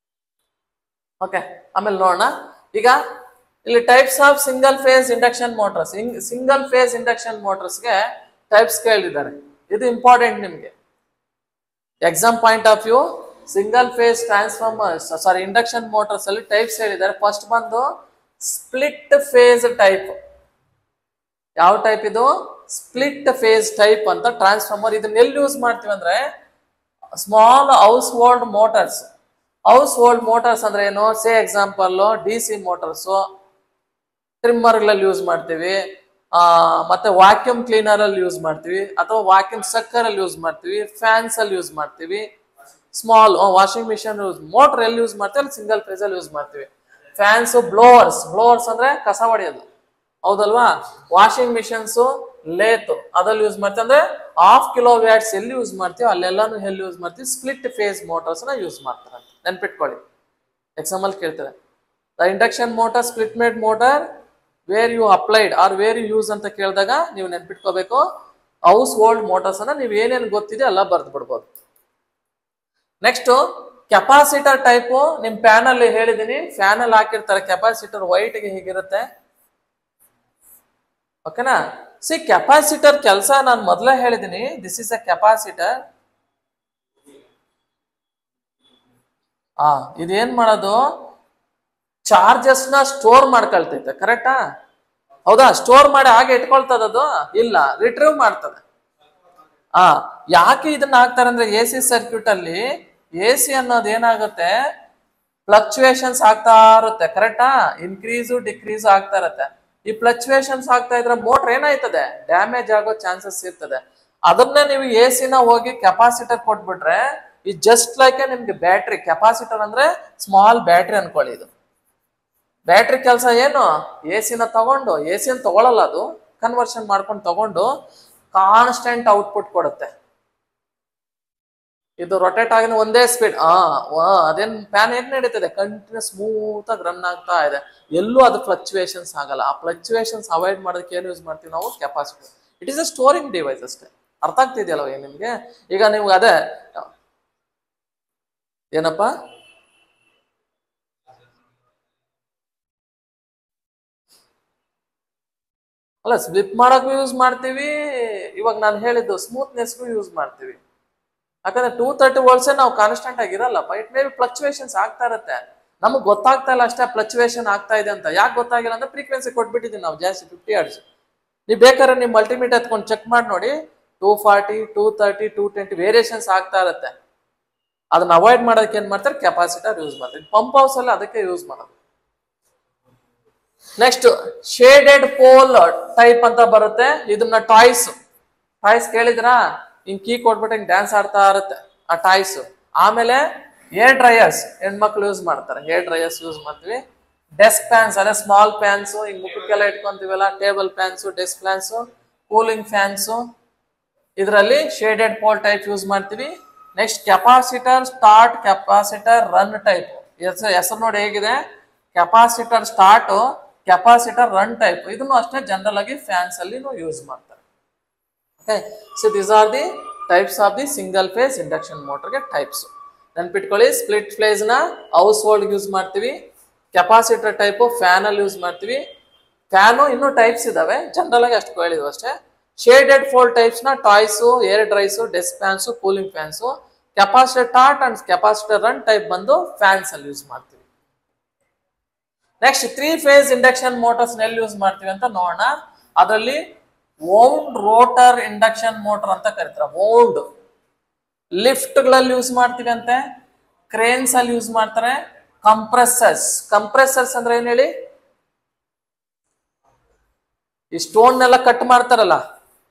ಓಕೆ, ಆಮೇಲೆ ನೋಡೋಣ. ಈಗ ಇಲ್ಲಿ types of single phase induction motors. Single phase induction ಮೋಟರ್ಸ್ಗೆ ಟೈಪ್ಸ್ ಕೇಳಿದ್ದಾರೆ. ಇದು ಇಂಪಾರ್ಟೆಂಟ್ ನಿಮ್ಗೆ exam point of view. Single phase transformers induction motors ಅಲ್ಲಿ ಟೈಪ್ಸ್ ಹೇಳಿದ್ದಾರೆ. ಫಸ್ಟ್ ಬಂದು ಸ್ಪ್ಲಿಟ್ ಫೇಸ್ ಟೈಪ್. ಯಾವ ಟೈಪ್ ಇದು? ಸ್ಪ್ಲಿಟ್ ಫೇಸ್ ಟೈಪ್ ಅಂತ ಟ್ರಾನ್ಸ್ಫಾರ್ಮರ್. ಇದನ್ನ ಎಲ್ಲಿ ಯೂಸ್ ಮಾಡ್ತೀವಿ ಅಂದ್ರೆ small household motors. Household motors ಅಂದ್ರೆ ಏನು? ಸೇ ಎಕ್ಸಾಂಪಲ್ DC ಮೋಟರ್ಸ್, ಟ್ರಿಮ್ಮರ್ಗಳಲ್ಲಿ ಯೂಸ್ ಮಾಡ್ತೀವಿ, ಮತ್ತೆ ವಾಕ್ಯೂಮ್ ಕ್ಲೀನರ್ ಅಲ್ಲಿ ಯೂಸ್ ಮಾಡ್ತೀವಿ, ಅಥವಾ ವಾಕ್ಯೂಮ್ ಸಕ್ಕರ್ ಅಲ್ಲಿ ಯೂಸ್ ಮಾಡ್ತೀವಿ, ಫ್ಯಾನ್ಸ್ ಅಲ್ಲಿ ಯೂಸ್ ಮಾಡ್ತೀವಿ. ಸ್ಮಾಲ್ ವಾಷಿಂಗ್ ಮಿಷಿನ್ ಮೋಟರ್ ಎಲ್ಲಿ ಯೂಸ್ ಮಾಡ್ತೀವಿ ಅಲ್ಲಿ ಸಿಂಗಲ್ ಫೇಸ್ ಅಲ್ಲಿ ಯೂಸ್ ಮಾಡ್ತೀವಿ. ಫ್ಯಾನ್ಸ್, ಬ್ಲೋವರ್ಸ್ ಅಂದ್ರೆ ಕಸ ಹೊಡೆಯೋದು, ಹೌದಲ್ವಾ? ವಾಷಿಂಗ್ ಮಿಷನ್ಸ್, ಲೇತ್ ಅದಲ್ಲಿ ಯೂಸ್ ಮಾಡ್ತೀವಿ. ಅಂದ್ರೆ 1/2 kW ಎಲ್ಲಿ ಯೂಸ್ ಮಾಡ್ತೀವಿ ಅಲ್ಲೆಲ್ಲಾನು ಎಲ್ಲಿ ಯೂಸ್ ಮಾಡ್ತೀವಿ? ಸ್ಪ್ಲಿಟ್ ಫೇಸ್ ಮೋಟರ್ಸ್ ನ ಯೂಸ್ ಮಾಡ್ತಾರೆ ಅಂತ ನೆನ್ಪಿಟ್ಕೊಳ್ಳಿ. ಎಕ್ಸಾಂಪಲ್ ಕೇಳ್ತಾರೆ, the induction motor split made motor where you applied or where you use ಅಂತ ಕೇಳಿದಾಗ ನೀವು ನೆನ್ಪಿಟ್ಕೋಬೇಕು ಹೌಸ್ ಹೋಲ್ಡ್ ಮೋಟರ್ಸ್ ಅನ್ನ ನೀವು ಏನೇನು ಗೊತ್ತಿದೆ ಎಲ್ಲ ಬರ್ದು ಬಿಡ್ಬೋದು. Next capacitor type. ನಿಮ್ ಫ್ಯಾನ್ ಅಲ್ಲಿ ಹೇಳಿದೀನಿ, ಫ್ಯಾನ್ ಅಲ್ಲಿ ಹಾಕಿರ್ತಾರೆ ಕೆಪಾಸಿಟರ್ ವೈಟ್ ಗೆ ಹೀಗಿರುತ್ತೆ. ಓಕೆನಾ? ಕೆಪಾಸಿಟರ್ ಕೆಲಸ ನಾನು ಮೊದಲೇ ಹೇಳಿದೀನಿ. This is a capacitor. ಇದೇನ್ ಮಾಡೋದು? ಚಾರ್ಜಸ್ ನ ಸ್ಟೋರ್ ಮಾಡ್ಕೊಳ್ತೈತೆ. ಕರೆಕ್ಟಾ? ಹೌದಾ? ಸ್ಟೋರ್ ಮಾಡಿ ಹಾಗೆ ಇಟ್ಕೊಳ್ತದದು? ಇಲ್ಲ, ರಿಟ್ರೀವ್ ಮಾಡ್ತದೆ. ಯಾಕೆ ಇದನ್ನ ಹಾಕ್ತಾರೆ ಅಂದ್ರೆ AC ಸರ್ಕ್ಯೂಟ್ ಅಲ್ಲಿ AC ಅನ್ನೋದು ಏನಾಗುತ್ತೆ, ಫ್ಲಕ್ಚುಯೇಷನ್ಸ್ ಆಗ್ತಾ ಇರುತ್ತೆ. ಕರೆಕ್ಟಾ? ಇನ್ಕ್ರೀಸು ಡಿಕ್ರೀಸು ಆಗ್ತಾ ಇರುತ್ತೆ. ಈ ಫ್ಲಕ್ಚುಯೇಷನ್ಸ್ ಆಗ್ತಾ ಇದ್ರೆ ಮೋಟರ್ ಏನಾಯ್ತದೆ, ಡ್ಯಾಮೇಜ್ ಆಗೋ ಚಾನ್ಸಸ್ ಇರ್ತದೆ. ಅದನ್ನೇ ನೀವು AC ನ ಹೋಗಿ ಕೆಪಾಸಿಟರ್ ಕೊಟ್ಬಿಟ್ರೆ ಈ ಜಸ್ಟ್ ಲೈಕ್ ನಿಮ್ಗೆ ಬ್ಯಾಟ್ರಿ. ಕೆಪಾಸಿಟರ್ ಅಂದ್ರೆ ಸ್ಮಾಲ್ ಬ್ಯಾಟ್ರಿ ಅನ್ಕೊಳ್ಳಿ. ಇದು ಬ್ಯಾಟ್ರಿ ಕೆಲಸ ಏನು? AC ನ ತಗೊಂಡು, AC ನ ತಗೊಳಲ್ಲ, ಅದು ಕನ್ವರ್ಷನ್ ಮಾಡ್ಕೊಂಡು ತಗೊಂಡು ಕಾನ್ಸ್ಟೆಂಟ್ ಔಟ್ಪುಟ್ ಕೊಡುತ್ತೆ. ಇದು ರೊಟೇಟ್ ಆಗಿ ಒಂದೇ ಸ್ಪೀಡ್. ಅದೇನ್ ಫ್ಯಾನ್ ಹೇಗ್ ನಡೀತದೆ, ಕಂಟಿನ್ಯೂಸ್ ಸ್ಮೂತ್ ಆಗಿ ರನ್ ಆಗ್ತಾ ಇದೆ. ಎಲ್ಲೂ ಅದು ಫ್ಲಕ್ಚುಯೇಷನ್ಸ್ ಆಗಲ್ಲ. ಆ ಫ್ಲಕ್ಚುಯೇಷನ್ಸ್ ಅವಾಯ್ಡ್ ಮಾಡೋದಕ್ಕೆ ಏನು ಯೂಸ್ ಮಾಡ್ತೀವಿ ನಾವು? Capacitor. It is a storing device ಅಷ್ಟೇ. ಅರ್ಥ ಆಗ್ತಿದೆಯಲ್ಲ ನಿಮ್ಗೆ? ಈಗ ನೀವು ಅದೇ ಏನಪ್ಪಾ ಅಲ್ಲ, ಸ್ಲಿಪ್ ಮಾಡಕ್ಕೂ ಯೂಸ್ ಮಾಡ್ತೀವಿ. ಇವಾಗ ನಾನು ಹೇಳಿದ್ದು ಸ್ಮೂತ್ನೆಸ್ಗೂ ಯೂಸ್ ಮಾಡ್ತೀವಿ. ಯಾಕಂದ್ರೆ 230 volts ನಾವು ಕಾನ್ಸ್ಟೆಂಟ್ ಆಗಿರಲ್ಲಪ್ಪ. ಇಟ್ ಮೇ ಬಿ ಫ್ಲಕ್ಚುಯೇಷನ್ಸ್ ಆಗ್ತಾ ಇರುತ್ತೆ. ನಮಗೆ ಗೊತ್ತಾಗ್ತಾ ಇಲ್ಲ ಅಷ್ಟೇ ಫ್ಲಕ್ಚುಯೇಷನ್ ಆಗ್ತಾ ಇದೆ ಅಂತ. ಯಾಕೆ ಗೊತ್ತಾಗಿಲ್ಲ ಅಂದ್ರೆ ಫ್ರೀಕ್ವೆನ್ಸಿ ಕೊಟ್ಬಿಟ್ಟಿದ್ದೀವಿ ನಾವು ಜಾಸ್ತಿ, 50 Hz. ನೀವು ಬೇಕಾದ್ರೆ ನೀವು ಮಲ್ಟಿಮೀಟರ್ ಎತ್ಕೊಂಡು ಚೆಕ್ ಮಾಡಿ ನೋಡಿ, 240, 230, 220 ವೇರಿಯೇಷನ್ಸ್ ಆಗ್ತಾ ಇರುತ್ತೆ. ಅದನ್ನ ಅವಾಯ್ಡ್ ಮಾಡೋದಕ್ಕೆ ಏನ್ ಮಾಡ್ತಾರೆ? ಕೆಪಾಸಿಟರ್ ಯೂಸ್ ಮಾಡ್ತೀವಿ. ಪಂಪ್ ಹೌಸ್ ಅಲ್ಲಿ ಅದಕ್ಕೆ ಯೂಸ್ ಮಾಡೋದು. ನೆಕ್ಸ್ಟ್ ಶೇಡೆಡ್ ಪೋಲ್ ಟೈಪ್ ಅಂತ ಬರುತ್ತೆ. ಇದನ್ನ ಟಾಯ್ಸ್ ಕೇಳಿದ್ರಾ? ಹಿಂಗ್ ಕೀ ಕೊಟ್ಬಿಟ್ಟು ಹಿಂಗ್ ಡ್ಯಾನ್ಸ್ ಆಡ್ತಾ ಇರುತ್ತೆ ಆ ಟಾಯ್ಸ್. ಆಮೇಲೆ ಏರ್ ಡ್ರೈಯರ್ಸ್ ಹೆಣ್ಮಕ್ಳು ಯೂಸ್ ಮಾಡ್ತಾರೆ. ಏರ್ ಡ್ರೈಯರ್ಸ್ ಯೂಸ್ ಮಾಡ್ತೀವಿ. ಡೆಸ್ಕ್ ಫ್ಯಾನ್ಸ್ ಅದೇ ಸ್ಮಾಲ್ ಫ್ಯಾನ್ಸ್, ಹಿಂಗ್ ಮುಖಕ್ಕೆಲ್ಲ ಇಟ್ಕೊಂತೀವಲ್ಲ, table fans, desk fans, cooling fans, ಇದರಲ್ಲಿ ಶೇಡೆಡ್ ಪೋಲ್ ಟೈಪ್ ಯೂಸ್ ಮಾಡ್ತೀವಿ. Next capacitor start, capacitor run type. ಹೆಸರು ನೋಡಿ ಹೇಗಿದೆ, capacitor start, capacitor run type. ಇದನ್ನು ಅಷ್ಟೇ ಜನರಲ್ ಆಗಿ ಫ್ಯಾನ್ಸ್ ಅಲ್ಲಿ ಯೂಸ್ ಮಾಡ್ತಾರೆ. Okay, so these are the types of the single phase induction motor ಗೆ types. ನೆನ್ಪಿಟ್ಕೊಳ್ಳಿ, ಸ್ಪ್ಲಿಟ್ ಫೇಸ್ ನ ಹೌಸ್ ಹೋಲ್ಡ್ ಯೂಸ್ ಮಾಡ್ತೀವಿ. ಕೆಪಾಸಿಟರ್ ಟೈಪ್ ಫ್ಯಾನ್ ಅಲ್ಲಿ ಯೂಸ್ ಮಾಡ್ತೀವಿ. ಫ್ಯಾನು ಇನ್ನೂ ಟೈಪ್ಸ್ ಇದಾವೆ, ಜನರಲ್ ಆಗಿ ಅಷ್ಟು ಹೇಳಿದ್ವು ಅಷ್ಟೇ. ಶೇಡೆಡ್ ಫೋಲ್ ಟೈಪ್ಸ್ ನ toys, air dries, desk fans, cooling fans. Capacitor tort and capacitor run type ಬಂದು ಫ್ಯಾನ್ಸ್ ಅಲ್ಲಿ ಯೂಸ್ ಮಾಡ್ತೀವಿ. ನೆಕ್ಸ್ಟ್ 3 phase ಇಂಡಕ್ಷನ್ ಮೋಟರ್ಸ್ ಎಲ್ಲಿ ಯೂಸ್ ಮಾಡ್ತೀವಿ ಅಂತ ನೋಡೋಣ. ಅದರಲ್ಲಿ ವೌಂಡ್ ರೋಟರ್ ಇಂಡಕ್ಷನ್ ಮೋಟರ್ ಅಂತ ಕರೀತಾರೆ. ವೌಂಡ್ ಲಿಫ್ಟ್ ಗಳಲ್ಲಿ ಯೂಸ್ ಮಾಡ್ತೀವಿ ಅಂತೆ, ಕ್ರೇನ್ಸ್ ಅಲ್ಲಿ ಯೂಸ್ ಮಾಡ್ತಾರೆ. ಕಂಪ್ರೆಸರ್ಸ್ ಅಂದ್ರೆ ಏನ್ ಹೇಳಿ? ಈ ಸ್ಟೋನ್ ಎಲ್ಲ ಕಟ್ ಮಾಡ್ತಾರಲ್ಲ,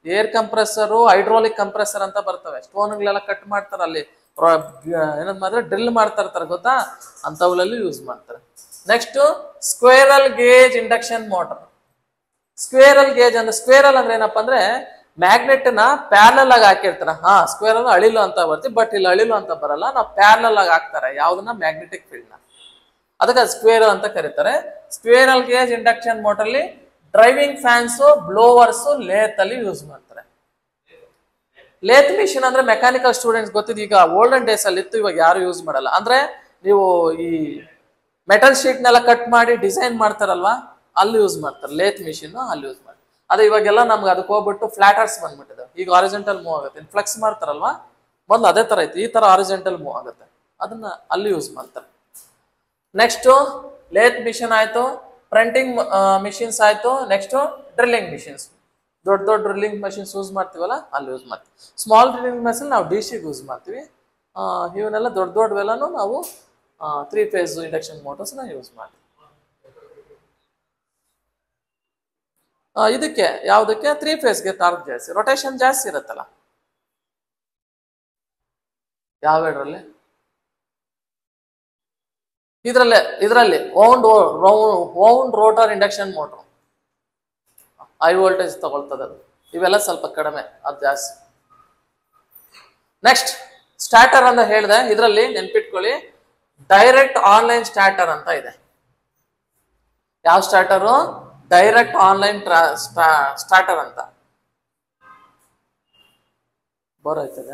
ಏರ್ ಕಂಪ್ರೆಸರು, ಹೈಡ್ರೋಲಿಕ್ ಕಂಪ್ರೆಸರ್ ಅಂತ ಬರ್ತವೆ. ಸ್ಟೋನ್ಗಳೆಲ್ಲ ಕಟ್ ಮಾಡ್ತಾರೆ ಅಲ್ಲಿ, ಏನಂತ ಮಾಡಿದ್ರೆ ಡ್ರಿಲ್ ಮಾಡ್ತಾ ಇರ್ತಾರೆ ಗೊತ್ತಾ, ಅಂತವುಗಳಲ್ಲಿ ಯೂಸ್ ಮಾಡ್ತಾರೆ. Next squirrel cage induction motor. Squirrel cage ಅಂದ್ರೆ, ಸ್ಕ್ವೇರಲ್ ಅಂದ್ರೆ ಏನಪ್ಪಾ ಅಂದ್ರೆ ಮ್ಯಾಗ್ನೆಟ್ ನ ಪ್ಯಾರಲಲ್ ಆಗಿ ಹಾಕಿರ್ತಾರ. ಸ್ಕ್ವೇರಲ್ ಅಳಿಲು ಅಂತ ಬರ್ತೀವಿ, ಬಟ್ ಇಲ್ಲಿ ಅಳಿಲು ಅಂತ ಬರಲ್ಲ, ನಾವು ಪ್ಯಾರಲಲ್ ಆಗಿ ಹಾಕ್ತಾರೆ ಯಾವ್ದನ್ನ, ಮ್ಯಾಗ್ನೆಟಿಕ್ ಫೀಲ್ಡ್ ನ, ಅದಕ್ಕೆ ಸ್ಕ್ವೇರಲ್ ಅಂತ ಕರೀತಾರೆ. ಸ್ಕ್ವೇರಲ್ ಗೇಜ್ ಇಂಡಕ್ಷನ್ ಮೋಟರ್ ಅಲ್ಲಿ ಡ್ರೈವಿಂಗ್ ಫ್ಯಾನ್ಸ್, ಬ್ಲೋವರ್ಸ್, ಲೇತ್ ಅಲ್ಲಿ ಯೂಸ್ ಮಾಡ್ತಾರೆ. ಲೇತ್ ಮಿಷಿನ್ ಅಂದ್ರೆ ಮೆಕ್ಯಾನಿಕಲ್ ಸ್ಟೂಡೆಂಟ್ಸ್ ಗೊತ್ತಿದ್ದು, ಈಗ ಓಲ್ಡನ್ ಡೇಸ್ ಅಲ್ಲಿ ಇತ್ತು, ಇವಾಗ ಯಾರು ಯೂಸ್ ಮಾಡಲ್ಲ. ಅಂದ್ರೆ ನೀವು ಈ ಮೆಟಲ್ ಶೀಟ್ ನೆಲ್ಲ ಕಟ್ ಮಾಡಿ ಡಿಸೈನ್ ಮಾಡ್ತಾರಲ್ವಾ, ಅಲ್ಲಿ ಯೂಸ್ ಮಾಡ್ತಾರೆ ಲೇತ್ ಮಿಷಿನ್, ಅಲ್ಲಿ ಯೂಸ್ ಮಾಡ್ತಾರೆ. ಅದೇ ಇವಾಗೆಲ್ಲ ನಮ್ಗೆ ಅದಕ್ಕೆ ಹೋಗ್ಬಿಟ್ಟು ಫ್ಲಾಟರ್ಸ್ ಬಂದ್ಬಿಟ್ಟಿದೆ. ಈಗ ಹಾರಿಜೆಂಟಲ್ ಮೂವ್ ಆಗುತ್ತೆ, ಫ್ಲೆಕ್ಸ್ ಮಾಡ್ತಾರಲ್ವಾ, ಮೊದಲು ಅದೇ ತರ ಇತ್ತು, ಈ ತರ ಹಾರಿಜೆಂಟಲ್ ಮೂವ್ ಆಗುತ್ತೆ, ಅದನ್ನ ಅಲ್ಲಿ ಯೂಸ್ ಮಾಡ್ತಾರೆ. ನೆಕ್ಸ್ಟ್ ಲೇತ್ ಮಿಷಿನ್ ಆಯ್ತು, ಪ್ರಿಂಟಿಂಗ್ ಮಿಷಿನ್ಸ್ ಆಯ್ತು, ನೆಕ್ಸ್ಟ್ ಡ್ರಿಲ್ಲಿಂಗ್ ಮಿಷಿನ್ಸ್, ದೊಡ್ಡ ದೊಡ್ಡ ಡ್ರಿಲ್ಲಿಂಗ್ ಮಷಿನ್ಸ್ ಯೂಸ್ ಮಾಡ್ತೀವಲ್ಲ ಅಲ್ಲಿ ಯೂಸ್ ಮಾಡ್ತೀವಿ. ಸ್ಮಾಲ್ ಡ್ರಿಲ್ಲಿಂಗ್ ಮಷಿನ್ ನಾವು ಡಿಸಿಗೆ ಯೂಸ್ ಮಾಡ್ತೀವಿ. ಇವನ್ನೆಲ್ಲ ದೊಡ್ಡ ದೊಡ್ಡವೆಲ್ಲನೂ ನಾವು 3 ಫೇಸ್ ಇಂಡಕ್ಷನ್ ಮೋಟರ್ಸ್ನ ಯೂಸ್ ಮಾಡ್ತೀವಿ. ಇದಕ್ಕೆ ಯಾವುದಕ್ಕೆ 3 ಫೇಸ್ಗೆ ಟಾರ್ಕ್ ಜಾಸ್ತಿ, ರೊಟೇಷನ್ ಜಾಸ್ತಿ ಇರುತ್ತಲ್ಲ. ಯಾವ್ಯಾವ್ದ್ರಲ್ಲಿ? ಇದರಲ್ಲಿ wound rotor induction motor high voltage ತಗೊಳ್ತದೆ ಅದು, ಇವೆಲ್ಲ ಸ್ವಲ್ಪ ಕಡಿಮೆ, ಅದು ಜಾಸ್ತಿ. ನೆಕ್ಸ್ಟ್ ಸ್ಟಾರ್ಟರ್ ಅಂತ ಹೇಳಿದೆ, ಇದರಲ್ಲಿ ನೆನ್ಪಿಟ್ಕೊಳ್ಳಿ ಡೈರೆಕ್ಟ್ ಆನ್ಲೈನ್ ಸ್ಟಾರ್ಟರ್ ಅಂತ ಇದೆ. ಯಾವ ಸ್ಟಾರ್ಟರು? ಡೈರೆಕ್ಟ್ ಆನ್ಲೈನ್ ಸ್ಟಾರ್ಟರ್ ಅಂತ. ಬೋರ್ ಆಯ್ತದ,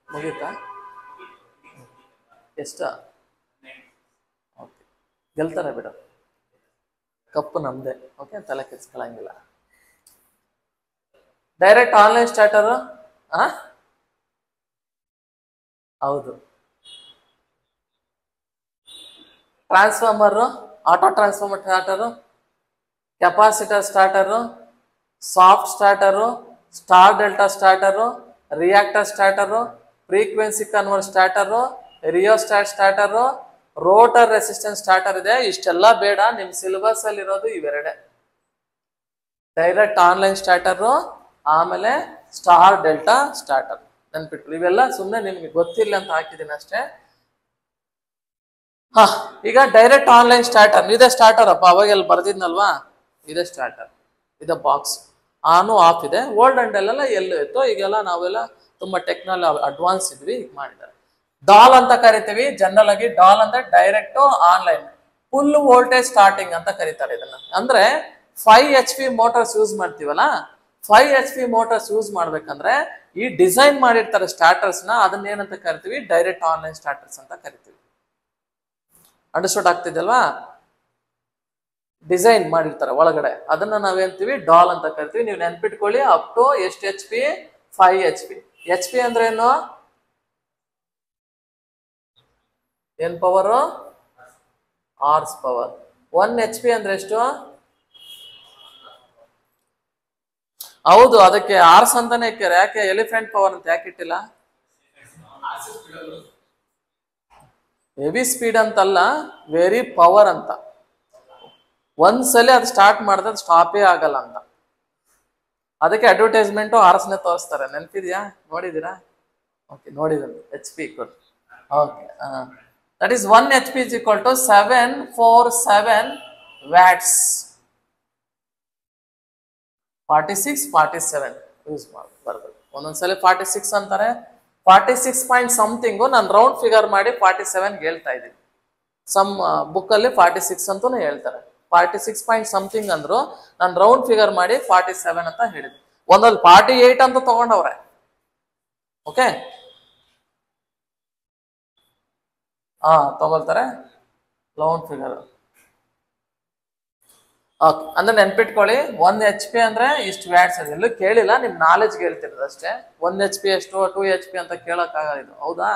ಮುಗೀತಾ? ಎಷ್ಟ? ಓಕೆ, ಗೆಲ್ತಾರೆ ಬಿಡ, ಕಪ್ಪು ನಮ್ದೆ. ಓಕೆ, ತಲೆ ಕೆಡ್ಸ್ಕೊಳಂಗಿಲ್ಲ. ಡೈರೆಕ್ಟ್ ಆನ್ಲೈನ್ ಸ್ಟಾರ್ಟರು ಹೌದು. Transformer, auto transformer starter, capacitor starter, soft starter, star delta starter, reactor starter, frequency convert starter, rheostat starter, rotor resistance starter ಇದೆ. ಇಷ್ಟೆಲ್ಲ ಬೇಡ, ನಿಮ್ ಸಿಲೆಬಸ್ ಅಲ್ಲಿ ಇರೋದು ಇವೆರಡೆ, ಡೈರೆಕ್ಟ್ ಆನ್ಲೈನ್ ಸ್ಟಾರ್ಟರು, ಆಮೇಲೆ ಸ್ಟಾರ್ ಡೆಲ್ಟಾ ಸ್ಟಾರ್ಟರ್. ನೆನ್ಪಿಟ್ಕೊಳ್ಳಿ, ಇವೆಲ್ಲ ಸುಮ್ಮನೆ ನಿಮ್ಗೆ ಗೊತ್ತಿಲ್ಲ ಅಂತ ಹಾಕಿದ್ದೀನಿ ಅಷ್ಟೇ. ಈಗ ಡೈರೆಕ್ಟ್ ಆನ್ಲೈನ್ ಸ್ಟಾರ್ಟರ್, ಇದೇ ಸ್ಟಾರ್ಟರ್ ಅಪ್ಪ, ಅವಾಗೆಲ್ಲ ಬರ್ದಿದ್ನಲ್ವಾ, ಇದೇ ಸ್ಟಾರ್ಟರ್, ಇದೇ ಬಾಕ್ಸ್, ಆನು ಆಫ್ ಇದೆ. ಓಲ್ಡ್ ಅಂಡ್ ಎಲ್ಲ ಎಲ್ಲೂ ಇತ್ತು, ಈಗೆಲ್ಲ ನಾವೆಲ್ಲ ತುಂಬಾ ಟೆಕ್ನಾಲಜಿ ಅಡ್ವಾನ್ಸ್ ಇದ್ವಿ, ಈಗ ಮಾಡಿದ್ದಾರೆ. ಡಾಲ್ ಅಂತ ಕರಿತೀವಿ ಜನರಲ್ ಆಗಿ. ಡಾಲ್ ಅಂದ್ರೆ direct online full voltage starting ಅಂತ ಕರೀತಾರೆ ಇದನ್ನ. ಅಂದ್ರೆ 5 HP ಮೋಟರ್ಸ್ ಯೂಸ್ ಮಾಡ್ತೀವಲ್ಲ, 5 HP ಮೋಟರ್ಸ್ ಯೂಸ್ ಮಾಡ್ಬೇಕಂದ್ರೆ ಈ ಡಿಸೈನ್ ಮಾಡಿರ್ತಾರೆ ಸ್ಟಾರ್ಟರ್ಸ್ ನ, ಅದನ್ನ ಏನಂತ ಕರಿತೀವಿ? ಡೈರೆಕ್ಟ್ ಆನ್ಲೈನ್ ಸ್ಟಾರ್ಟರ್ಸ್ ಅಂತ ಕರಿತೀವಿ. ಅಂಡರ್ಸ್ಟುಡ್ ಆಗ್ತಿದಲ್ವಾ? ಡಿಸೈನ್ ಮಾಡಿರ್ತಾರೆ ಒಳಗಡೆ, ಅದನ್ನ ನಾವೇಂತೀವಿ? ಡಾಲ್ ಅಂತ ಕರಿತೀವಿ. ನೀವು ನೆನ್ಪಿಟ್ಕೊಳ್ಳಿ, ಅಪ್ ಟು ಎಷ್ಟು HP? 5 HP. HP ಅಂದ್ರೆ ಏನು? ಏನ್ ಪವರು? Hours power. 1 HP ಅಂದ್ರೆ ಎಷ್ಟು? ಹೌದು, ಅದಕ್ಕೆ ಆರ್ಸ್ ಅಂತಾನೆ ಇಕ್ಕಾರೆ. ಯಾಕೆ ಎಲಿಫೆಂಟ್ ಪವರ್ ಅಂತ ಯಾಕೆ ಇಟ್ಟಿಲ್ಲ? ಹೆವಿ ಸ್ಪೀಡ್ ಅಂತಲ್ಲ, ವೆರಿ ಪವರ್ ಅಂತ. ಒಂದ್ಸಲ ಅದು ಸ್ಟಾರ್ಟ್ ಮಾಡಿದ್ರೆ ಅದು ಸ್ಟಾಪೇ ಆಗಲ್ಲ ಅಂತ, ಅದಕ್ಕೆ ಅಡ್ವರ್ಟೈಸ್ಮೆಂಟು ಆರ್ಸ್ನೇ ತೋರಿಸ್ತಾರೆ. ನೆನಪಿದ್ಯಾ? ನೋಡಿದೀರಾ? ಓಕೆ, ನೋಡಿದ್ರು. HP equal, okay, that is 1 HP is equal to 747 watts. 46, 47 use ಬರ್ಬೇಕು. ಒಂದೊಂದ್ಸಲ 46 ಅಂತಾರೆ, 46 ಪಾಯಿಂಟ್ ಸಮಥಿಂಗು. ನಾನು ರೌಂಡ್ ಫಿಗರ್ ಮಾಡಿ 47 ಹೇಳ್ತಾ ಇದ್ದೀನಿ. ಸಮ್ ಬುಕ್ ಅಲ್ಲಿ 46 ಅಂತೂ ಹೇಳ್ತಾರೆ. 46 ಪಾಯಿಂಟ್ ಸಮಥಿಂಗ್ ಅಂದ್ರು, ನಾನು ರೌಂಡ್ ಫಿಗರ್ ಮಾಡಿ 47 ಅಂತ ಹೇಳಿದ್ವಿ. ಒಂದಲ್ಲಿ 48 ಅಂತ ತಗೊಂಡವ್ರೆ. ಓಕೆ, ತಗೊಳ್ತಾರೆ ರೌಂಡ್ ಫಿಗರ್. ಓಕೆ, ಅಂದ್ರೆ ನೆನ್ಪಿಟ್ಕೊಳ್ಳಿ, 1 HP ಅಂದ್ರೆ ಇಷ್ಟು ವ್ಯಾಟ್ಸ್. ಎಲ್ಲೂ ಕೇಳಿಲ್ಲ, ನಿಮ್ ನಾಲೆಜ್ಗೆ ಹೇಳ್ತಿರೋದು ಅಷ್ಟೇ. 1 HP ಎಷ್ಟು, 2 HP ಅಂತ ಕೇಳಕ್ಕಾಗಲ್ಲ ಇದು, ಹೌದಾ?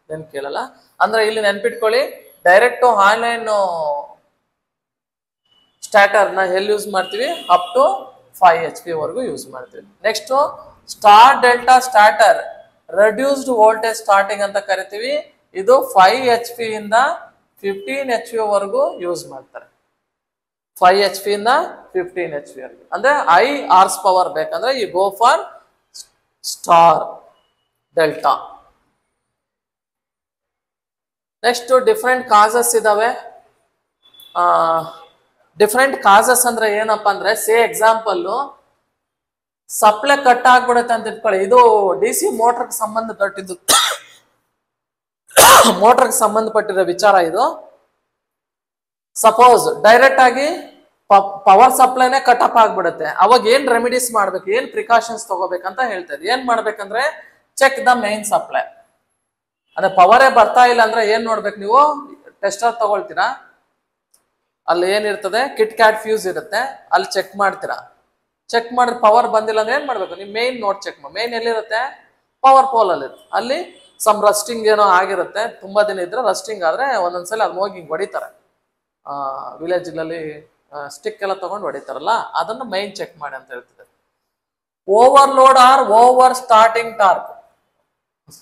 ಏನ್ ಕೇಳಲ್ಲ. ಅಂದ್ರೆ ಇಲ್ಲಿ ನೆನ್ಪಿಟ್ಕೊಳ್ಳಿ, ಡೈರೆಕ್ಟ್ ಆನ್ಲೈನ್ ಸ್ಟಾರ್ಟರ್ ನ ಎಲ್ಲಿ ಯೂಸ್ ಮಾಡ್ತೀವಿ? ಅಪ್ ಟು 5 HP ವರೆಗೂ ಯೂಸ್ ಮಾಡ್ತೀವಿ. Next star delta starter, reduced voltage starting ಅಂತ ಕರಿತೀವಿ. ಇದು 5 HP ಇಂದ 15 HP ವರೆಗೂ ಯೂಸ್ ಮಾಡ್ತಾರೆ. 5 HP ಇಂದ 15 HP ವರೆಗೂ. ಅಂದ್ರೆ ಹೈ ಆರ್ಸ್ ಪವರ್ ಬೇಕಂದ್ರೆ you go for star, delta. Next different causes ಇದಾವೆ. ಡಿಫ್ರೆಂಟ್ ಕಾಸಸ್ ಅಂದ್ರೆ ಏನಪ್ಪಾ ಅಂದ್ರೆ, ಸೇ ಎಕ್ಸಾಂಪಲ್ ಸಪ್ಲೈ ಕಟ್ ಆಗ್ಬಿಡುತ್ತೆ ಅಂತ ಇಟ್ಕೊಳ್ಳಿ. ಇದು ಡಿ ಸಿ ಮೋಟರ್ಗೆ ಸಂಬಂಧಪಟ್ಟಿದ್ದು ಮೋಟರ್ಗೆ ಸಂಬಂಧಪಟ್ಟಿರೋ ವಿಚಾರ ಇದು. ಸಪೋಸ್ ಡೈರೆಕ್ಟ್ ಆಗಿ ಪವರ್ ಸಪ್ಲೈನೇ ಕಟ್ ಅಪ್ ಆಗ್ಬಿಡುತ್ತೆ. ಅವಾಗ ಏನ್ ರೆಮಿಡೀಸ್ ಮಾಡ್ಬೇಕು, ಏನ್ ಪ್ರಿಕಾಷನ್ಸ್ ತಗೋಬೇಕಂತ ಹೇಳ್ತಾರೆ. ಏನ್ ಮಾಡ್ಬೇಕಂದ್ರೆ, ಚೆಕ್ ದ ಮೇನ್ ಸಪ್ಲೈ. ಅದೇ ಪವರೇ ಬರ್ತಾ ಇಲ್ಲ ಅಂದ್ರೆ ಏನ್ ನೋಡ್ಬೇಕು ನೀವು, ಟೆಸ್ಟರ್ ತಗೊಳ್ತೀರಾ, ಅಲ್ಲಿ ಏನಿರ್ತದೆ ಕಿಟ್ ಕ್ಯಾಟ್ ಫ್ಯೂಸ್ ಇರುತ್ತೆ, ಅಲ್ಲಿ ಚೆಕ್ ಮಾಡ್ತೀರಾ. ಚೆಕ್ ಮಾಡಿದ್ರೆ ಪವರ್ ಬಂದಿಲ್ಲ ಅಂದ್ರೆ ಏನ್ ಮಾಡ್ಬೇಕು, ನೀವು ಮೇನ್ ನೋಡ್ ಚೆಕ್ ಮಾಡಿ. ಮೇನ್ ಎಲ್ಲಿರುತ್ತೆ, ಪವರ್ ಪೋಲ್ ಅಲ್ಲಿ ಇರುತ್ತೆ. ಅಲ್ಲಿ ಸಮ್ ರಸ್ಟಿಂಗ್ ಏನೋ ಆಗಿರುತ್ತೆ, ತುಂಬಾ ದಿನ ಇದ್ರೆ ರಸ್ಟಿಂಗ್ ಆದ್ರೆ ಒಂದೊಂದ್ಸಲ ಅದ್ ಹೋಗಿ ಹಿಂಗ್ ಹೊಡಿತಾರೆ. ವಿಲೇಜ್ಗಳಲ್ಲಿ ಸ್ಟಿಕ್ ಎಲ್ಲ ತಗೊಂಡು ಹೊಡಿತಾರಲ್ಲ, ಅದನ್ನ ಮೈನ್ ಚೆಕ್ ಮಾಡಿ ಅಂತ ಹೇಳ್ತಿದೆ. Overload or over starting torque,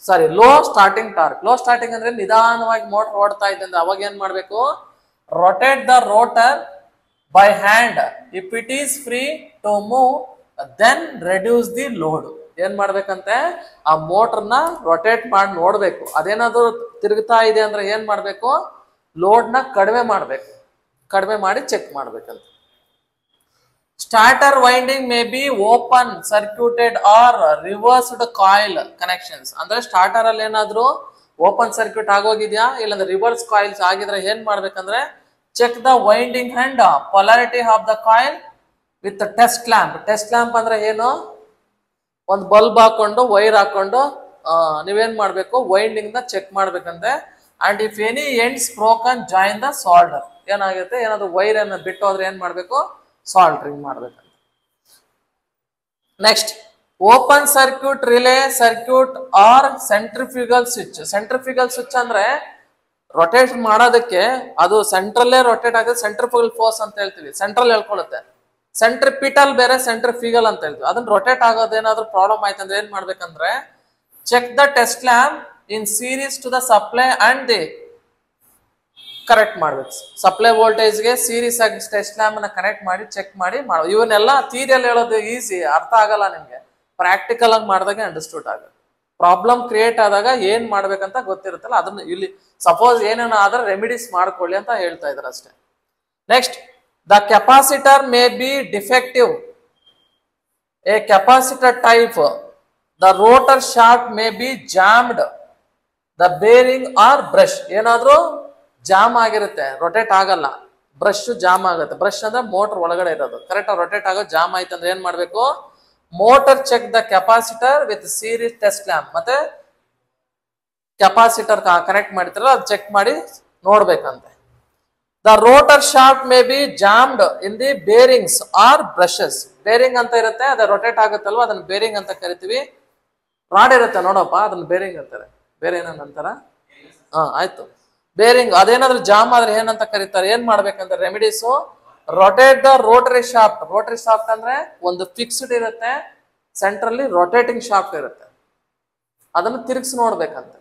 sorry low starting torque. Low starting ಅಂದ್ರೆ ನಿಧಾನವಾಗಿ ಮೋಟರ್ ಓಡ್ತಾ ಇದೆ ಅಂದ್ರೆ ಅವಾಗ ಏನ್ ಮಾಡ್ಬೇಕು, rotate the rotor by hand. If it is free to move then reduce the load. ಏನ್ ಮಾಡ್ಬೇಕಂತೆ, ಆ ಮೋಟರ್ನ ರೊಟೇಟ್ ಮಾಡಿ ನೋಡ್ಬೇಕು. ಅದೇನಾದ್ರು ತಿರುಗ್ತಾ ಇದೆ ಅಂದ್ರೆ ಏನ್ ಮಾಡ್ಬೇಕು, ಲೋಡ್ನ ಕಡಿಮೆ ಮಾಡ್ಬೇಕು. ಕಡಿಮೆ ಮಾಡಿ ಚೆಕ್ ಮಾಡ್ಬೇಕಂತ. Starter winding may be open circuited or reversed coil connections. ಅಂದ್ರೆ ಸ್ಟಾರ್ಟರ್ ಅಲ್ಲಿ ಏನಾದ್ರು ಓಪನ್ ಸರ್ಕ್ಯೂಟ್ ಆಗೋಗಿದ್ಯಾ, ಇಲ್ಲಾಂದ್ರೆ ರಿವರ್ಸ್ ಕಾಯಿಲ್ಸ್ ಆಗಿದ್ರೆ ಏನ್ ಮಾಡ್ಬೇಕಂದ್ರೆ, check the winding and polarity of the coil with test lamp. Test lamp ಅಂದ್ರೆ ಏನು, ಒಂದು ಬಲ್ಬ್ ಹಾಕೊಂಡು ವೈರ್ ಹಾಕೊಂಡು ನೀವೇನ್ ಮಾಡ್ಬೇಕು, ವೈಂಡಿಂಗ್ ನ ಚೆಕ್ ಮಾಡ್ಬೇಕಂತೆ. And if any ends broken join the solder. ಏನಾಗುತ್ತೆ, ಏನಾದ್ರು ವೈರ್ ಅನ್ನ ಬಿಟ್ಟು ಹೋದ್ರೆ ಏನ್ ಮಾಡ್ಬೇಕು, ಸಾಲ್ಡ್ರಿಂಗ್ ಮಾಡ್ಬೇಕಂತ. Next, open circuit relay circuit or centrifugal switch. Centrifugal switch ಅಂದ್ರೆ ರೊಟೇಟ್ ಮಾಡೋದಕ್ಕೆ ಅದು ಸೆಂಟ್ರಲ್ಲೇ ರೊಟೇಟ್ ಆಗುತ್ತೆ. ಸೆಂಟ್ರಿಫ್ಯೂಗಲ್ ಫೋರ್ಸ್ ಅಂತ ಹೇಳ್ತೀವಿ, ಸೆಂಟ್ರಲ್ ಹೇಳ್ಕೊಳ್ಳುತ್ತೆ. ಸೆಂಟ್ರಿಪಿಟಲ್ ಬೇರೆ, ಸೆಂಟ್ರಿಫ್ಯೂಗಲ್ ಅಂತ ಹೇಳ್ತೀವಿ. ಅದನ್ನ ರೊಟೇಟ್ ಆಗೋದೇನಾದ್ರೂ ಪ್ರಾಬ್ಲಮ್ ಆಯ್ತಂದ್ರೆ ಏನ್ ಮಾಡ್ಬೇಕಂದ್ರೆ, check the test lamp in series to the supply and the correct ಮಾಡ್ಬೇಕು. ಸಪ್ಲೈ ವೋಲ್ಟೇಜ್ಗೆ ಸೀರೀಸ್ ಆಗಿ ಟೆಸ್ಟ್ ಲ್ಯಾಂಪ್ ನ ಕನೆಕ್ಟ್ ಮಾಡಿ ಚೆಕ್ ಮಾಡಿ ಮಾಡೋದು. ಇವನ್ನೆಲ್ಲ ಥಿಯರಿಯಲ್ಲಿ ಹೇಳೋದು ಈಸಿ, ಅರ್ಥ ಆಗಲ್ಲ ನಿಮ್ಗೆ. ಪ್ರಾಕ್ಟಿಕಲ್ ಆಗಿ ಮಾಡಿದಾಗ ಅಂಡರ್ಸ್ಟೂಡ್ ಆಗುತ್ತೆ. ಪ್ರಾಬ್ಲಮ್ ಕ್ರಿಯೇಟ್ ಆದಾಗ ಏನ್ ಮಾಡ್ಬೇಕಂತ ಗೊತ್ತಿರುತ್ತಲ್ಲ, ಅದನ್ನ ಇಲ್ಲಿ ಸಪೋಸ್ ಏನೇನೋ ಆದ್ರೆ ರೆಮಿಡೀಸ್ ಮಾಡ್ಕೊಳ್ಳಿ ಅಂತ ಹೇಳ್ತಾ ಇದಾರೆ ಅಷ್ಟೇ. Next, the capacitor may be defective. A capacitor type, the rotor shaft may be jammed, the bearing or brush. ಏನಾದ್ರೂ ಜಾಮ್ ಆಗಿರುತ್ತೆ, ರೊಟೇಟ್ ಆಗಲ್ಲ, ಬ್ರಷ್ ಜಾಮ್ ಆಗುತ್ತೆ. ಬ್ರಷ್ ಅಂದ್ರೆ ಮೋಟರ್ ಒಳಗಡೆ ಇರೋದು, ಕರೆಕ್ಟ್ ರೊಟೇಟ್ ಆಗೋ ಜಾಮ್ ಆಯ್ತು ಅಂದ್ರೆ ಏನ್ ಮಾಡ್ಬೇಕು, motor check the capacitor with series test lamp. ಮತ್ತೆ ಕೆಪಾಸಿಟರ್ ಕನೆಕ್ಟ್ ಮಾಡಿರ್ತಾರಲ್ಲ ಅದು ಚೆಕ್ ಮಾಡಿ ನೋಡ್ಬೇಕಂತೆ. The rotor shaft may be jammed in the bearings or brushes. Bearing ಅಂತ ಇರುತ್ತೆ, ಅದು ರೊಟೇಟ್ ಆಗುತ್ತಲ್ವ, ಅದನ್ನ ಬೇರಿಂಗ್ ಅಂತ ಕರಿತೀವಿ. ರಾಡ್ ಇರುತ್ತೆ ನೋಡಪ್ಪ, ಅದನ್ನ ಬೇರಿಂಗ್ ಅಂತಾರೆ. ಬೇರೆ ಏನಂತಾರ, ಆಯ್ತು. ಬೇರಿಂಗ್ ಅದೇನಾದ್ರೂ ಜಾಮ್ ಆದ್ರೆ ಏನಂತ ಕರೀತಾರೆ, ಏನ್ ಮಾಡ್ಬೇಕಂತ remedies, rotate the Rotary shaft. Rotary shaft ಅಂದ್ರೆ ಒಂದು ಫಿಕ್ಸ್ಡ್ ಇರುತ್ತೆ, ಸೆಂಟ್ರಲ್ಲಿ ರೊಟೇಟಿಂಗ್ ಶಾಫ್ಟ್ ಇರುತ್ತೆ, ಅದನ್ನು ತಿರುಗಿಸಿ ನೋಡ್ಬೇಕಂತ.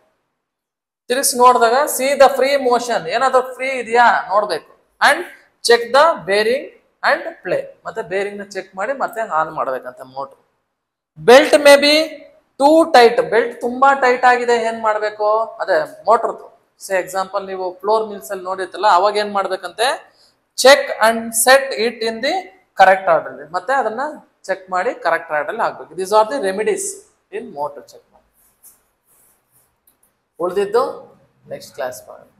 ತಿರುಗಿಸಿ ನೋಡಿದಾಗ ಸಿ ದ ಫ್ರೀ ಮೋಷನ್, ಏನಾದ್ರು ಫ್ರೀ ಇದೆಯಾ ನೋಡ್ಬೇಕು. And check the bearing and play. ಮತ್ತೆ ಬೇರಿಂಗ್ ನ ಚೆಕ್ ಮಾಡಿ ಮತ್ತೆ ಆನ್ ಮಾಡ್ಬೇಕಂತ motor. Belt may be too tight. Belt ತುಂಬಾ ಟೈಟ್ ಆಗಿದೆ, ಏನ್ ಮಾಡ್ಬೇಕು, ಅದೇ ಮೋಟರ್ದು ಸೇ ಎಕ್ಸಾಂಪಲ್ ನೀವು ಫ್ಲೋರ್ ಮಿಲ್ಸ್ ಅಲ್ಲಿ ನೋಡಿರ್ತಲ್ಲ, ಅವಾಗ ಏನ್ ಮಾಡ್ಬೇಕಂತೆ, check and set it in the correct order. ಮತ್ತೆ ಅದನ್ನ ಚೆಕ್ ಮಾಡಿ ಕರೆಕ್ಟ್ ಆರ್ಡರ್ ಅಲ್ಲಿ ಆಗ್ಬೇಕು. These are the remedies in motor check ಮಾಡಿ. ಉಳಿದಿದ್ದು ನೆಕ್ಸ್ಟ್ ಕ್ಲಾಸ್ ಮಾಡಿ,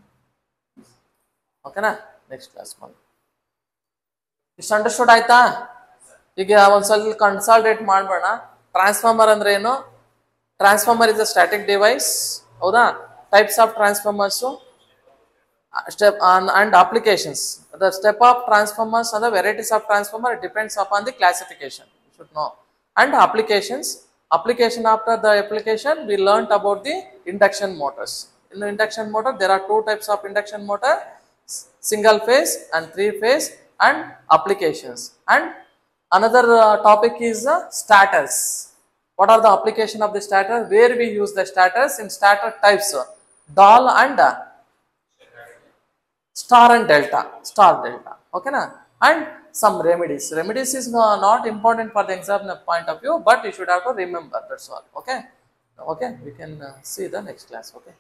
ಓಕೆನಾ? ನೆಕ್ಸ್ಟ್ ಕ್ಲಾಸ್ ಮಾಡಿ. ಇಷ್ಟು ಅಂಡರ್ಸ್ಟೂಡ್ ಆಯ್ತಾ? ಈಗ ಒಂದ್ಸಲ ಕನ್ಸಾಲ್ಟೇಟ್ ಮಾಡ್ಬೇಡ. ಟ್ರಾನ್ಸ್ಫಾರ್ಮರ್ ಅಂದ್ರೆ ಏನು? Transformer is a static device, ಹೌದಾ? Types of transformers and applications. The step of transformers and the varieties of transformer, it depends upon the classification, you should know. And applications, application after the application we learnt about the induction motors. In the induction motor there are two types of induction motor, single phase and three phase, and applications. And another topic is starters. What are the application of the starter? Where we use the starters? In starter types, doll and star and delta, star delta, okay na? And some remedies. Remedies is not important for the exam point of view, but you should have to remember. That's all. Okay. Okay. We can see the next class. Okay.